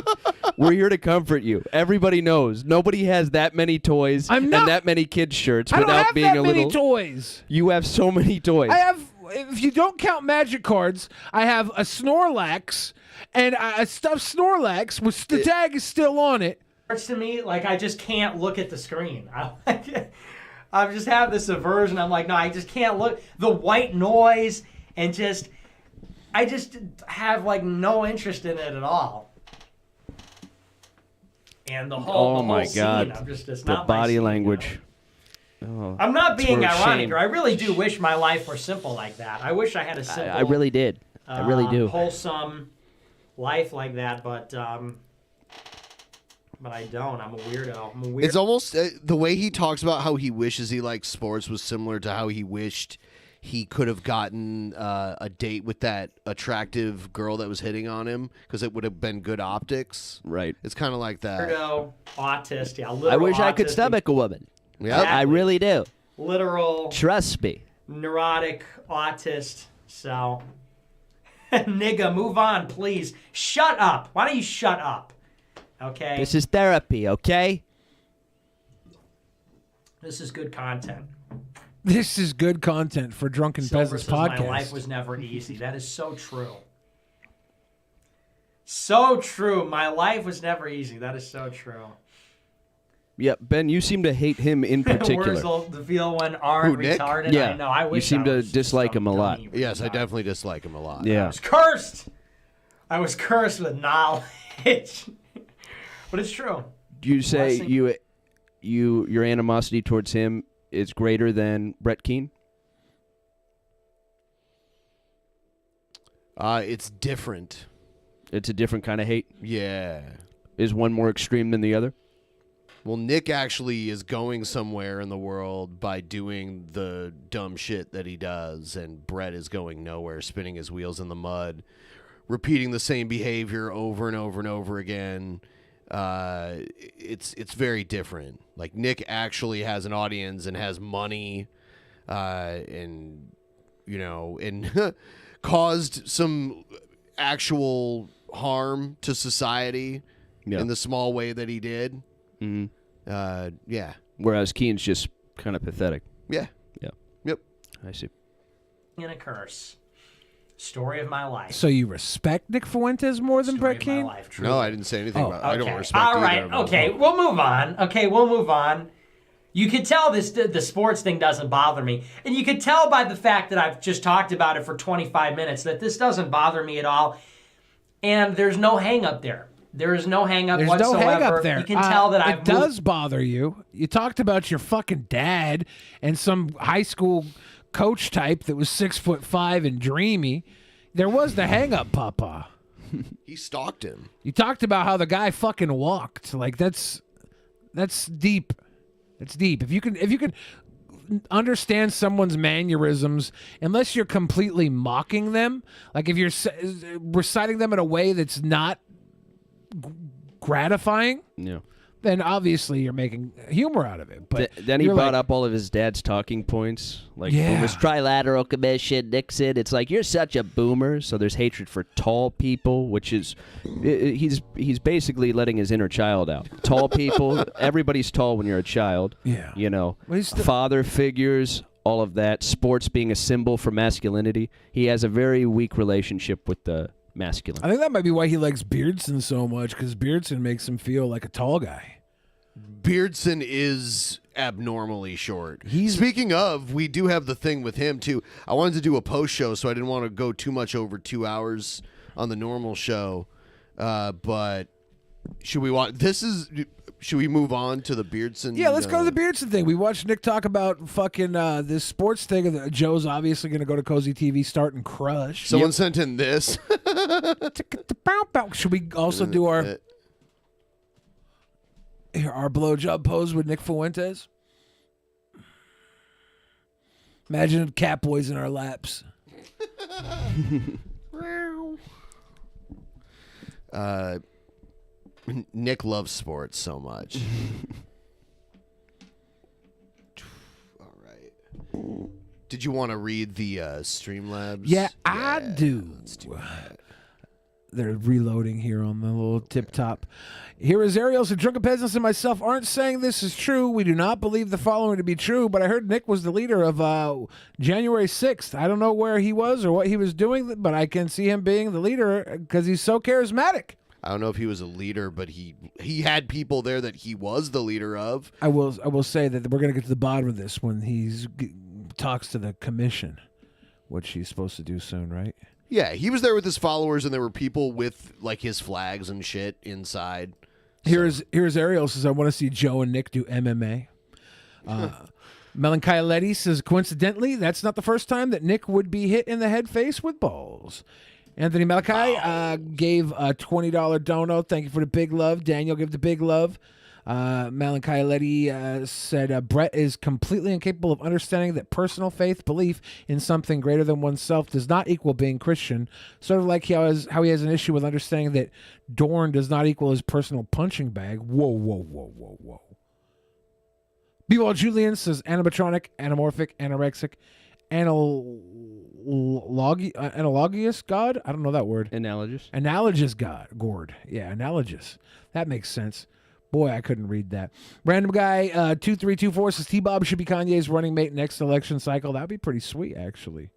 We're here to comfort you. Everybody knows. Nobody has that many toys and that many kids' shirts I without don't have being that a many little. toys. You have so many toys. I have. If you don't count magic cards, I have a Snorlax and a stuffed Snorlax with the tag is still on it. To me, I just can't look at the screen. I just have this aversion. I'm like, no, I just can't look. The white noise and I just have no interest in it at all. And the whole my scene, God. I'm just, it's the not my body scene, language. Oh, I'm not being for a ironic shame. here. I really do wish my life were simple like that. I wish I had a simple, I really did. I really do. wholesome life like that, but I don't. I'm a weirdo. I'm a weird. It's almost the way he talks about how he wishes he liked sports was similar to how he wished he could have gotten a date with that attractive girl that was hitting on him because it would have been good optics. Right. It's kind of like that. Weirdo, autist, yeah. I wish I could autistic, stomach a woman. Yeah, I really do. Literal. Trust me. Neurotic autist. So, nigga, move on, please. Shut up. Why don't you shut up? Okay. This is therapy, okay? This is good content. This is good content for Drunken Silver Peasants says, podcast. my life was never easy. That is so true. So true. My life was never easy. That is so true. Yeah, Ben, you seem to hate him in particular. Words the feel when aren't Who, Nick? retarded. Yeah, I know. I wish you seem I to was dislike him a lot. Yes, I definitely dislike him a lot. Yeah. I was cursed. I was cursed with knowledge. But it's true. You say Blessing. your animosity towards him is greater than Brett Keane? It's different. It's a different kind of hate? Yeah. Is one more extreme than the other? Well, Nick actually is going somewhere in the world by doing the dumb shit that he does, and Brett is going nowhere, spinning his wheels in the mud, repeating the same behavior over and over and over again. It's very different. Like, Nick actually has an audience and has money, and caused some actual harm to society in the small way that he did. Mm-hmm. Yeah. Whereas Keane's just kind of pathetic. Yeah. Yeah. Yep. I see. And a curse. Story of my life. So you respect Nick Fuentes more than Brett Keane? No, I didn't say anything about it. I don't respect All either right. of them. Okay, we'll move on. You could tell the sports thing doesn't bother me. And you could tell by the fact that I've just talked about it for 25 minutes that this doesn't bother me at all. And there's no hang up there. There is no hang up There's whatsoever. no hang up there. You can tell that it does bother you. You talked about your fucking dad and some high school coach type that was 6'5" and dreamy. There was the hang up, Papa. He stalked him. You talked about how the guy fucking walked. Like that's deep. That's deep. If you can understand someone's mannerisms, unless you're completely mocking them, like if you're reciting them in a way that's not gratifying, then obviously you're making humor out of it. But then he brought up all of his dad's talking points, like Boomer's Trilateral Commission, Nixon. It's like, you're such a boomer. So there's hatred for tall people, which is he's basically letting his inner child out. Tall people, everybody's tall when you're a child. Yeah, you know, father figures, all of that. Sports being a symbol for masculinity. He has a very weak relationship with the masculine. I think that might be why he likes Beardson so much, because Beardson makes him feel like a tall guy. Beardson is abnormally short. Speaking of, we do have the thing with him too. I wanted to do a post show, so I didn't want to go too much over 2 hours on the normal show. But should we watch? Should we move on to the Beardson? Yeah, let's go to the Beardson thing. We watched Nick talk about fucking this sports thing. Joe's obviously going to go to Cozy TV, start and crush. Someone sent in this. Should we also do our blowjob pose with Nick Fuentes? Imagine cat boys in our laps. Nick loves sports so much. All right. Did you want to read the Streamlabs? Yeah, I do. Let's do that. They're reloading here on the little tip top. Here is Ariel. So Drunken Peasants and myself aren't saying this is true. We do not believe the following to be true, but I heard Nick was the leader of January 6th. I don't know where he was or what he was doing, but I can see him being the leader because he's so charismatic. I don't know if he was a leader, but he had people there that he was the leader of. I will say that we're going to get to the bottom of this when he talks to the commission, which he's supposed to do soon, right? Yeah, he was there with his followers, and there were people with like his flags and shit inside. Here's Ariel says, I want to see Joe and Nick do MMA. Melancholy says, coincidentally, that's not the first time that Nick would be hit in the head face with balls. Anthony Malachi gave a $20 dono. Thank you for the big love. Daniel gave the big love. Melancholy said, Brett is completely incapable of understanding that personal faith, belief in something greater than oneself does not equal being Christian. Sort of like how he has an issue with understanding that Dorn does not equal his personal punching bag. Whoa. B-Wall Julian says, animatronic, anamorphic, anorexic, analogous God? I don't know that word. Analogous. Analogous God. Gord. Yeah, analogous. That makes sense. Boy, I couldn't read that. Random guy 2324 says T-Bob should be Kanye's running mate next election cycle. That'd be pretty sweet, actually.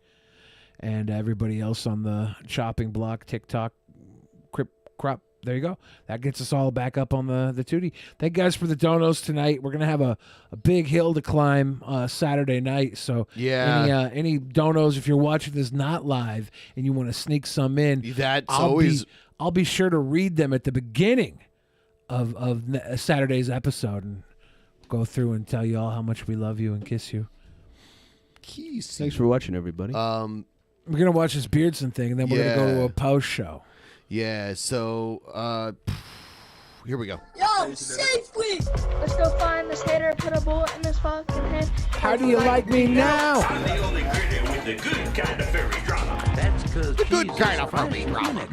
And everybody else on the chopping block, TikTok, crop. There you go. That gets us all back up on the Tootie. Thank you guys for the donos tonight. We're going to have a big hill to climb Saturday night. So yeah, any donos, if you're watching this not live and you want to sneak some in, I'll be sure to read them at the beginning of Saturday's episode and go through and tell you all how much we love you and kiss you. Thanks for watching, everybody. We're going to watch this Beardson thing, and then we're going to go to a post show. Yeah, so here we go. Yo, safely! Let's go find this hater and put a bullet in his fucking head. How do you like me now? I'm the only critic with the good kind of furry drama. That's because the good kind of furry drama.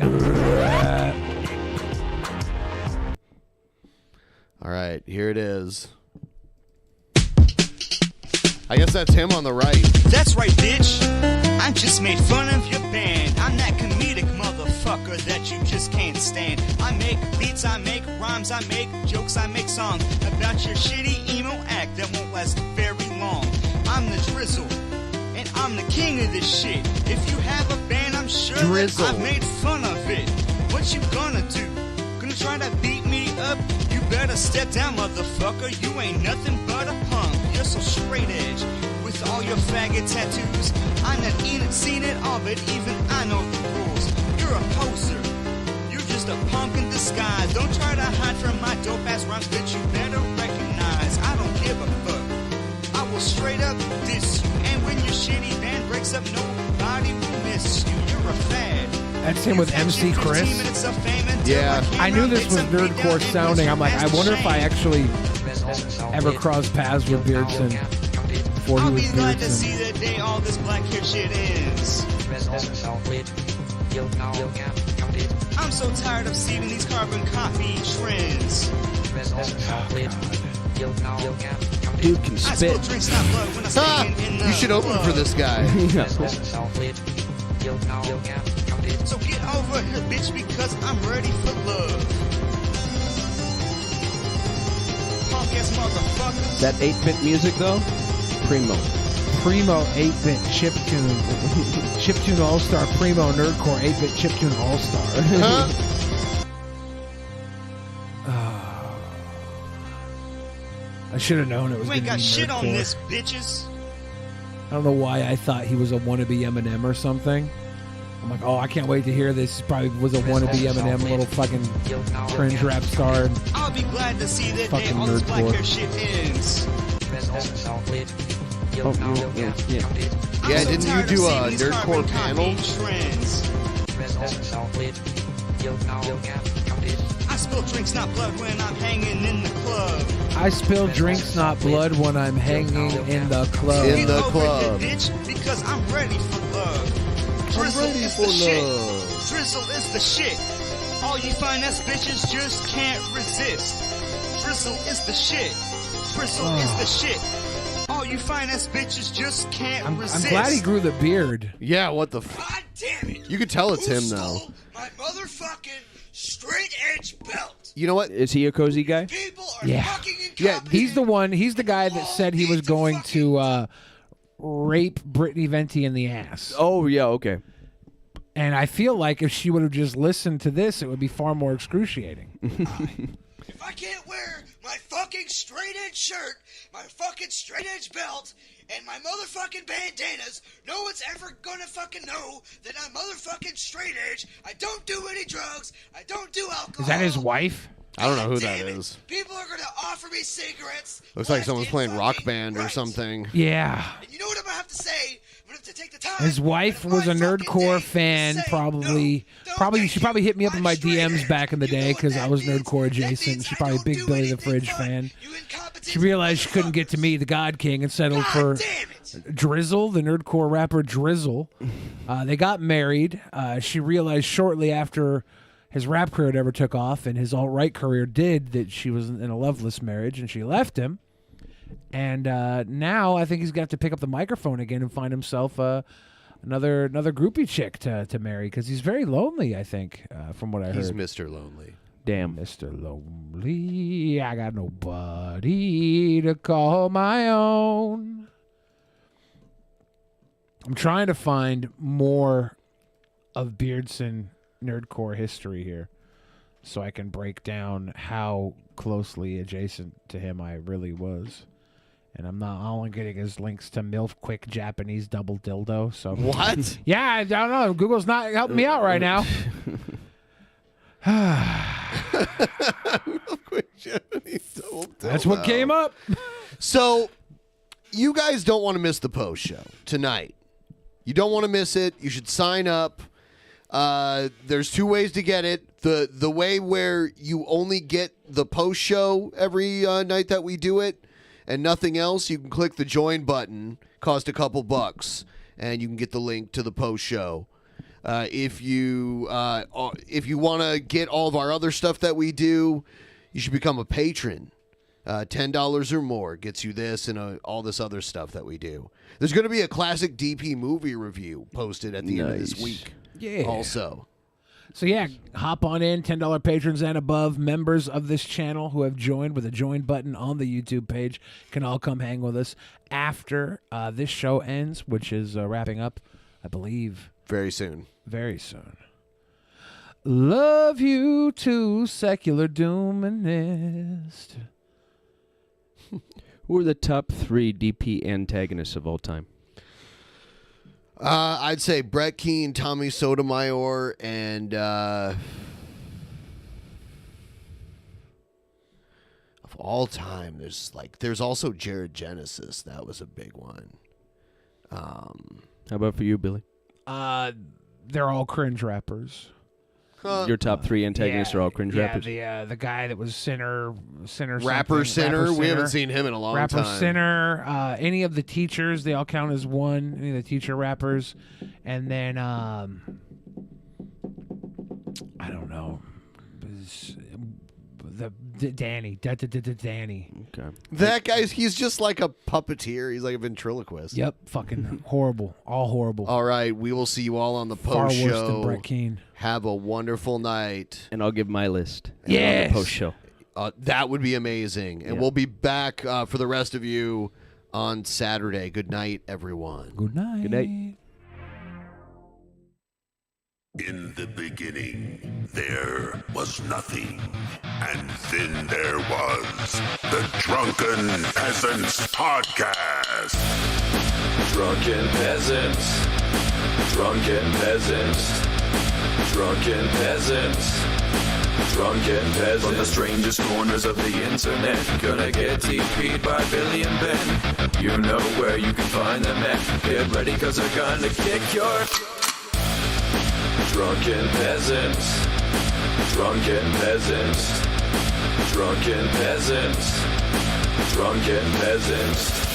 All right, here it is. I guess that's him on the right. That's right, bitch. I just made fun of your band. I'm that comedic motherfucker that you just can't stand. I make beats, I make rhymes, I make jokes, I make songs about your shitty emo act that won't last very long. I'm the drizzle, and I'm the king of this shit. If you have a band, I'm sure Drizzle. I've made fun of it. What you gonna do? Gonna try to beat me up? You better step down, motherfucker. You ain't nothing but a punk. You're so straight edge with all your faggot tattoos. I not even seen it all, but even I know the rules. You're a poser. You're just a punk in disguise. Don't try to hide from my dope ass rhymes, bitch. You better recognize I don't give a fuck. I will straight up diss you. And when your shitty band breaks up, nobody will miss you. You're a fad. That's him with MC Chris. Yeah. I knew this was nerdcore sounding. I'm like, I wonder if I actually ever crossed paths with Beardson before he I'll was be glad to Beardson. see the day all this black hair shit ends. I'm so tired of seeing these carbon copy trends. Dude can I spit. spill drinks, not blood when I stand in the You should open for this guy. So get over here, bitch, because I'm ready for love. Punk ass motherfuckers. That 8-bit music though, primo. Primo 8-bit chiptune. Chiptune All-Star Primo Nerdcore 8-bit chiptune All-Star. I should have known it was You going ain't to be got shit on nerdcore. this, bitches. I don't know why I thought he was a wannabe Eminem or something. I'm like, oh, I can't wait to hear this. He probably was a wannabe Eminem, little fucking cringe rap star. I'll be glad to see that day Fucking all this black nerdcore. hair shit ends. Yeah, didn't you do a nerdcore panel? I spill drinks, not blood, when I'm hanging in the club. I spill drinks, not blood, when I'm hanging in the club. In the Get over club. here, bitch, because I'm ready for love. Drizzle ready is for the shit. love. Drizzle is the shit. All you fine ass bitches just can't resist. Drizzle is the shit. Drizzle is the shit. All you fine ass bitches just can't I'm resist. glad he grew the beard. Yeah, what the God damn it. You could tell it's him, though. My motherfucking straight edge belt. You know what? Is he a cozy guy? Yeah. Yeah, he's the one. He's the guy that said he was going to rape Brittany Venti in the ass. Oh, yeah, okay. And I feel like if she would have just listened to this, it would be far more excruciating. If I can't wear my fucking straight edge shirt, my fucking straight edge belt, and my motherfucking bandanas, no one's ever gonna fucking know that I'm motherfucking straight edge. I don't do any drugs. I don't do alcohol. Is that his wife? I don't know who that is. People are gonna offer me cigarettes. Looks like someone's playing Rock Band or something. Yeah. And you know what I'm gonna have to say? I'm gonna have to take the time. His wife was a nerdcore fan, probably. She probably hit me up in my DMs back in the day because I was nerdcore adjacent. She's probably a big Billy the Fridge fan. She realized she couldn't get to me, the God King, and settled for Drizzle, the nerdcore rapper Drizzle. They got married. She realized shortly after his rap career never took off and his alt-right career did that she was in a loveless marriage, and she left him. And now I think he's got to pick up the microphone again and find himself another groupie chick to marry because he's very lonely, I think, from what I heard. He's Mr. Lonely. Damn. Mr. Lonely, I got nobody to call my own. I'm trying to find more of Beardson nerdcore history here so I can break down how closely adjacent to him I really was. And I'm not only getting his links to MILF Quick Japanese Double Dildo. So What? Yeah, I don't know. Google's not helping me out right now. That's what came up. So, you guys don't want to miss the post show tonight. You don't want to miss it. You should sign up. There's two ways to get it. The way where you only get the post show every night that we do it and nothing else, you can click the join button. Cost a couple bucks, and you can get the link to the post show. If you want to get all of our other stuff that we do, you should become a patron. $10 or more gets you this and all this other stuff that we do. There's going to be a classic DP movie review posted at the end of this week. Yeah. Also. So yeah, hop on in, $10 patrons and above. Members of this channel who have joined with a join button on the YouTube page can all come hang with us after this show ends, which is wrapping up, I believe. Very soon. Very soon. Love you too, secular doomist. Who are the top 3 DP antagonists of all time? I'd say Brett Keane, Tommy Sotomayor, and of all time, there's also Jared Genesis. That was a big one. How about for you, Billy? They're all cringe rappers. Your top 3 antagonists are all cringe rappers? The guy that was Sinner Rapper Sinner? We haven't seen him in a long Rapper time. Sinner, any of the teachers, they all count as one. Any of the teacher rappers. And then, I don't know. Danny. Okay. That guy's, he's just like a puppeteer. He's like a ventriloquist. Yep. Fucking horrible. All horrible. All right. We will see you all on the Far post worse show. than Brett Keane. Have a wonderful night. And I'll give my list. Yes. On the post show. That would be amazing. And we'll be back for the rest of you on Saturday. Good night, everyone. Good night. Good night. In the beginning, there was nothing. And then there was the Drunken Peasants Podcast. Drunken Peasants. Drunken Peasants. Drunken Peasants. Drunken Peasants. From the strangest corners of the internet, gonna get TP'd by Billy and Ben. You know where you can find them at. Get ready, cause they're gonna kick your... Drunken Peasants. Drunken Peasants. Drunken Peasants. Drunken Peasants.